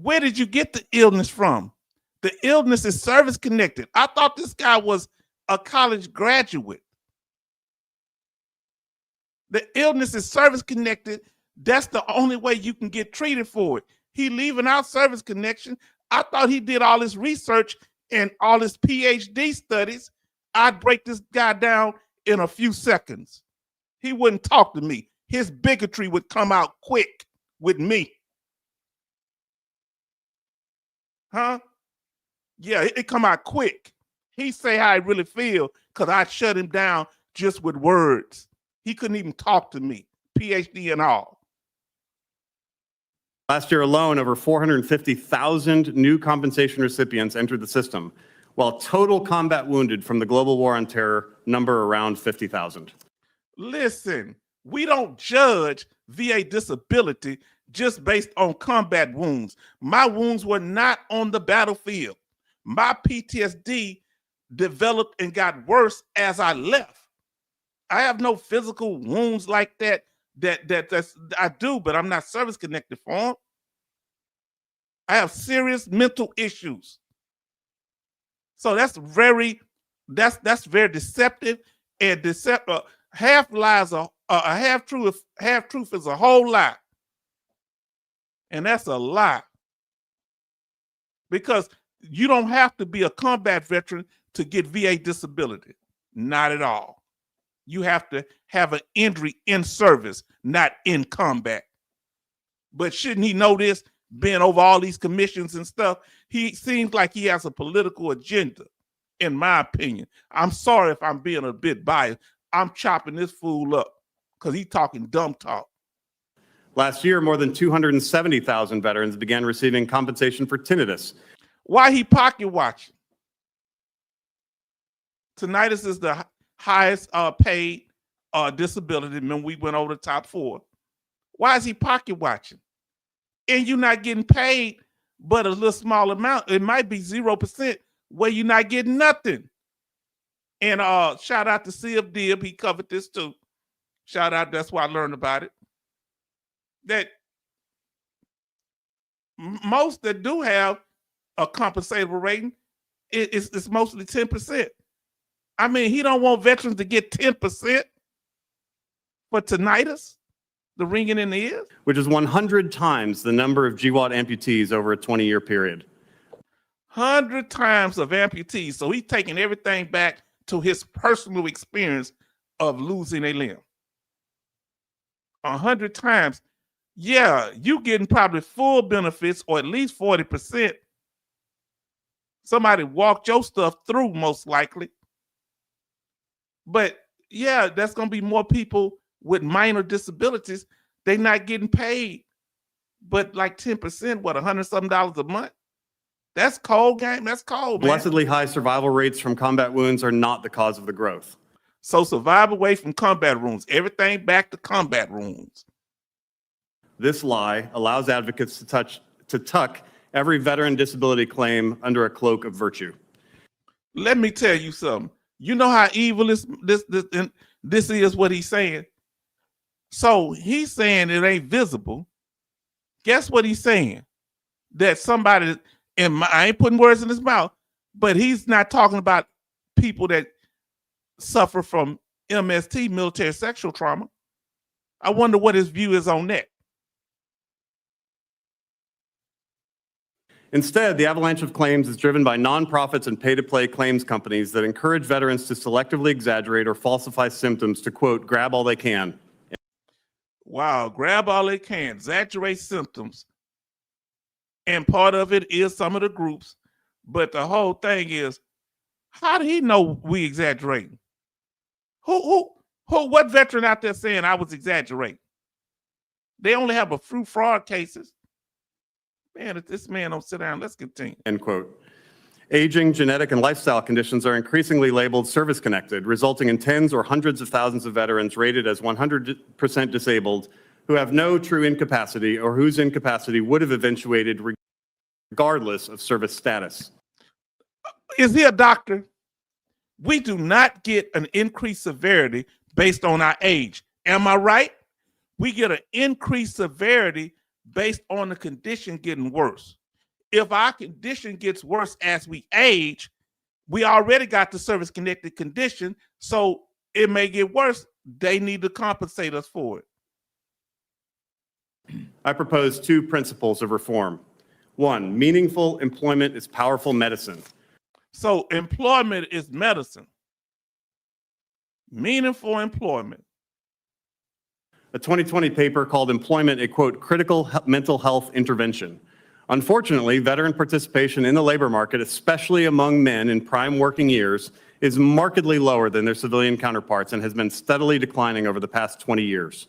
Where did you get the illness from? The illness is service connected. I thought this guy was a college graduate. The illness is service connected. That's the only way you can get treated for it. He leaving out service connection. I thought he did all his research and all his PhD studies. I'd break this guy down in a few seconds. He wouldn't talk to me. His bigotry would come out quick with me. Huh? Yeah, it come out quick. He say how I really feel because I shut him down just with words. He couldn't even talk to me, PhD and all. Last year alone, over 450,000 new compensation recipients entered the system, while total combat wounded from the global war on terror number around 50,000. Listen, we don't judge VA disability just based on combat wounds. My wounds were not on the battlefield. My PTSD developed and got worse as I left. I have no physical wounds like that. That's I do, but I'm not service connected for them. I have serious mental issues. So that's very deceptive and deceptive. Half lies are a half truth. Half truth is a whole lie, and that's a lie. Because you don't have to be a combat veteran to get VA disability. Not at all. You have to have an injury in service, not in combat. But shouldn't he know this? Being over all these commissions and stuff, he seems like he has a political agenda, in my opinion. I'm sorry if I'm being a bit biased. I'm chopping this fool up because he's talking dumb talk. Last year, more than 270,000 veterans began receiving compensation for tinnitus. Why he pocket watching? Tinnitus is the highest paid disability when we went over the top 4. Why is he pocket watching? And you're not getting paid but a little small amount. It might be 0% where you're not getting nothing. And shout out to CF Dib. He covered this too. Shout out. That's why I learned about it. That most that do have a compensatable rating, it's mostly 10%. I mean, he don't want veterans to get 10% for tinnitus, the ringing in the ears. Which is 100 times the number of GWAT amputees over a 20-year period. 100 times of amputees. So he's taking everything back to his personal experience of losing a limb. 100 times. Yeah, you getting probably full benefits or at least 40%. Somebody walked your stuff through most likely. But yeah, that's going to be more people with minor disabilities. They're not getting paid. But like 10%, what, $100-something a month? That's cold game. That's cold, man. Blessedly high survival rates from combat wounds are not the cause of the growth. So survive away from combat wounds. Everything back to combat wounds. This lie allows advocates to tuck every veteran disability claim under a cloak of virtue. Let me tell you something. You know how evil this is what he's saying. So he's saying it ain't visible. Guess what he's saying? That somebody, I ain't putting words in his mouth, but he's not talking about people that suffer from MST, military sexual trauma. I wonder what his view is on that. Instead, the avalanche of claims is driven by nonprofits and pay-to-play claims companies that encourage veterans to selectively exaggerate or falsify symptoms to, quote, grab all they can. Wow, grab all they can, exaggerate symptoms. And part of it is some of the groups, but the whole thing is How did he know we exaggerating? What veteran out there saying I was exaggerating? They only have a few fraud cases. Man, if this man don't sit down, let's continue. End quote. Aging, genetic, and lifestyle conditions are increasingly labeled service-connected, resulting in tens or hundreds of thousands of veterans rated as 100% disabled who have no true incapacity or whose incapacity would have eventuated regardless of service status. Is he a doctor? We do not get an increased severity based on our age. Am I right? We get an increased severity based on the condition getting worse. If our condition gets worse as we age, we already got the service-connected condition, so it may get worse. They need to compensate us for it. I propose two principles of reform. One, meaningful employment is powerful medicine. So employment is medicine. Meaningful employment. A 2020 paper called Employment a, quote, critical mental health intervention. Unfortunately, veteran participation in the labor market, especially among men in prime working years, is markedly lower than their civilian counterparts and has been steadily declining over the past 20 years.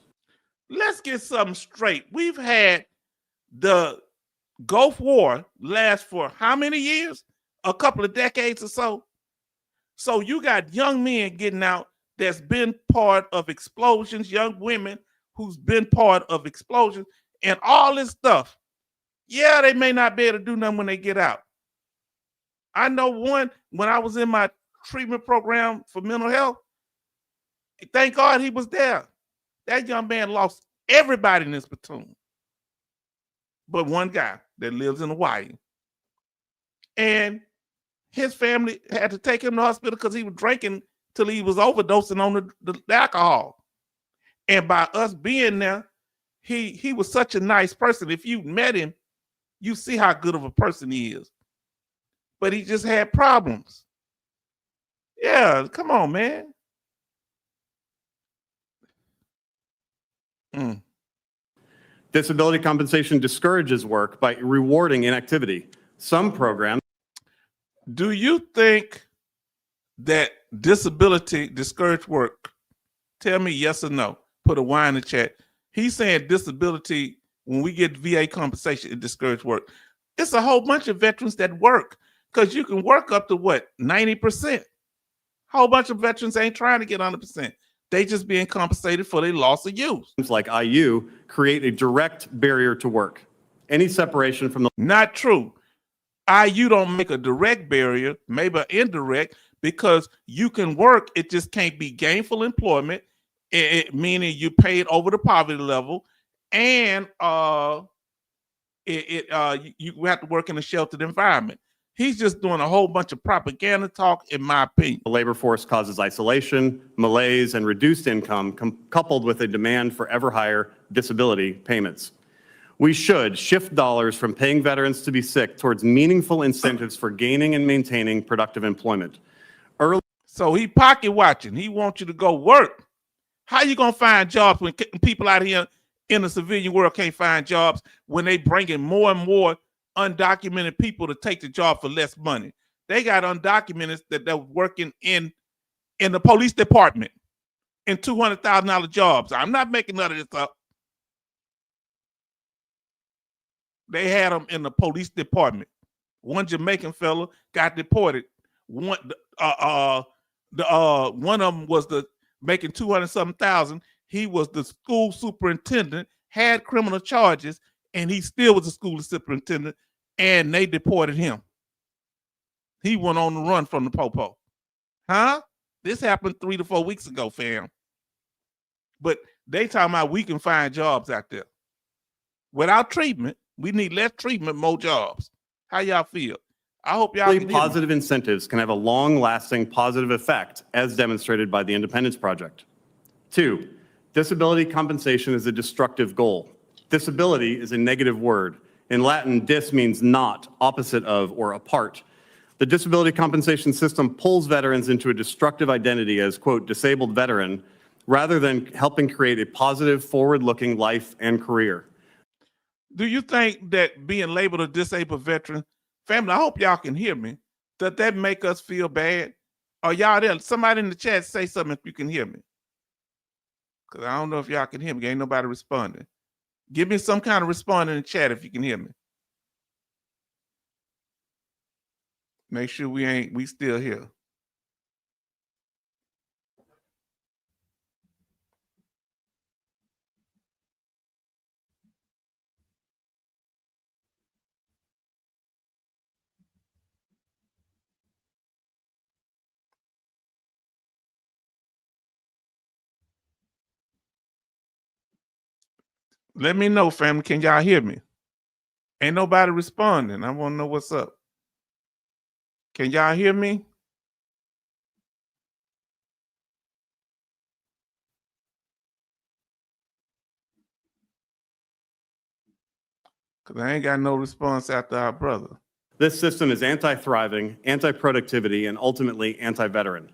Let's get something straight. We've had the Gulf War last for how many years? A couple of decades or so. So you got young men getting out that's been part of explosions, young women who's been part of explosions, and all this stuff. Yeah, they may not be able to do nothing when they get out. I know one, when I was in my treatment program for mental health, thank God he was there. That young man lost everybody in his platoon, but one guy that lives in Hawaii. And his family had to take him to the hospital because he was drinking till he was overdosing on the alcohol. And by us being there, he was such a nice person. If you met him, you see how good of a person he is. But he just had problems. Yeah, come on, man. Disability compensation discourages work by rewarding inactivity. Some programs. Do you think that disability discourage work? Tell me yes or no. Put a Y in the chat. He's saying disability, when we get VA compensation, it discourages work. It's a whole bunch of veterans that work because you can work up to what, 90%. Whole bunch of veterans ain't trying to get 100%. They just being compensated for their loss of use. Like IU create a direct barrier to work. Any separation from the Not true. IU don't make a direct barrier, maybe an indirect, because you can work. It just can't be gainful employment, meaning you paid over the poverty level, and you have to work in a sheltered environment. He's just doing a whole bunch of propaganda talk, in my opinion. labor force causes isolation, malaise, and reduced income, coupled with a demand for ever higher disability payments. We should shift dollars from paying veterans to be sick towards meaningful incentives for gaining and maintaining productive employment. So he pocket watching. He wants you to go work. How you gonna find jobs when people out here in the civilian world can't find jobs when they bring in more and more undocumented people to take the job for less money? They got undocumented that they're working in the police department in $200,000 jobs. I'm not making none of this up. They had them in the police department. One Jamaican fella got deported. One of them was making 200-something thousand. He was the school superintendent, had criminal charges, and he still was a school superintendent, and they deported him. He went on the run from the popo. Huh? This happened 3 to 4 weeks ago, fam. But they talking about we can find jobs out there. Without treatment, we need less treatment, more jobs. How y'all feel? I hope y'all can Positive incentives can have a long-lasting positive effect, as demonstrated by the Independence Project. 2, disability compensation is a destructive goal. Disability is a negative word. In Latin, dis means not, opposite of, or apart. The disability compensation system pulls veterans into a destructive identity as, quote, disabled veteran, rather than helping create a positive, forward-looking life and career. Do you think that being labeled a disabled veteran, family, I hope y'all can hear me, that make us feel bad? Are y'all there? Somebody in the chat say something if you can hear me. Because I don't know if y'all can hear me. Ain't nobody responding. Give me some kind of response in the chat if you can hear me. Make sure we still here. Let me know, family. Can y'all hear me? Ain't nobody responding. I want to know what's up. Can y'all hear me? Because I ain't got no response after our brother. This system is anti-thriving, anti-productivity, and ultimately anti-veteran.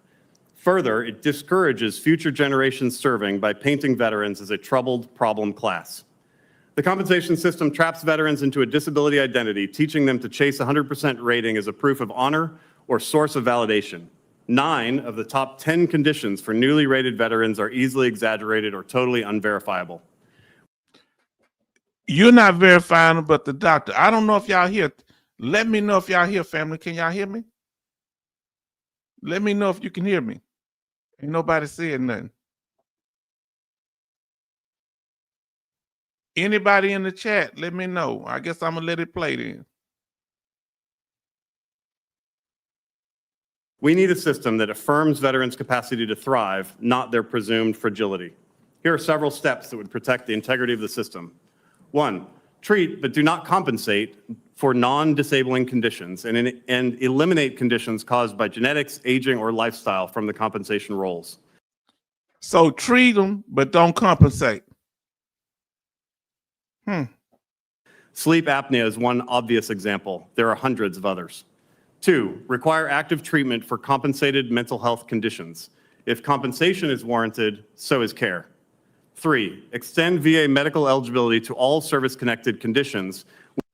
Further, it discourages future generations serving by painting veterans as a troubled problem class. The compensation system traps veterans into a disability identity, teaching them to chase 100% rating as a proof of honor or source of validation. 9 of the top 10 conditions for newly rated veterans are easily exaggerated or totally unverifiable. You're not verifying them, but the doctor. I don't know if y'all hear. Let me know if y'all hear, family. Can y'all hear me? Let me know if you can hear me. Ain't nobody saying nothing. Anybody in the chat, let me know. I guess I'm going to let it play then. We need a system that affirms veterans' capacity to thrive, not their presumed fragility. Here are several steps that would protect the integrity of the system. 1, treat but do not compensate for non-disabling conditions and eliminate conditions caused by genetics, aging, or lifestyle from the compensation rolls. So treat them, but don't compensate. Sleep apnea is one obvious example. There are hundreds of others. 2, require active treatment for compensated mental health conditions. If compensation is warranted, so is care. 3, extend VA medical eligibility to all service-connected conditions.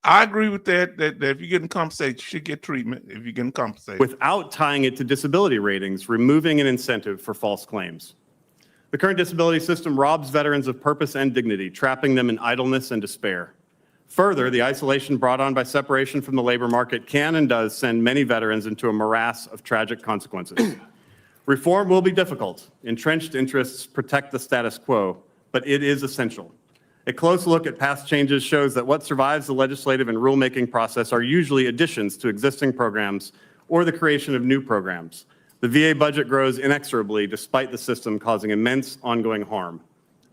I agree with that if you're getting compensated, you should get treatment if you're getting compensated. Without tying it to disability ratings, removing an incentive for false claims. The current disability system robs veterans of purpose and dignity, trapping them in idleness and despair. Further, the isolation brought on by separation from the labor market can and does send many veterans into a morass of tragic consequences. Reform will be difficult. Entrenched interests protect the status quo, but it is essential. A close look at past changes shows that what survives the legislative and rulemaking process are usually additions to existing programs or the creation of new programs. The VA budget grows inexorably despite the system causing immense ongoing harm.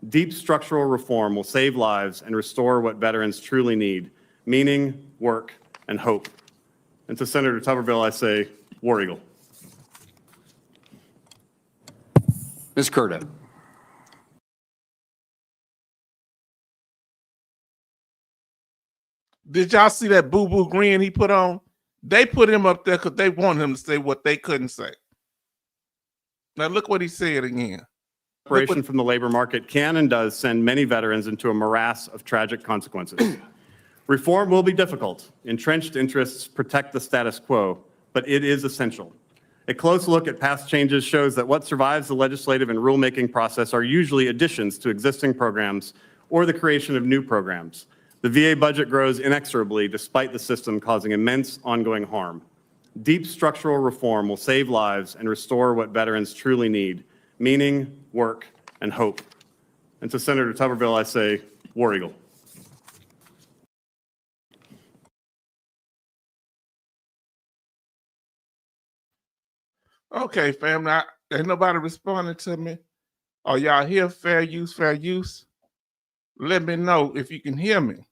Deep structural reform will save lives and restore what veterans truly need: meaning, work, and hope. And to Senator Tuberville, I say, War Eagle. Ms. Curda. Did y'all see that boo-boo grin he put on? They put him up there because they want him to say what they couldn't say. Now look what he said again. Separation from the labor market can and does send many veterans into a morass of tragic consequences. Reform will be difficult. Entrenched interests protect the status quo, but it is essential. A close look at past changes shows that what survives the legislative and rulemaking process are usually additions to existing programs or the creation of new programs. The VA budget grows inexorably despite the system causing immense ongoing harm. Deep structural reform will save lives and restore what veterans truly need: meaning, work, and hope. And to Senator Tuberville, I say, War Eagle. Okay, family, ain't nobody responding to me. Are y'all here? Fair use, fair use. Let me know if you can hear me.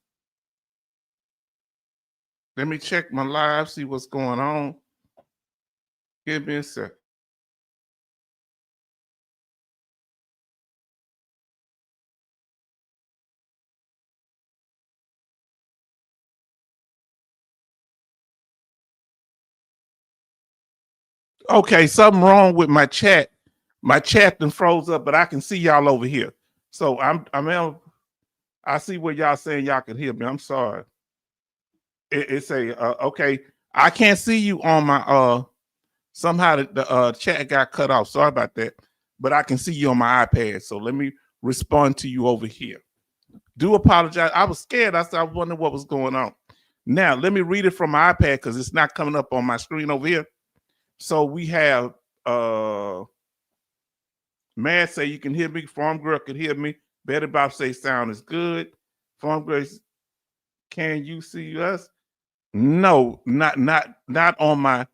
Let me check my live, see what's going on. Give me a sec. Okay, something wrong with my chat. My chat done froze up, but I can see y'all over here. So I see what y'all saying y'all can hear me. I'm sorry. It's a okay. I can't see you on my Somehow the chat got cut off. Sorry about that. But I can see you on my iPad. So let me respond to you over here. Do apologize. I was scared. I was wondering what was going on. Now, let me read it from my iPad because it's not coming up on my screen over here. So we have Mad say you can hear me. Farm Girl can hear me. Betty Bob say sound is good. Farm Girl, can you see us? No, not on my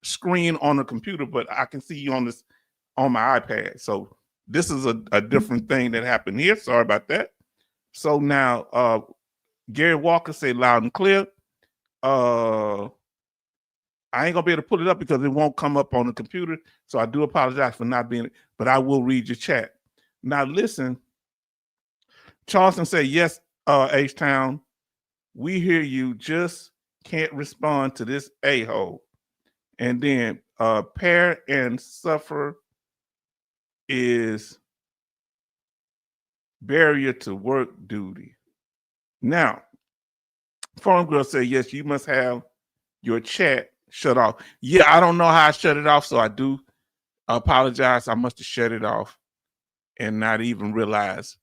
screen on the computer, but I can see you on my iPad. So this is a different thing that happened here. Sorry about that. So now Gary Walker say loud and clear. I ain't gonna be able to pull it up because it won't come up on the computer. So I do apologize for not being, but I will read your chat. Now listen, Charleston say, yes, H-Town, we hear you, just can't respond to this a-hole. And then pair and suffer is barrier to work duty. Now, Farm Girl say, yes, you must have your chat shut off. Yeah, I don't know how I shut it off, so I do apologize. I must have shut it off and not even realize.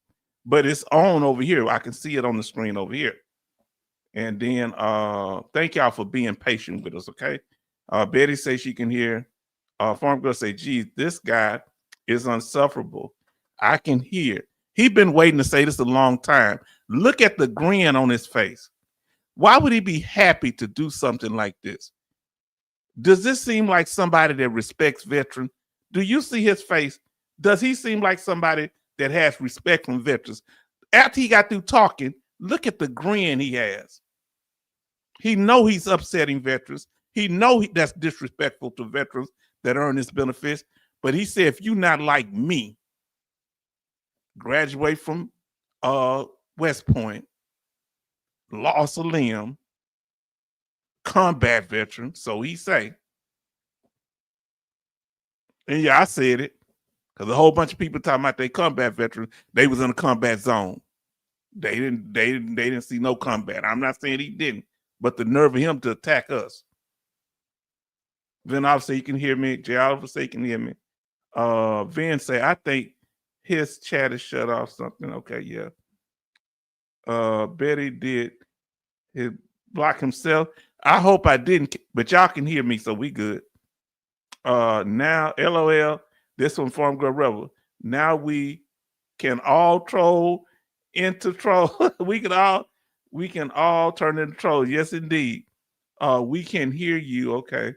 But it's on over here. I can see it on the screen over here. And then thank y'all for being patient with us, okay? Betty says she can hear. Farm Girl say, geez, this guy is insufferable. I can hear. He's been waiting to say this a long time. Look at the grin on his face. Why would he be happy to do something like this? Does this seem like somebody that respects veterans? Do you see his face? Does he seem like somebody that has respect from veterans? After he got through talking, look at the grin he has. He know he's upsetting veterans. He know that's disrespectful to veterans that earn his benefits. But he said, if you not like me, graduate from West Point, lost a limb, combat veteran, so he say. And yeah, I said it, because a whole bunch of people talking about they combat veterans, they was in a combat zone. They didn't see no combat. I'm not saying he didn't, but the nerve of him to attack us. Then obviously you can hear me. J. Oliver say you can hear me. Vin say, I think his chat is shut off something. Okay, yeah. Betty did his block himself. I hope I didn't, but y'all can hear me, so we good. Now, LOL, this one Farm Girl Rebel. Now we can all troll into troll. we can all turn into trolls. Yes, indeed. We can hear you. Okay.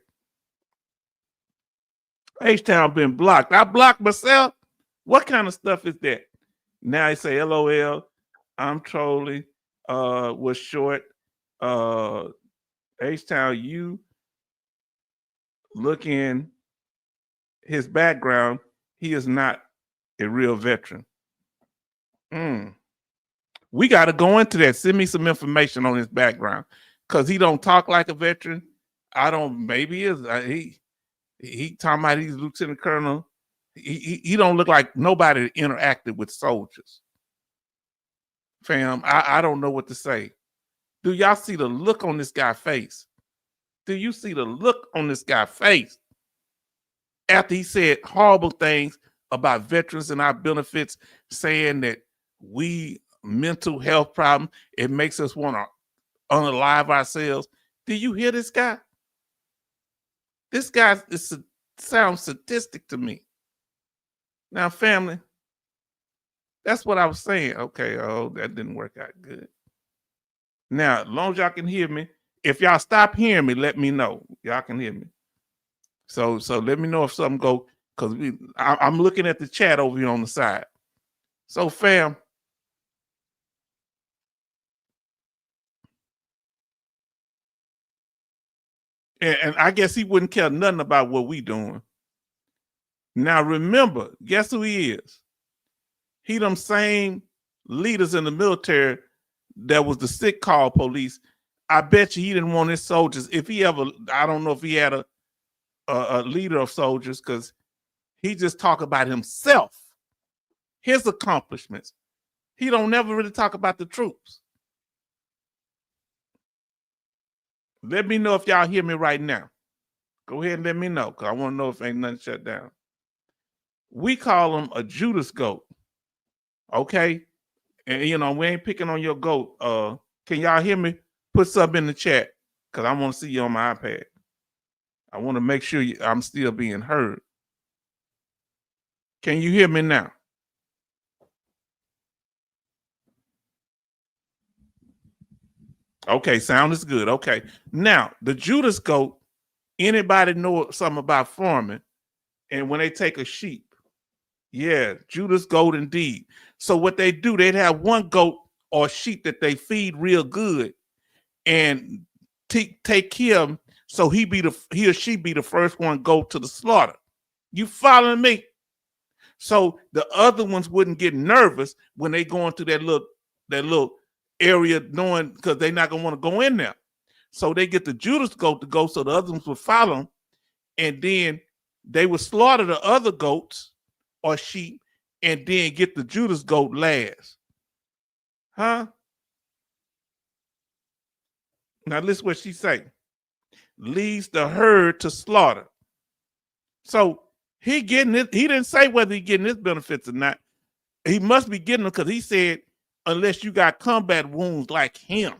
H-Town been blocked. I blocked myself. What kind of stuff is that? Now I say LOL. I'm trolling. Was short. H-Town, you look in his background. He is not a real veteran. We got to go into that. Send me some information on his background, because he don't talk like a veteran. I don't. Maybe he is. He talking about he's lieutenant colonel. He don't look like nobody that interacted with soldiers. Fam, I don't know what to say. Do y'all see the look on this guy's face? Do you see the look on this guy's face? After he said horrible things about veterans and our benefits, saying that we mental health problem, it makes us want to unalive ourselves. Do you hear this guy? This guy sounds sadistic to me. Now, family, that's what I was saying. Okay, oh, that didn't work out good. Now, as long as y'all can hear me, if y'all stop hearing me, let me know. Y'all can hear me. So let me know if something go, because I'm looking at the chat over here on the side. So, fam, and I guess he wouldn't care nothing about what we doing. Now, remember, guess who he is? He them same leaders in the military that was the sick call police. I bet you he didn't want his soldiers. If he ever, I don't know if he had a leader of soldiers, because he just talk about himself, his accomplishments. He don't never really talk about the troops. Let me know if y'all hear me right now. Go ahead and let me know, because I want to know if ain't nothing shut down. We call them a Judas goat. Okay? And you know, we ain't picking on your goat. Can y'all hear me? Put something in the chat, because I want to see you on my iPad. I want to make sure I'm still being heard. Can you hear me now? Okay, sound is good. Okay. Now, the Judas goat, anybody know something about farming? And when they take a sheep, yeah, Judas goat indeed. So what they do, they'd have one goat or sheep that they feed real good and take care of him, so he or she be the first one go to the slaughter. You following me? So the other ones wouldn't get nervous when they go into that little area, knowing, because they're not gonna want to go in there. So they get the Judas goat to go, so the other ones would follow them, and then they would slaughter the other goats or sheep, and then get the Judas goat last. Huh? Now listen what she say. Leads the herd to slaughter. So he getting it. He didn't say whether he getting his benefits or not. He must be getting them, because he said, unless you got combat wounds like him.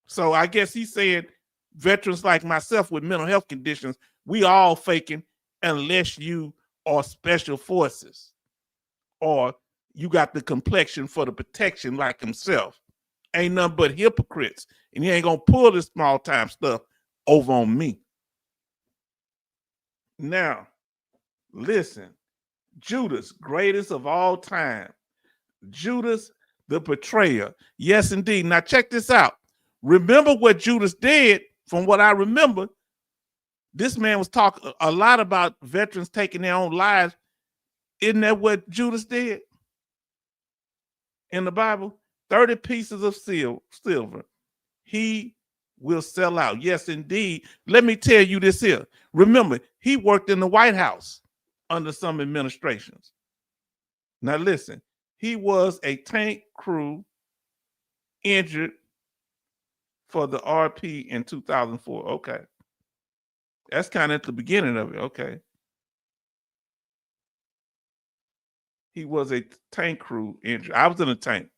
So I guess he said veterans like myself with mental health conditions, we all faking unless you are special forces or you got the complexion for the protection like himself. Ain't nothing but hypocrites. And he ain't gonna pull this small time stuff over on me. Now, listen, Judas, greatest of all time. Judas, the betrayer. Yes, indeed. Now check this out. Remember what Judas did. From what I remember, this man was talking a lot about veterans taking their own lives. Isn't that what Judas did in the Bible? 30 pieces of silver. He will sell out. Yes, indeed. Let me tell you this here. Remember, he worked in the White House under some administrations. Now listen, he was a tank crew injured for the RP in 2004. Okay. That's kind of at the beginning of it. Okay. He was a tank crew injured. I was in a tank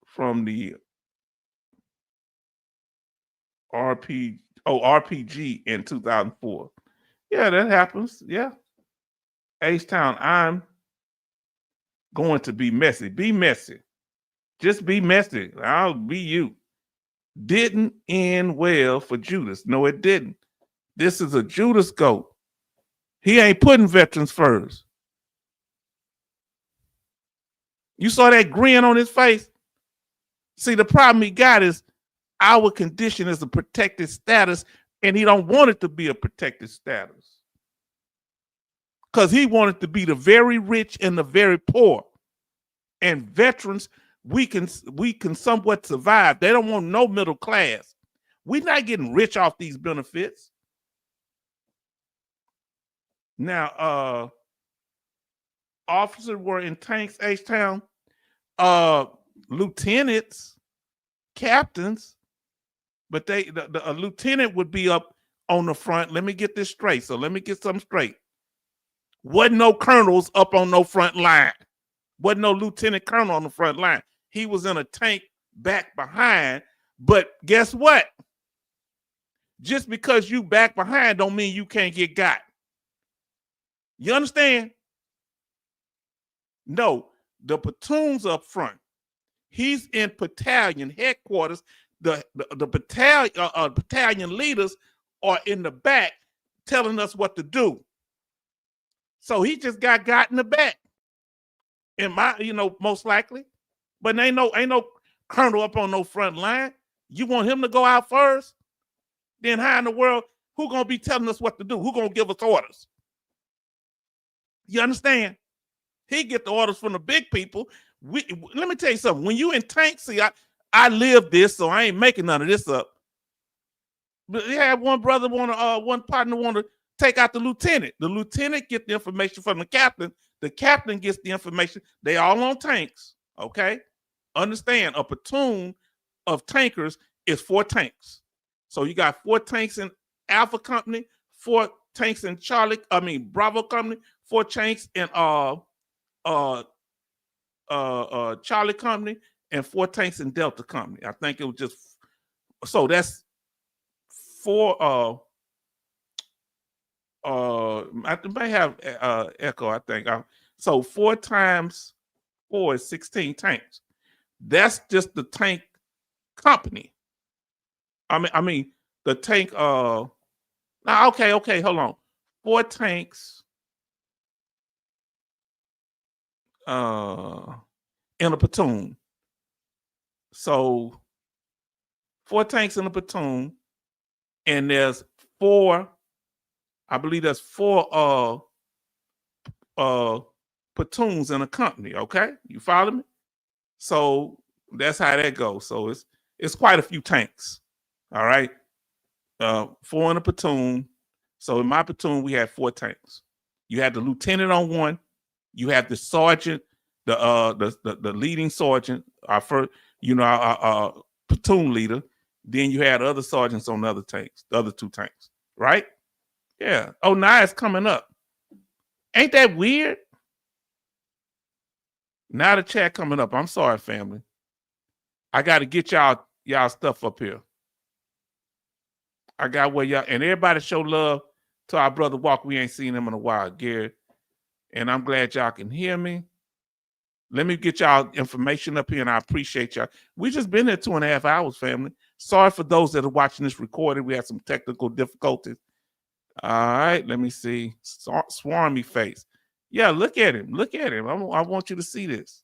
from the RPG in 2004. Yeah, that happens. Yeah. H-Town, I'm going to be messy. Be messy. Just be messy. I'll be you. Didn't end well for Judas. No, it didn't. This is a Judas goat. He ain't putting veterans first. You saw that grin on his face? See, the problem he got is our condition is a protected status, and he don't want it to be a protected status. Because he wanted to be the very rich and the very poor. And veterans, we can somewhat survive. They don't want no middle class. We're not getting rich off these benefits. Now, officers were in tanks, H-Town, lieutenants, captains, but a lieutenant would be up on the front. Let me get this straight. So let me get something straight. Wasn't no colonels up on no front line. Wasn't no lieutenant colonel on the front line. He was in a tank back behind. But guess what? Just because you back behind don't mean you can't get got. You understand? No, the platoon's up front. He's in battalion headquarters. The battalion leaders are in the back telling us what to do. So he just got in the back. Most likely. But ain't no colonel up on no front line. You want him to go out first? Then how in the world, who gonna be telling us what to do? Who gonna give us orders? You understand? He get the orders from the big people. Let me tell you something. When you in tanks, see, I live this, so I ain't making none of this up. But he had one partner want to take out the lieutenant. The lieutenant get the information from the captain. The captain gets the information. They all on tanks, okay? Understand, a platoon of tankers is 4 tanks. So you got 4 tanks in Alpha Company, 4 tanks in Bravo Company, 4 tanks in Charlie Company, and 4 tanks in Delta Company. I think it was just so that's 4. I may have Echo. I think so. 4 times 4 is 16 tanks. That's just the tank company. I mean the tank. Now, okay, hold on. 4 tanks. In a platoon. So 4 tanks in a platoon, and there's 4. I believe there's 4 platoons in a company. Okay, you follow me? So that's how that goes. So it's quite a few tanks. All right, 4 in a platoon. So in my platoon, we had 4 tanks. You had the lieutenant on one. You have the sergeant, the leading sergeant, our first, our platoon leader. Then you had other sergeants on the other tanks, the other 2 tanks, right? Yeah. Oh, now it's coming up. Ain't that weird? Now the chat coming up. I'm sorry, family. I got to get y'all stuff up here. I got where y'all, and everybody show love to our brother Walker. We ain't seen him in a while, Gary. And I'm glad y'all can hear me. Let me get y'all information up here, and I appreciate y'all. We just been there 2.5 hours, family. Sorry for those that are watching this recorded. We had some technical difficulties. All right, let me see. Swarmy face. Yeah, look at him. Look at him. I want you to see this.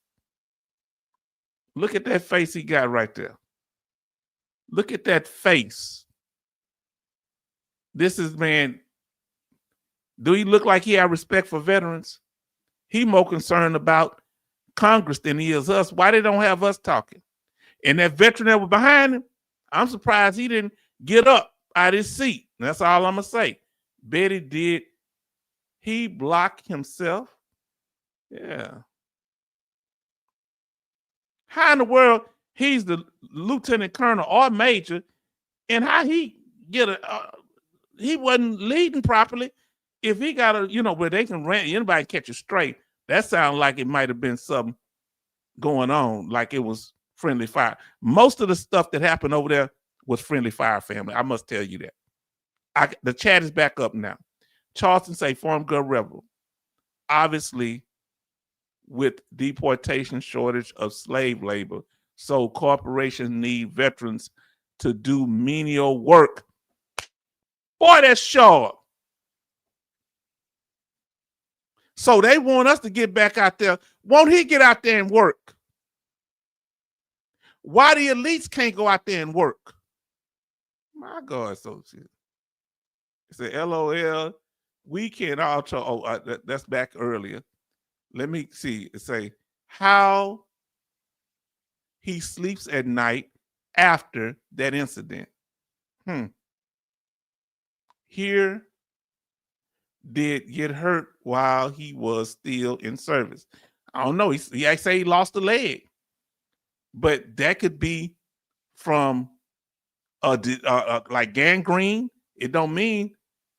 Look at that face he got right there. Look at that face. This is, man, do he look like he have respect for veterans? He more concerned about Congress than he is us. Why they don't have us talking? And that veteran that was behind him, I'm surprised he didn't get up out of his seat. That's all I'm going to say. Betty did. He blocked himself. Yeah. How in the world he's the lieutenant colonel or major, and how he get he wasn't leading properly. If he got where they can anybody catch it straight, that sounds like it might have been something going on, like it was friendly fire. Most of the stuff that happened over there was friendly fire, family. I must tell you that. The chat is back up now. Charleston say Farm Girl Rebel. Obviously, with deportation, shortage of slave labor, so corporations need veterans to do menial work. Boy, that's sharp. So they want us to get back out there. Won't he get out there and work? Why the elites can't go out there and work? My God, associate. It's a LOL. We can also, that's back earlier. Let me see. It say how he sleeps at night after that incident. Here did get hurt while he was still in service. I don't know. He say he lost a leg, but that could be from like gangrene. It don't mean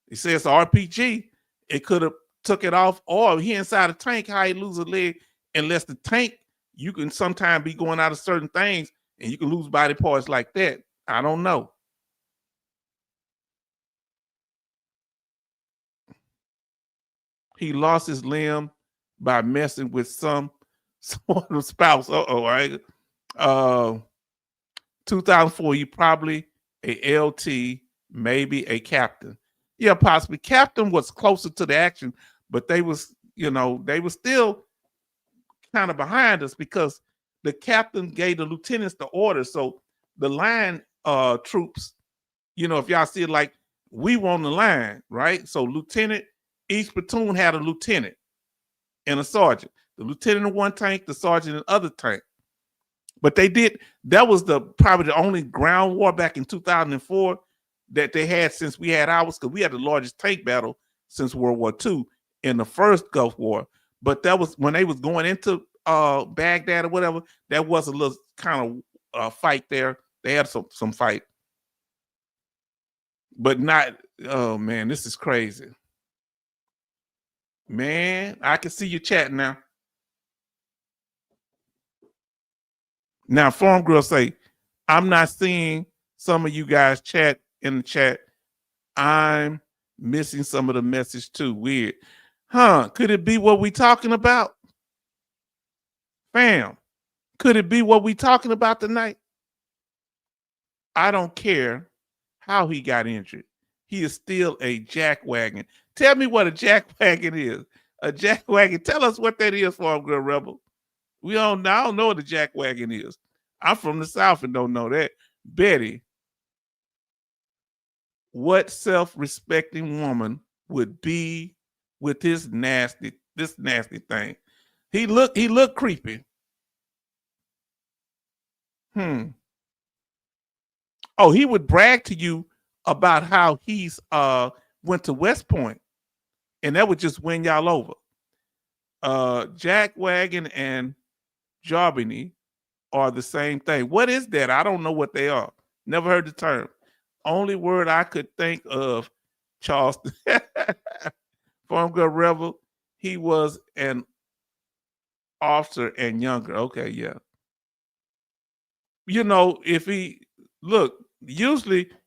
it says RPG. It could have took it off, or he inside a tank. How he lose a leg? Unless the tank, you can sometimes be going out of certain things, and you can lose body parts like that. I don't know. He lost his limb by messing with some sort of spouse. Right. 2004, he probably a LT, maybe a captain. Yeah, possibly. Captain was closer to the action, but they was still kind of behind us because the captain gave the lieutenants the order. So the line troops, if y'all see it, like we were on the line, right? So lieutenant, each platoon had a lieutenant and a sergeant. The lieutenant in one tank, the sergeant in the other tank. But that was probably the only ground war back in 2004 that they had since we had ours, because we had the largest tank battle since World War II in the first Gulf War. But that was when they was going into Baghdad or whatever. That was a little kind of fight there. They had some fight. but not. Oh man, this is crazy. Man, I can see you chatting now. Now, Farm Girl say, I'm not seeing some of you guys chat in the chat. I'm missing some of the message too. Weird. Huh? Could it be what we talking about? Fam, could it be what we talking about tonight? I don't care how he got injured. He is still a jackwagon. Tell me what a jackwagon is. A jackwagon. Tell us what that is, Farm Girl Rebel. I don't know what a jackwagon is. I'm from the South and don't know that. Betty, what self-respecting woman would be with this nasty thing? He looked creepy. Oh, he would brag to you about how he's went to West Point, and that would just win y'all over. Jackwagon and Jarbini are the same thing. What is that? I don't know what they are. Never heard the term. Only word I could think of, Charleston. Farm Girl Rebel, he was an officer and younger. Okay, yeah. You know, usually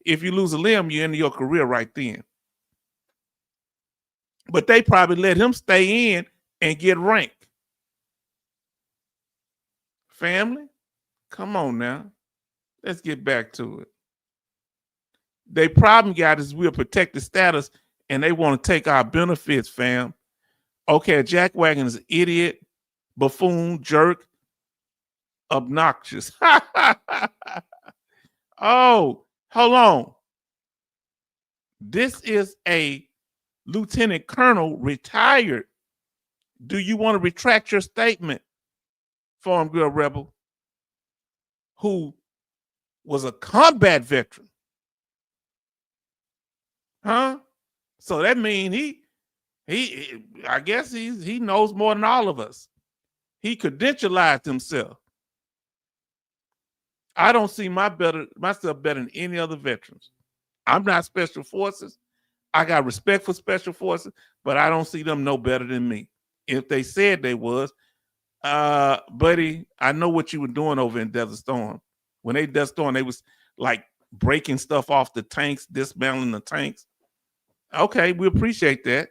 if you lose a limb, you end your career right then. But they probably let him stay in and get ranked. Family, come on now. Let's get back to it. They problem got is we're protected status and they want to take our benefits, fam. Okay, jackwagon is an idiot, buffoon, jerk, obnoxious. Oh, hold on. This is a lieutenant colonel retired. Do you want to retract your statement, Farm Girl Rebel, who was a combat veteran? Huh? So that means he I guess he knows more than all of us. He credentialized himself. I don't see myself better than any other veterans. I'm not special forces. I got respect for special forces, but I don't see them no better than me. If they said they was, buddy, I know what you were doing over in Desert Storm. When they Desert Storm, they was like breaking stuff off the tanks, dismantling the tanks. Okay, we appreciate that.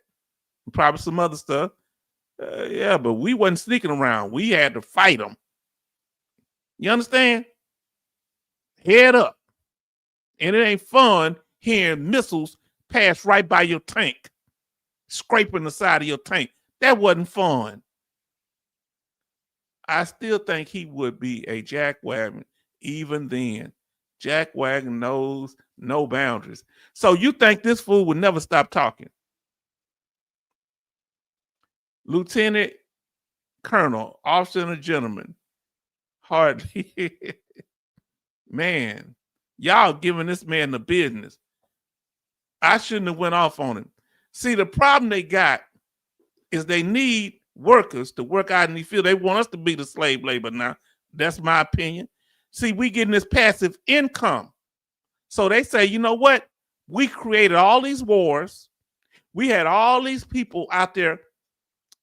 Probably some other stuff. Yeah, but we wasn't sneaking around. We had to fight them. You understand? Head up. And it ain't fun hearing missiles pass right by your tank, scraping the side of your tank. That wasn't fun. I still think he would be a jackwagon even then. Jackwagon knows no boundaries. So you think this fool would never stop talking? Lieutenant Colonel, officer and a gentleman. Hardly. Man, y'all giving this man the business. I shouldn't have went off on him. See, the problem they got is they need workers to work out in the field. They want us to be the slave labor now. That's my opinion. See, we getting this passive income. So they say, you know what? We created all these wars. We had all these people out there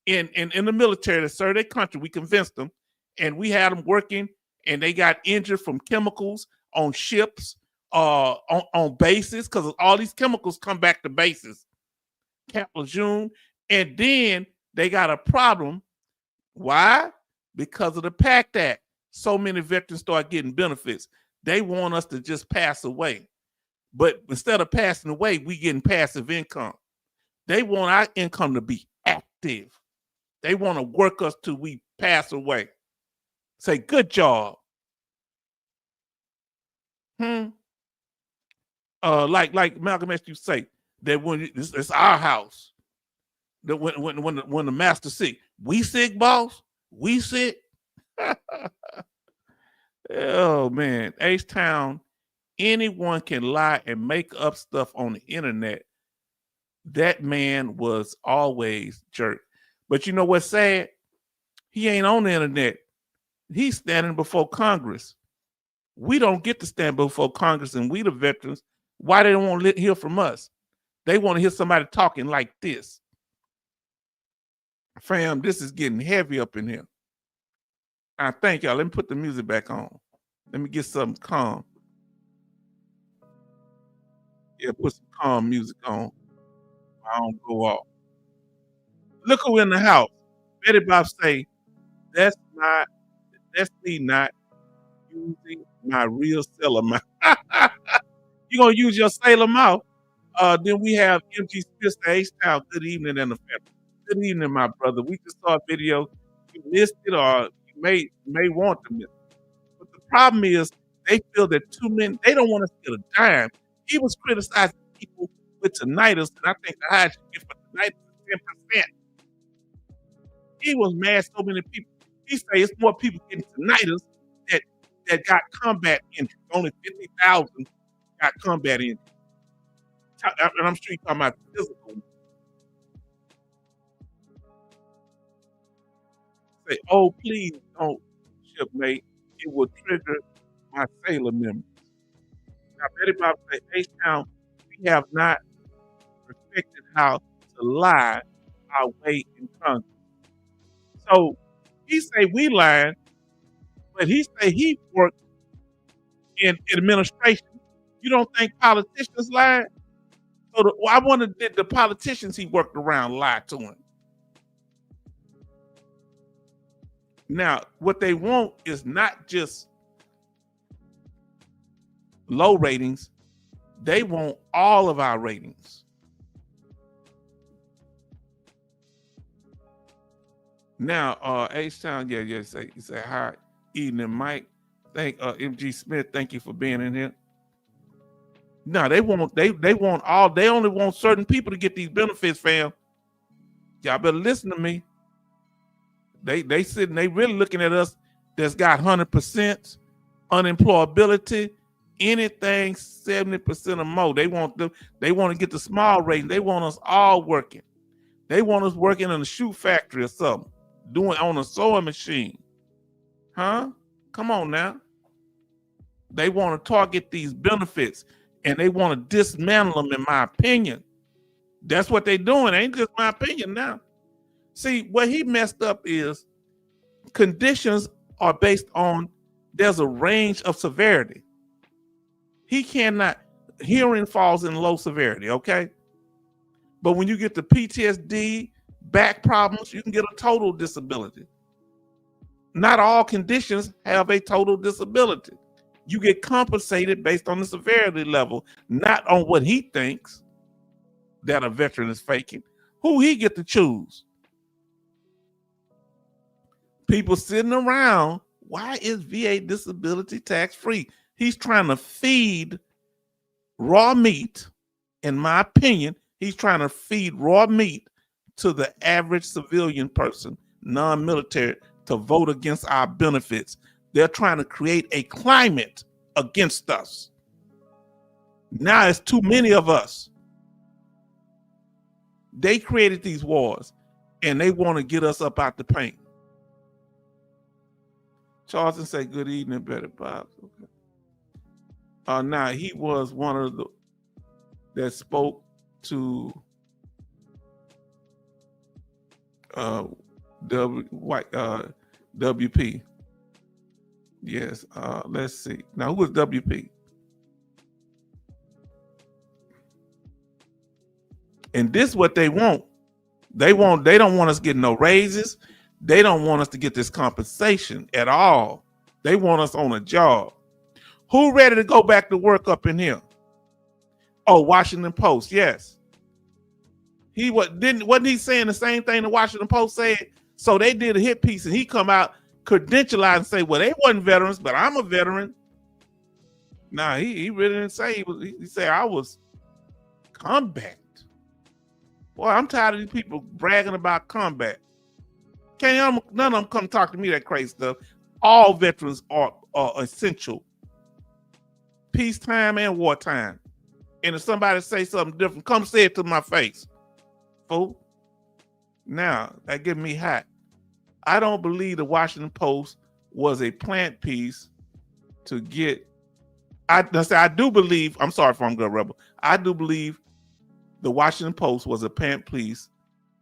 in the military to serve their country. We convinced them, and we had them working, and they got injured from chemicals on ships, on bases, because all these chemicals come back to bases. Camp Lejeune, and then they got a problem. Why? Because of the PACT Act. So many veterans start getting benefits. They want us to just pass away. But instead of passing away, we getting passive income. They want our income to be active. They want to work us till we pass away. Say, good job. Like Malcolm X used to say, that when it's our house, that when the master sick, we sick, boss, we sick. Oh man, H-Town, anyone can lie and make up stuff on the internet. That man was always jerk. But you know what's sad? He ain't on the internet. He's standing before Congress. We don't get to stand before Congress, and we the veterans, Why they don't want to hear from us? They want to hear somebody talking like this. Fam, this is getting heavy up in here. I thank y'all. Let me put the music back on. Let me get something calm. Yeah, put some calm music on. I don't go off. Look who in the house. Betty Bob say, that's me not using my real sailor mouth. You gonna use your sailor mouth? Then we have MG Smith, the H-Town. Good evening, and the family. Good evening, my brother. We just saw a video. You missed it, or you may want to miss it. But the problem is, they feel that too many. They don't want us to get a dime. He was criticizing people with tinnitus, and I think the highest you get for tinnitus is 10%. He was mad so many people. He say it's more people getting tinnitus that got combat injuries. Only 50,000 got combat injuries. And I'm sure you're talking about physical. Say, oh, please don't, shipmate. It will trigger my sailor memory. Now, Betty Bob say, H-Town, we have not perfected how to lie our way in Congress. So he say we lying, but he say he worked in administration. You don't think politicians lie? So I wonder, did the politicians he worked around lie to him? Now, what they want is not just low ratings. They want all of our ratings. Now, H-Town, say hi, evening, Mike. Thank MG Smith, thank you for being in here. No, they want all, they only want certain people to get these benefits, fam. Y'all better listen to me. They sitting, they really looking at us that's got 100% unemployability, anything 70% or more. They want to get the small rating. They want us all working. They want us working in a shoe factory or something, doing on a sewing machine. Huh? Come on now. They want to target these benefits and they want to dismantle them, in my opinion. That's what they're doing. Ain't just my opinion now. See, what he messed up is conditions are based on, there's a range of severity. He cannot, hearing falls in low severity, okay? But when you get the PTSD, back problems, you can get a total disability. Not all conditions have a total disability. You get compensated based on the severity level, not on what he thinks that a veteran is faking. Who he get to choose? People sitting around, why is VA disability tax free? He's trying to feed raw meat, in my opinion. He's trying to feed raw meat to the average civilian person, non-military, to vote against our benefits. They're trying to create a climate against us. Now it's too many of us. They created these wars and they want to get us up out the paint. Charleston say, good evening, Betty Bob. Okay. Now he was one of the that spoke to WP. Yes. Let's see. Now, who was WP? And this is what they want. They don't want us getting no raises. They don't want us to get this compensation at all. They want us on a job. Who ready to go back to work up in here? Oh, Washington Post. Yes. Wasn't he saying the same thing the Washington Post said? So they did a hit piece and he come out credentialized and say, well, they wasn't veterans, but I'm a veteran. Nah, he really didn't say he said I was combat. Boy, I'm tired of these people bragging about combat. None of them come talk to me that crazy stuff. All veterans are essential. Peacetime and wartime. And if somebody say something different, come say it to my face. Fool. Now, that get me hot. I don't believe the Washington Post was a plant piece to get. I do believe, I'm sorry if I'm going rebel. I do believe the Washington Post was a pant piece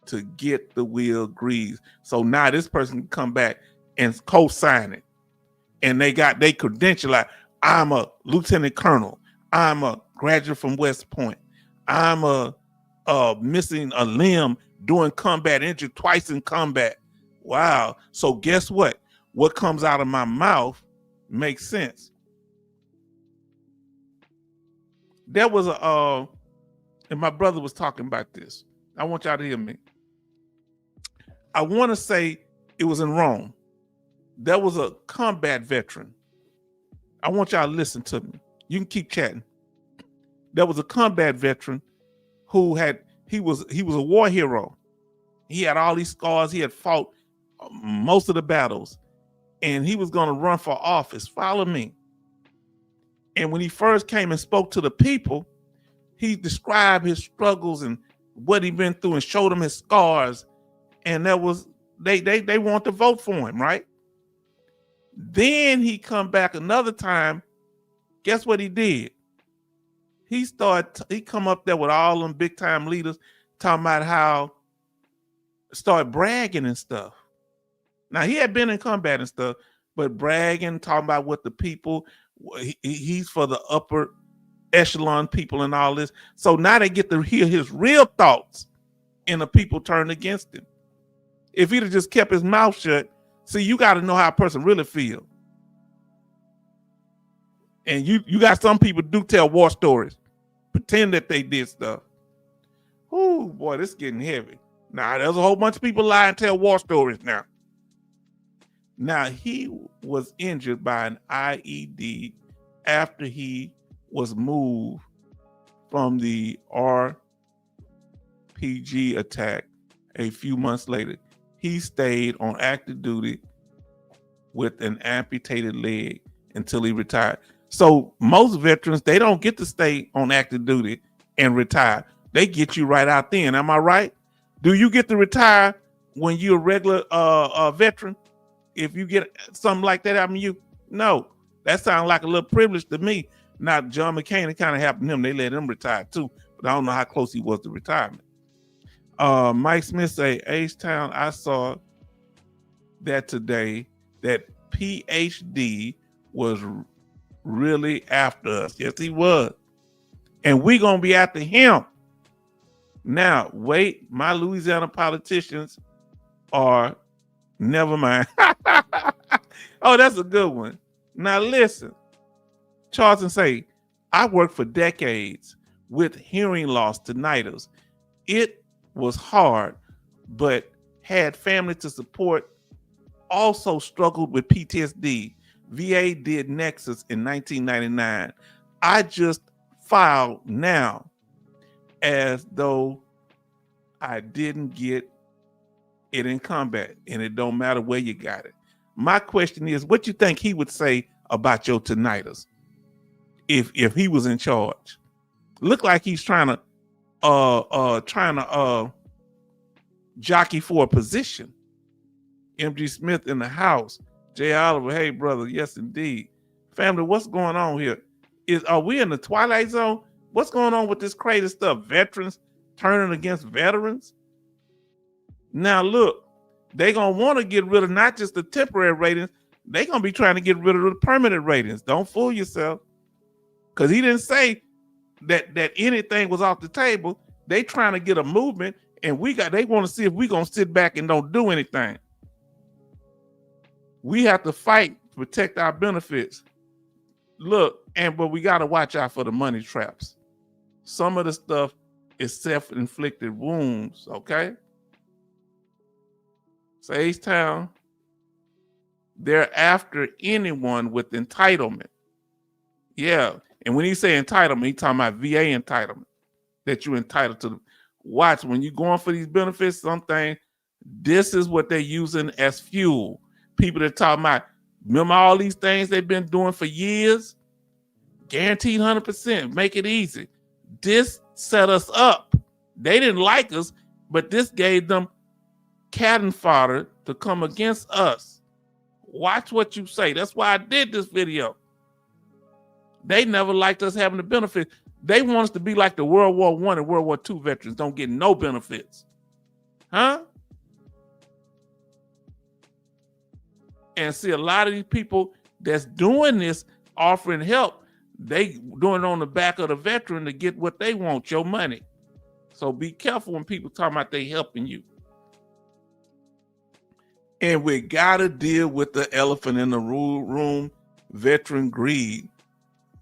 to get the Will Greaves. So now this person can come back and co-sign it. And they credential like, I'm a lieutenant colonel. I'm a graduate from West Point. I'm a missing a limb doing combat, injured twice in combat. Wow. So guess what? What comes out of my mouth makes sense. There was and my brother was talking about this. I want y'all to hear me. I want to say it was in Rome. There was a combat veteran. I want y'all to listen to me. You can keep chatting. There was a combat veteran who he was a war hero. He had all these scars. He had fought most of the battles, and he was going to run for office. Follow me. And when he first came and spoke to the people, he described his struggles and what he'd been through and showed them his scars. And that was they want to vote for him, right? Then he come back another time. Guess what he did? He come up there with all them big time leaders talking about how start bragging and stuff. Now he had been in combat and stuff, but bragging, talking about what the people, he's for the upper echelon people and all this. So now they get to hear his real thoughts, and the people turn against him. If he'd have just kept his mouth shut, see, you got to know how a person really feels. And you got some people do tell war stories, pretend that they did stuff. Oh boy, this is getting heavy. Now there's a whole bunch of people lie and tell war stories now. Now he was injured by an IED after he was moved from the RPG attack a few months later. He stayed on active duty with an amputated leg until he retired. So most veterans, they don't get to stay on active duty and retire. They get you right out then. Am I right? Do you get to retire when you're a regular veteran? If you get something like that happen to you? No. That sounds like a little privilege to me. Now, John McCain, it kind of happened to him. They let him retire too, but I don't know how close he was to retirement. Mike Smith say, H-Town, I saw that today, that PhD was really after us. Yes, he was. And we're going to be after him. Now, wait, my Louisiana politicians are, never mind. Oh, that's a good one. Now, listen. Charleston say, I worked for decades with hearing loss tinnitus. It was hard, but had family to support. Also struggled with PTSD. VA did Nexus in 1999. I just filed now as though I didn't get it in combat, and it don't matter where you got it. My question is, what you think he would say about your tinnitus if he was in charge? Look like he's trying to jockey for a position. MG Smith in the house. Jay Oliver, hey brother, yes indeed. Family, what's going on here? Are we in the twilight zone? What's going on with this crazy stuff? Veterans turning against veterans? Now look, they're gonna want to get rid of not just the temporary ratings, they're gonna be trying to get rid of the permanent ratings. Don't fool yourself. Because he didn't say that anything was off the table. They trying to get a movement, and they want to see if we're gonna sit back and don't do anything. We have to fight to protect our benefits. Look, but we got to watch out for the money traps. Some of the stuff is self-inflicted wounds, okay? So H-Town, they're after anyone with entitlement. Yeah, and when he say entitlement, he talking about VA entitlement, that you're entitled to. Watch, when you're going for these benefits, something, this is what they're using as fuel. People that talking about, remember all these things they've been doing for years? Guaranteed 100%, make it easy. This set us up. They didn't like us, but this gave them cannon fodder to come against us. Watch what you say. That's why I did this video. They never liked us having the benefits. They want us to be like the World War I and World War II veterans, don't get no benefits. Huh? And see, a lot of these people that's doing this, offering help, they doing it on the back of the veteran to get what they want, your money. So be careful when people talking about they helping you. And we gotta deal with the elephant in the room, veteran greed.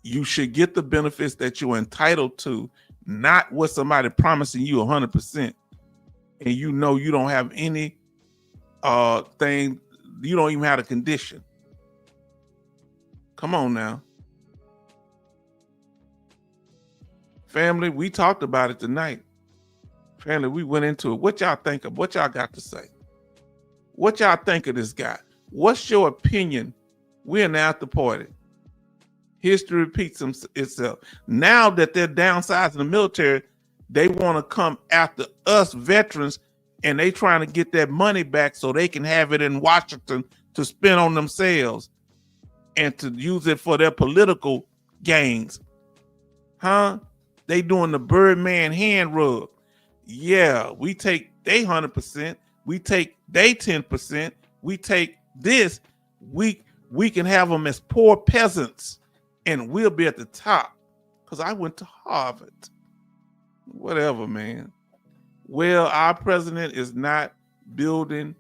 You should get the benefits that you're entitled to, not what somebody promising you 100%. And you know you don't have any thing, you don't even have a condition. Come on now. Family, we talked about it tonight. Family, we went into it. What y'all think of? What y'all got to say? What y'all think of this guy? What's your opinion? We're in the after party. History repeats itself. Now that they're downsizing the military, they want to come after us veterans, and they trying to get that money back so they can have it in Washington to spend on themselves and to use it for their political gains. Huh? They doing the Birdman hand rub. Yeah, we take they 100%, we take they 10%, we take this, we can have them as poor peasants and we'll be at the top. Because I went to Harvard. Whatever, man. Well, our president is not building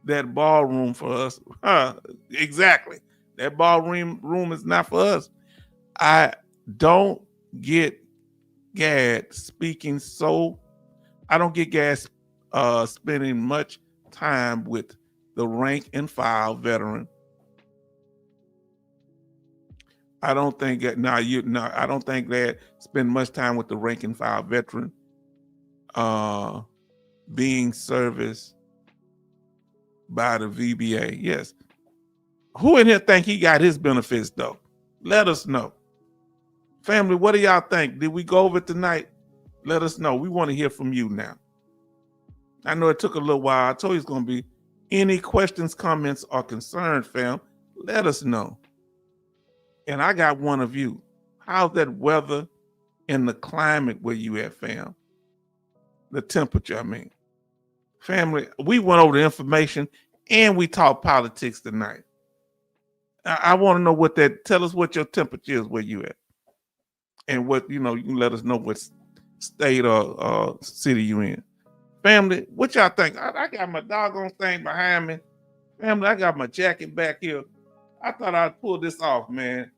that ballroom for us. Exactly. That ballroom is not for us. I don't get Gad speaking so. I don't get Gad spending much time with the rank and file veteran. I don't think that I don't think that spend much time with the rank and file veteran being serviced by the VBA. Yes. Who in here think he got his benefits though? Let us know. Family, what do y'all think? Did we go over it tonight? Let us know. We want to hear from you now. I know it took a little while. I told you it's going to be any questions, comments, or concerns, fam. Let us know. And I got one of you. How's that weather and the climate where you at, fam? The temperature, I mean. Family, we went over the information and we talked politics tonight. I want to know what tell us what your temperature is where you at. And what, you can let us know what state or city you in. Family, what y'all think? I got my doggone thing behind me. Family, I got my jacket back here. I thought I'd pull this off, man.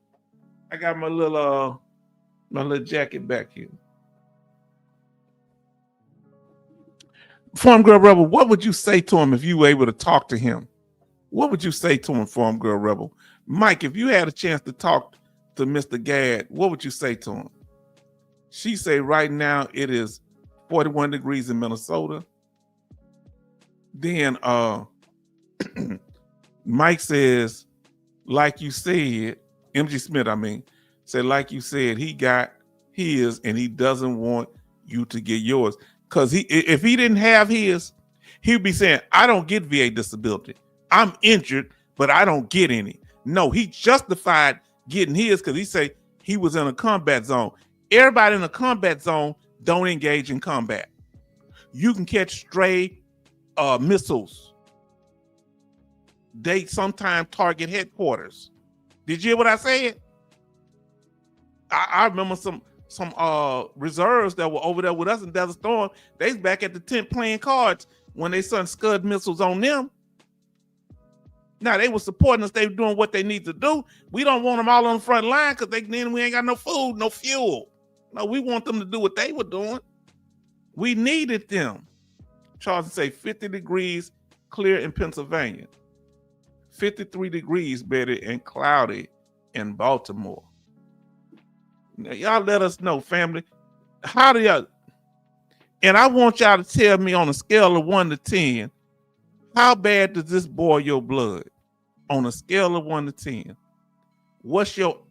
I got my little jacket back here. Farm Girl Rebel, what would you say to him if you were able to talk to him? What would you say to him, Farm Girl Rebel? Mike, if you had a chance to talk to Mr. Gad, what would you say to him? She say right now it is 41 degrees in Minnesota. Then Mike says, like you said, MG Smith, said, like you said, he got his and he doesn't want you to get yours. Because if he didn't have his, he'd be saying, I don't get VA disability. I'm injured, but I don't get any. No, he justified getting his because he say he was in a combat zone. Everybody in a combat zone don't engage in combat. You can catch stray missiles. They sometimes target headquarters. Did you hear what I said? I remember some reserves that were over there with us in Desert Storm. They was back at the tent playing cards when they sent Scud missiles on them. Now they were supporting us. They were doing what they need to do. We don't want them all on the front line because then we ain't got no food, no fuel. No, we want them to do what they were doing. We needed them. Charles say 50 degrees clear in Pennsylvania. 53 degrees better and cloudy in Baltimore. Now, y'all let us know, family. How do y'all? And I want y'all to tell me on a scale of 1 to 10, how bad does this boil your blood? On a scale of 1 to 10, what's your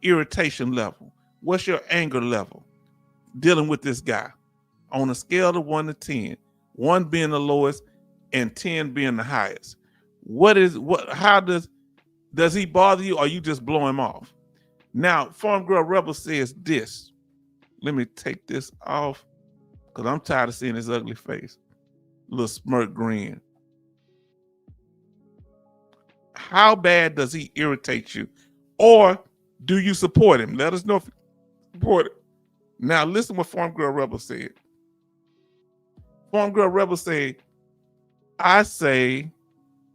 irritation level? What's your anger level dealing with this guy? On a scale of 1 to 10, 1 being the lowest and 10 being the highest. How does he bother you or you just blow him off? Now, Farm Girl Rebel says this. Let me take this off because I'm tired of seeing his ugly face. Little smirk grin. How bad does he irritate you? Or do you support him? Let us know if you support it. Now, listen what Farm Girl Rebel said. Farm Girl Rebel said, I say,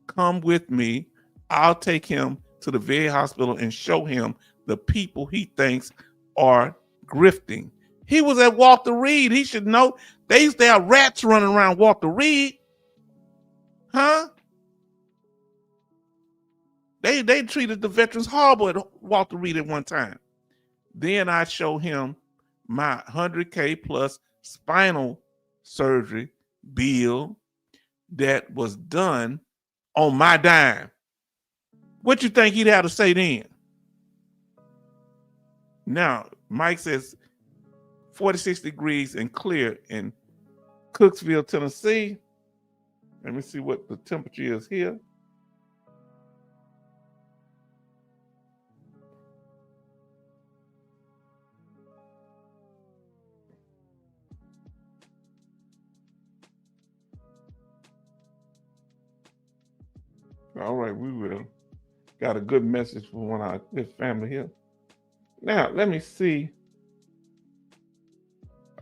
come with me. I'll take him to the VA hospital and show him the people he thinks are grifting. He was at Walter Reed. He should know. They used to have rats running around Walter Reed. Huh? They treated the veterans horrible at Walter Reed at one time. Then I show him my 100K plus spinal surgery bill that was done on my dime. What you think he'd have to say then? Now, Mike says 46 degrees and clear in Cooksville, Tennessee. Let me see what the temperature is here. All right, we will. Got a good message for one of our good family here. Now, let me see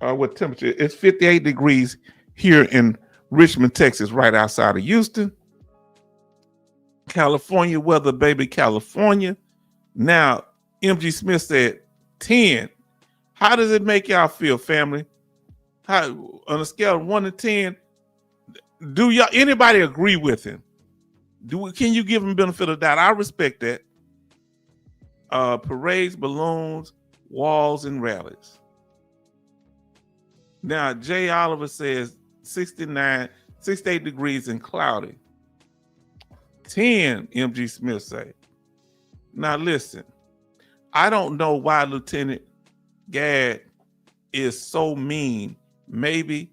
what temperature. It's 58 degrees here in Richmond, Texas, right outside of Houston. California weather, baby, California. Now, MG Smith said 10. How does it make y'all feel, family? How, on a scale of 1 to 10, do y'all anybody agree with him? Can you give him benefit of the doubt? I respect that. Parades, balloons, walls, and rallies. Now, Jay Oliver says 68 degrees and cloudy. 10, MG Smith say. Now, listen, I don't know why Lieutenant Gadd is so mean. Maybe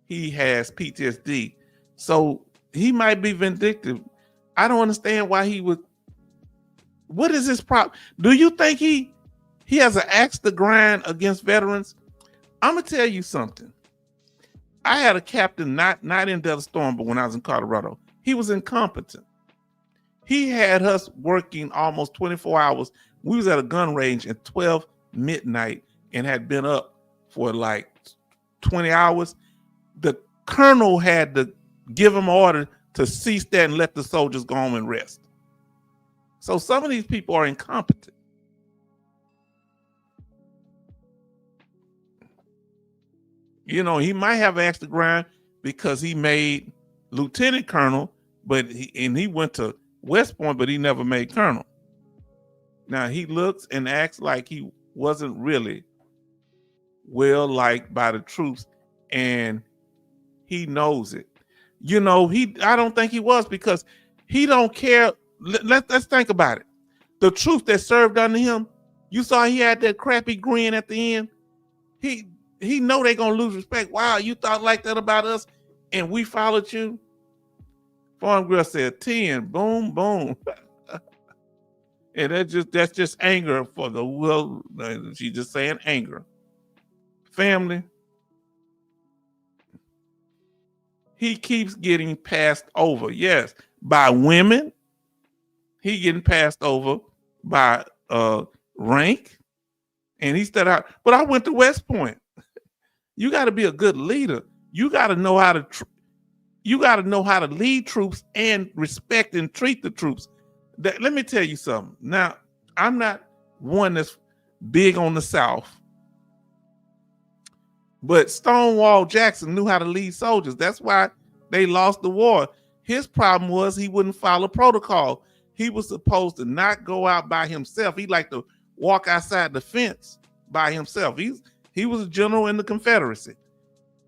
he has PTSD. So he might be vindictive. I don't understand why he would. What is his problem? Do you think he has an axe to grind against veterans? I'm gonna tell you something. I had a captain, not in Desert Storm, but when I was in Colorado, he was incompetent. He had us working almost 24 hours. We was at a gun range at 12 midnight and had been up for like 20 hours. The colonel had to give him order to cease that and let the soldiers go home and rest. So some of these people are incompetent. You know, he might have asked the grind because he made lieutenant colonel, but he went to West Point, but he never made colonel. Now he looks and acts like he wasn't really well liked by the troops, and he knows it. You know, I don't think he was, because he don't care. Let's think about it. The troops that served under him, you saw he had that crappy grin at the end. He know they gonna lose respect. Wow, you thought like that about us, and we followed you. Farm Girl said 10. Boom, boom. And that's just anger for the will. She's just saying anger. Family. He keeps getting passed over. Yes, by women. He getting passed over by rank. And he stood out. But I went to West Point. You got to be a good leader. You got to know how to lead troops and respect and treat the troops. Let me tell you something. Now, I'm not one that's big on the South, but Stonewall Jackson knew how to lead soldiers. That's why they lost the war. His problem was he wouldn't follow protocol. He was supposed to not go out by himself. He liked to walk outside the fence by himself. He was a general in the Confederacy.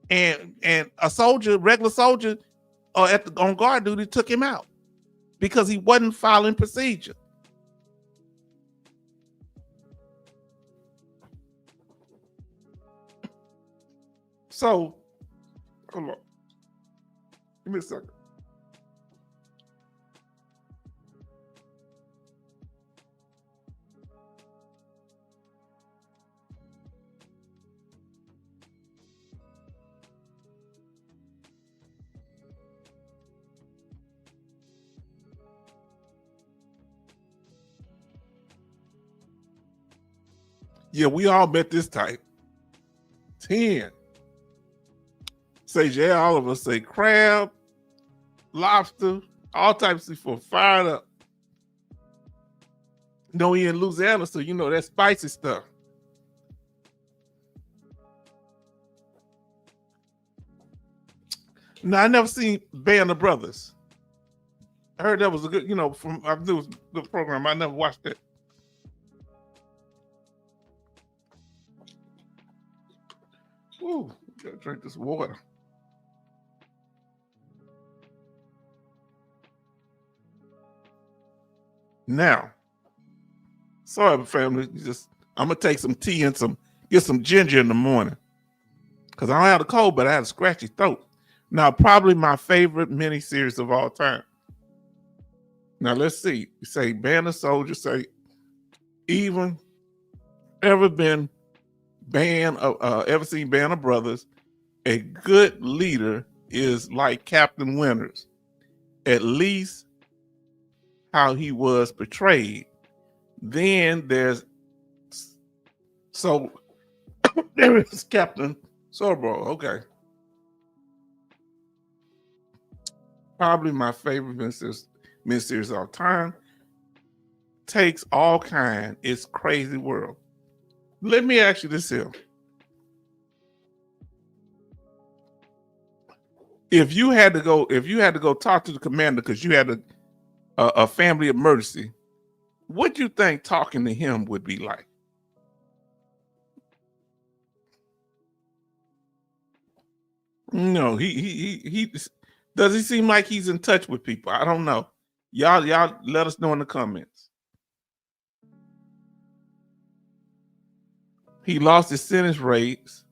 And a soldier, regular soldier, on guard duty, took him out because he wasn't following procedure. So, hold on. Give me a second. Yeah, we all met this type. 10. Say J. Oliver, say crab, lobster, all types of seafood, fired up. No, he in Louisiana, so you know that spicy stuff. No, I never seen Band of Brothers. I heard that was a good, from I knew it was a good program. I never watched it. Ooh, gotta drink this water. Now, sorry, family. I'm gonna take some tea and get some ginger in the morning. Cause I don't have a cold, but I had a scratchy throat. Now, probably my favorite miniseries of all time. Now, let's see. You say Band of Soldiers, say even ever seen Band of Brothers, a good leader is like Captain Winters, at least how he was portrayed. Then there's there is Captain Sorbo. Okay. Probably my favorite miniseries of all time. Takes all kind. It's crazy world. Let me ask you this here. If you had to go talk to the commander because you had a family emergency, what do you think talking to him would be like? No, he does he seem like he's in touch with people? I don't know. Y'all let us know in the comments. He lost his sentence rates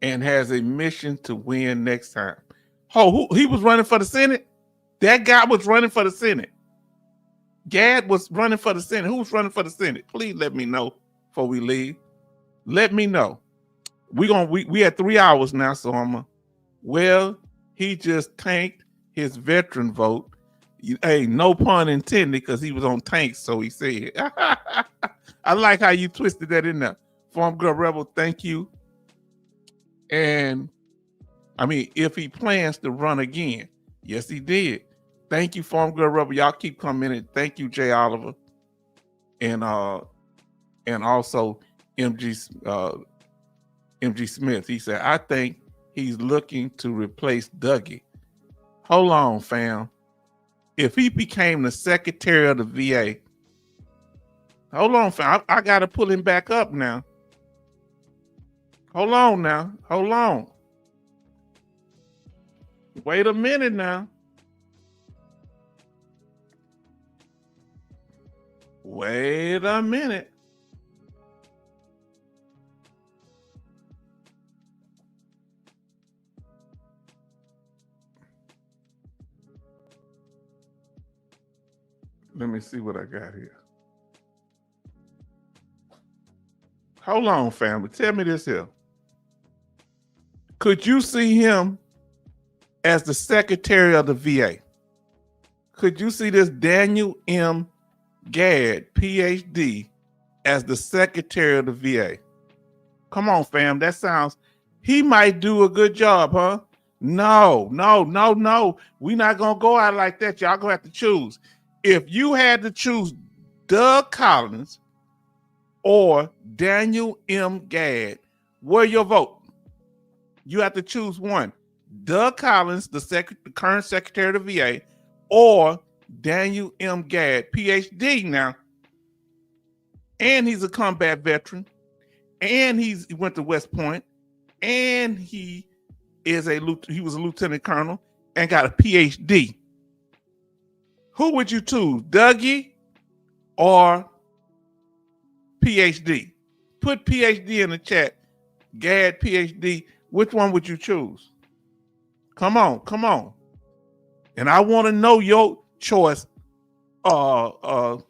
and has a mission to win next time. Oh, he was running for the Senate? That guy was running for the Senate. Gad was running for the Senate. Who was running for the Senate? Please let me know before we leave. Let me know. We had 3 hours now, so he just tanked his veteran vote. Hey, no pun intended, because he was on tanks, so he said. I like how you twisted that in there. Farm Girl Rebel, thank you. And I mean, if he plans to run again, yes, he did. Thank you, Farm Girl Rebel. Y'all keep coming in. Thank you, J. Oliver, and also MG Smith. He said, I think he's looking to replace Dougie. Hold on, fam. If he became the secretary of the VA, hold on, fam. I got to pull him back up now. Hold on now. Hold on. Wait a minute now. Wait a minute. Let me see what I got here. Hold on, family. Tell me this here. Could you see him as the secretary of the VA? Could you see this Daniel M. Gad, PhD, as the secretary of the VA? Come on, fam. He might do a good job, huh? No. We're not going to go out like that. Y'all going to have to choose. If you had to choose Doug Collins or Daniel M. Gad, where your vote? You have to choose one. Doug Collins, the current secretary of the VA, or Daniel M. Gad, PhD now. And he's a combat veteran. And he went to West Point. And he was a lieutenant colonel and got a PhD. Who would you choose, Dougie or PhD? Put PhD in the chat. Gad, PhD. Which one would you choose? Come on. And I want to know your choice. Wow.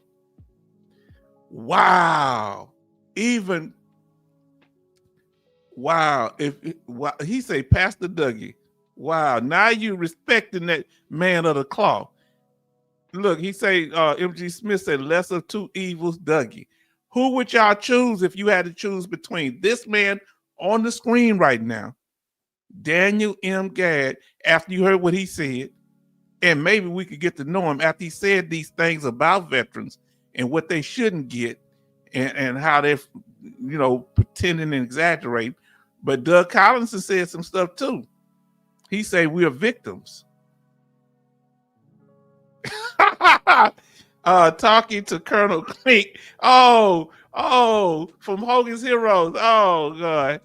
Wow. He say Pastor Dougie. Wow. Now you respecting that man of the cloth. Look, he say MG Smith said less of two evils, Dougie. Who would y'all choose if you had to choose between this man on the screen right now, Daniel M. Gadd, after you heard what he said, and maybe we could get to know him after he said these things about veterans and what they shouldn't get and how they're, pretending and exaggerate. But Doug Collinson said some stuff too. He said we are victims. Talking to Colonel Klink. Oh, from Hogan's Heroes. Oh, God.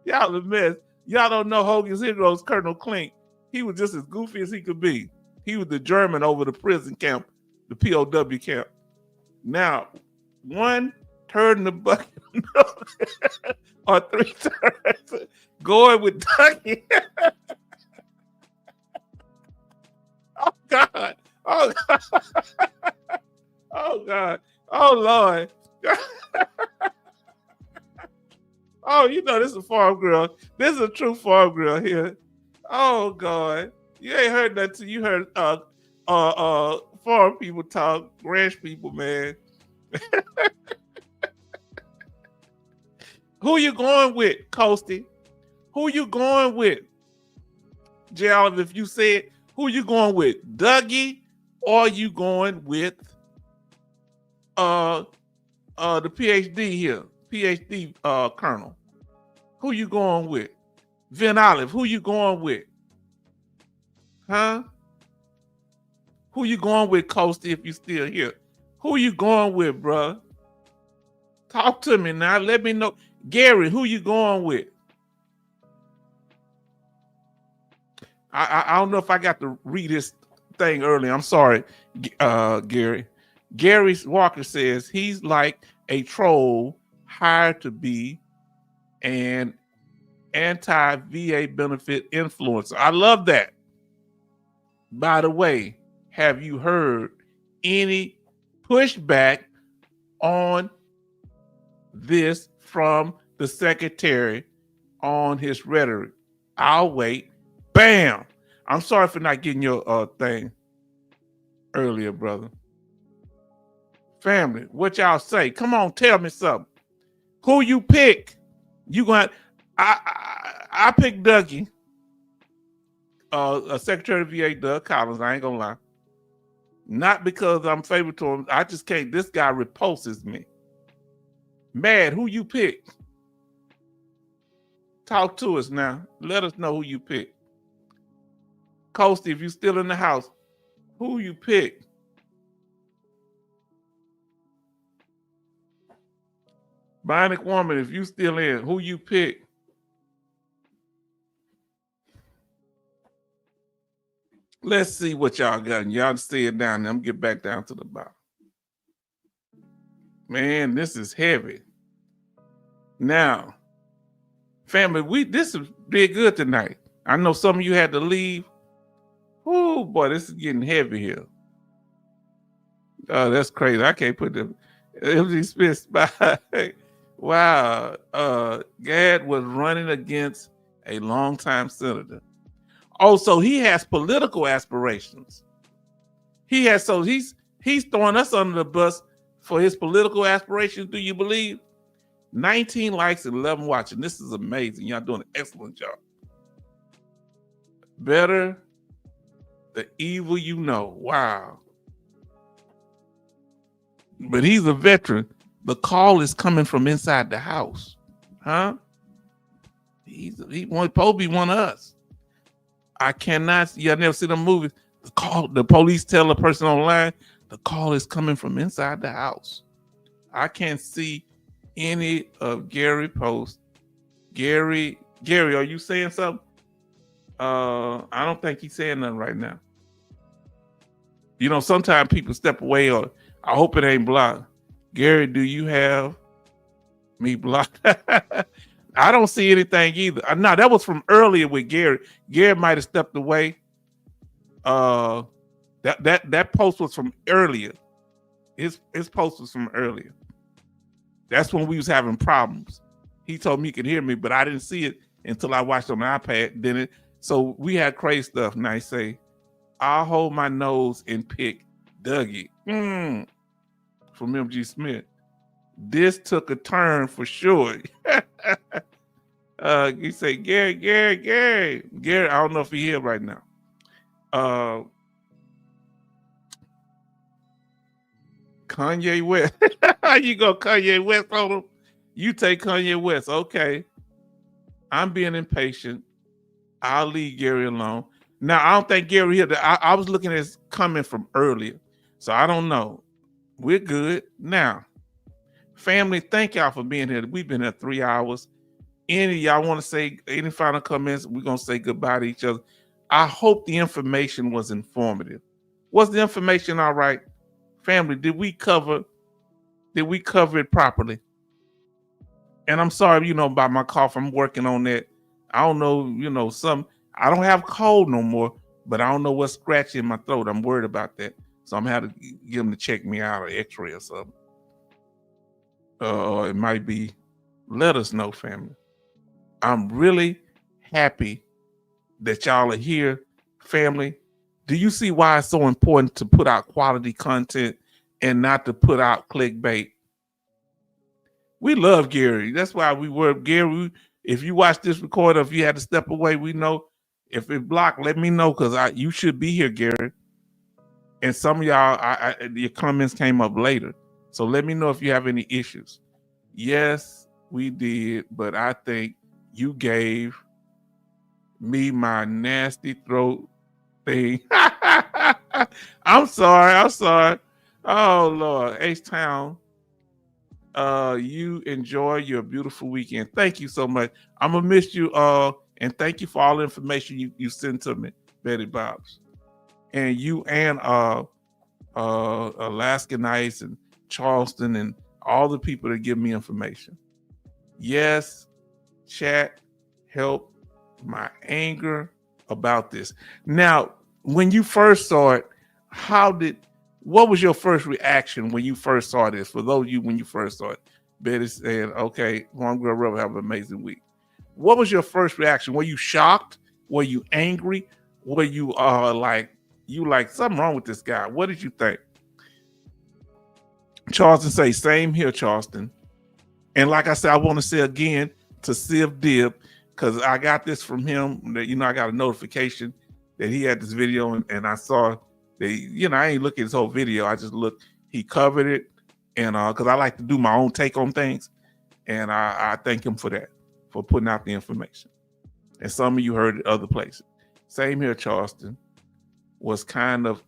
Y'all a mess. Y'all don't know Hogan's Heroes, Colonel Klink. He was just as goofy as he could be. He was the German over the prison camp, the POW camp. Now, one turd in the bucket or 3 turds going with Ducky. Oh, God. Oh, God. Oh, God. Oh, Lord. Oh, this is a farm girl. This is a true farm girl here. Oh, God. You ain't heard that till you heard farm people talk, ranch people, man. Who you going with, Coasty? Who you going with? J. Olive, if you said, who you going with, Dougie, or you going with the PhD here, PhD Colonel? Who you going with? Vin Olive, who you going with? Huh? Who you going with, Coasty, if you still here? Who you going with, bruh? Talk to me now. Let me know. Gary, who you going with? I don't know if I got to read this thing early. I'm sorry, Gary. Gary Walker says he's like a troll hired to be an anti-VA benefit influencer. I love that. By the way, have you heard any pushback on this from the secretary on his rhetoric? I'll wait. Bam! I'm sorry for not getting your thing earlier, brother. Family, what y'all say? Come on, tell me something. Who you pick? You going? I picked Dougie. Secretary of VA Doug Collins. I ain't gonna lie. Not because I'm favorite to him. I just can't. This guy repulses me. Mad, who you pick? Talk to us now. Let us know who you pick. Coasty, if you still in the house, who you pick? Bionic Woman, if you still in, who you pick? Let's see what y'all got. Y'all stay it down there. I'm get back down to the bottom. Man, this is heavy. Now, family, this is big good tonight. I know some of you had to leave. Oh boy, this is getting heavy here. Oh, that's crazy. I can't put the empty space by. Wow. Gadd was running against a longtime senator. Oh, so he has political aspirations. He's throwing us under the bus for his political aspirations. Do you believe? 19 likes and 11 watching. This is amazing. Y'all doing an excellent job. Better the evil you know. Wow. But he's a veteran. The call is coming from inside the house. Huh? He supposed to be one of us. I cannot, y'all never see the movies. The police tell a person online, the call is coming from inside the house. I can't see any of Gary posts. Gary, are you saying something? I don't think he's saying nothing right now. Sometimes people step away, or I hope it ain't blocked. Gary, do you have me blocked? I don't see anything either. No, that was from earlier with Gary. Gary might have stepped away. That post was from earlier. His post was from earlier. That's when we was having problems. He told me he could hear me, but I didn't see it until I watched on the iPad. So we had crazy stuff. Now I say, I'll hold my nose and pick Dougie. from MG Smith. This took a turn for sure. You say, Gary. I don't know if he's here right now. Kanye West. You go Kanye West on him? You take Kanye West. Okay. I'm being impatient. I'll leave Gary alone. Now, I don't think Gary here. I was looking at his comment from earlier. So I don't know. We're good. Now, family, thank y'all for being here. We've been here 3 hours. Any of y'all want to say any final comments? We're going to say goodbye to each other. I hope the information was informative. Was the information all right? Family, did we cover it properly? And I'm sorry, about my cough. I'm working on that. I don't know, I don't have cold no more, but I don't know what's scratching in my throat. I'm worried about that. So I'm going to have to get them to check me out or x-ray or something. It might be, let us know, family. I'm really happy that y'all are here, family. Do you see why it's so important to put out quality content and not to put out clickbait? We love Gary. That's why we were Gary. If you watch this recorder, if you had to step away, we know. If it blocked, let me know, because you should be here, Gary. And some of y'all, your comments came up later. So let me know if you have any issues. Yes, we did, but I think you gave me my nasty throat thing. I'm sorry. Oh, Lord. H-Town, you enjoy your beautiful weekend. Thank you so much. I'm going to miss you, and thank you for all the information you sent to me, Betty Bobs. And you and Alaska Nights and Charleston and all the people that give me information. Yes, chat help my anger about this. Now, when you first saw it, what was your first reaction when you first saw this? For those of you, when you first saw it, Betty said, okay, One Girl Rebel, have an amazing week. What was your first reaction? Were you shocked? Were you angry? Were you like something wrong with this guy? What did you think? Charleston say, same here, Charleston. And like I said, I want to say again to Civ Dib, because I got this from him, that, I got a notification that he had this video, and I saw that, I ain't look at his whole video. I just looked, he covered it, and because I like to do my own take on things, and I thank him for that, for putting out the information. And some of you heard it other places. Same here, Charleston. Was kind of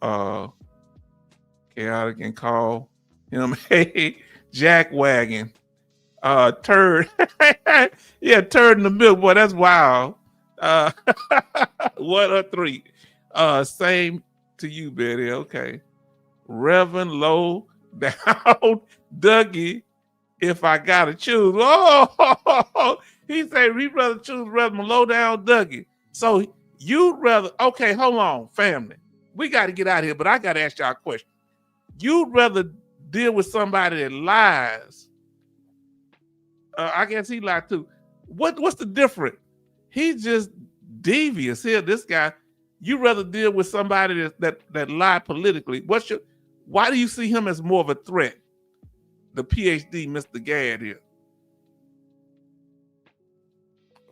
chaotic and called him a jackwagon. Turd. Yeah, turd in the middle. Boy, that's wild. 1 or 3. Same to you, Betty. Okay. Reverend Low Down Dougie, if I gotta choose. Oh, he said he'd rather choose Reverend Low Down Dougie. So you'd rather, okay, hold on, family. We got to get out of here, but I got to ask y'all a question. You'd rather deal with somebody that lies. I guess he lied too. What's the difference? He's just devious here. This guy, you rather deal with somebody that lied politically. Why do you see him as more of a threat? The PhD, Mr. Gadd here.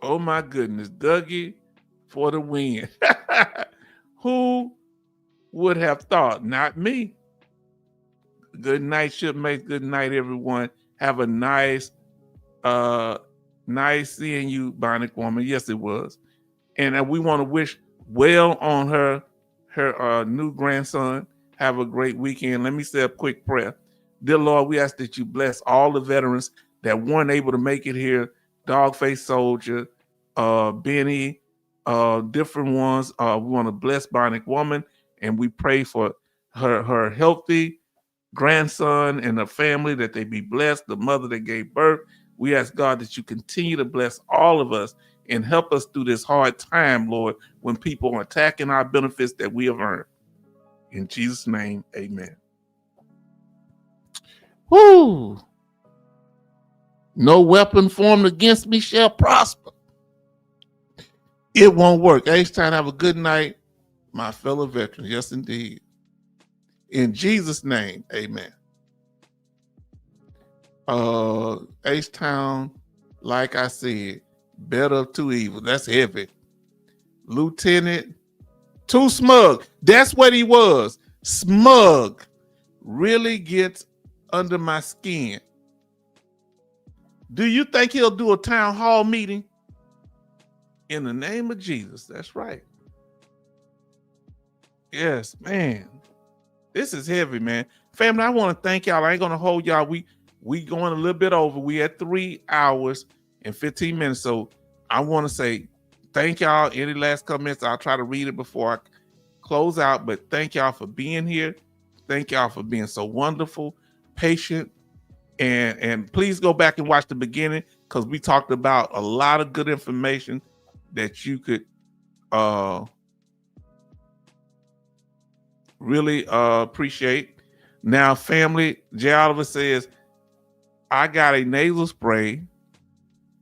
Oh my goodness, Dougie for the win. Who would have thought? Not me. Good night, shipmates. Good night, everyone. Have a nice seeing you, Bionic Woman. Yes, it was. And we want to wish well on her new grandson. Have a great weekend. Let me say a quick prayer. Dear Lord, we ask that you bless all the veterans that weren't able to make it here. Dogface Soldier, Benny, different ones. We want to bless Bionic Woman, and we pray for her healthy grandson and her family, that they be blessed, the mother that gave birth. We ask God that you continue to bless all of us and help us through this hard time, Lord, when people are attacking our benefits that we have earned. In Jesus' name, amen. Whoo! No weapon formed against me shall prosper. It won't work. H-Town, have a good night, my fellow veterans. Yes, indeed. In Jesus' name, amen. H-Town, like I said, better of two evils. That's heavy. Lieutenant, too smug. That's what he was. Smug. Really gets under my skin. Do you think he'll do a town hall meeting? In the name of Jesus. That's right. Yes, man. This is heavy, man. Family, I want to thank y'all. I ain't gonna hold y'all. We going a little bit over. We at 3 hours and 15 minutes. So I want to say thank y'all. Any last comments? I'll try to read it before I close out. But thank y'all for being here. Thank y'all for being so wonderful, patient, and please go back and watch the beginning because we talked about a lot of good information that you could really appreciate. Now, family, Jay Oliver says, I got a nasal spray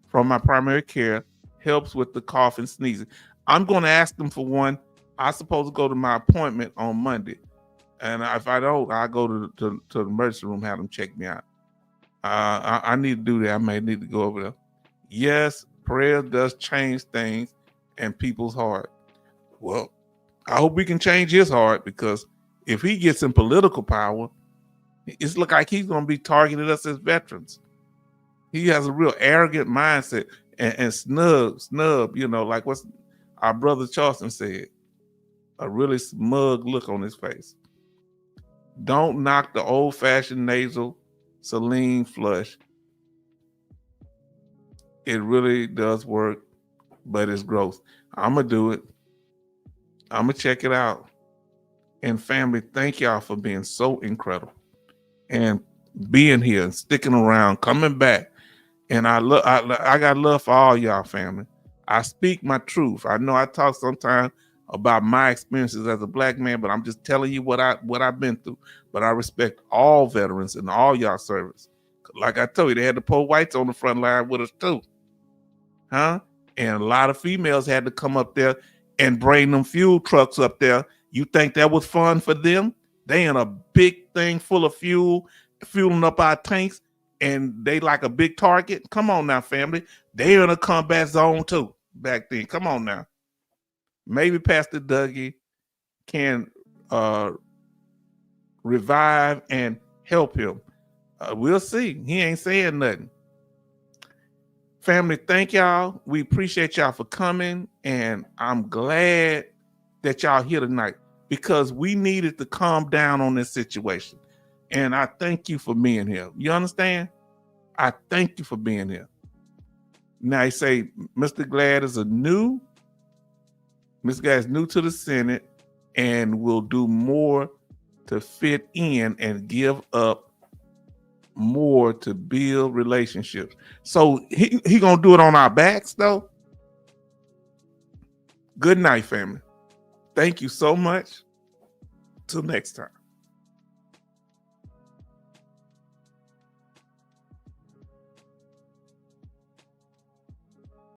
from my primary care, helps with the cough and sneezing. I'm going to ask them for one. I'm supposed to go to my appointment on Monday. And if I don't, I'll go to the emergency room, have them check me out. I need to do that. I may need to go over there. Yes, prayer does change things and people's heart. Well, I hope we can change his heart, because if he gets in political power, it's look like he's going to be targeting us as veterans. He has a real arrogant mindset and snub, you know, like what our brother Charleston said, a really smug look on his face. Don't knock the old-fashioned nasal saline flush. It really does work, but it's gross. I'm going to do it. I'm going to check it out. And family, thank y'all for being so incredible and being here and sticking around, coming back. And I got love for all y'all, family. I speak my truth. I know I talk sometimes about my experiences as a black man, but I'm just telling you what I've been through. But I respect all veterans and all y'all service. Like I told you, they had the poor whites on the front line with us too. Huh? And a lot of females had to come up there and bring them fuel trucks up there. You think that was fun for them? They in a big thing full of fuel, fueling up our tanks, and they like a big target. Come on now, family. They in a combat zone too back then. Come on now. Maybe Pastor Dougie can revive and help him. We'll see. He ain't saying nothing. Family, thank y'all. We appreciate y'all for coming, and I'm glad that y'all here tonight because we needed to calm down on this situation. And I thank you for being here. You understand? I thank you for being here. Now, you say Mr. Glad is new to the Senate and will do more to fit in and give up more to build relationships. So he gonna do it on our backs though. Good night, family. Thank you so much. Till next time.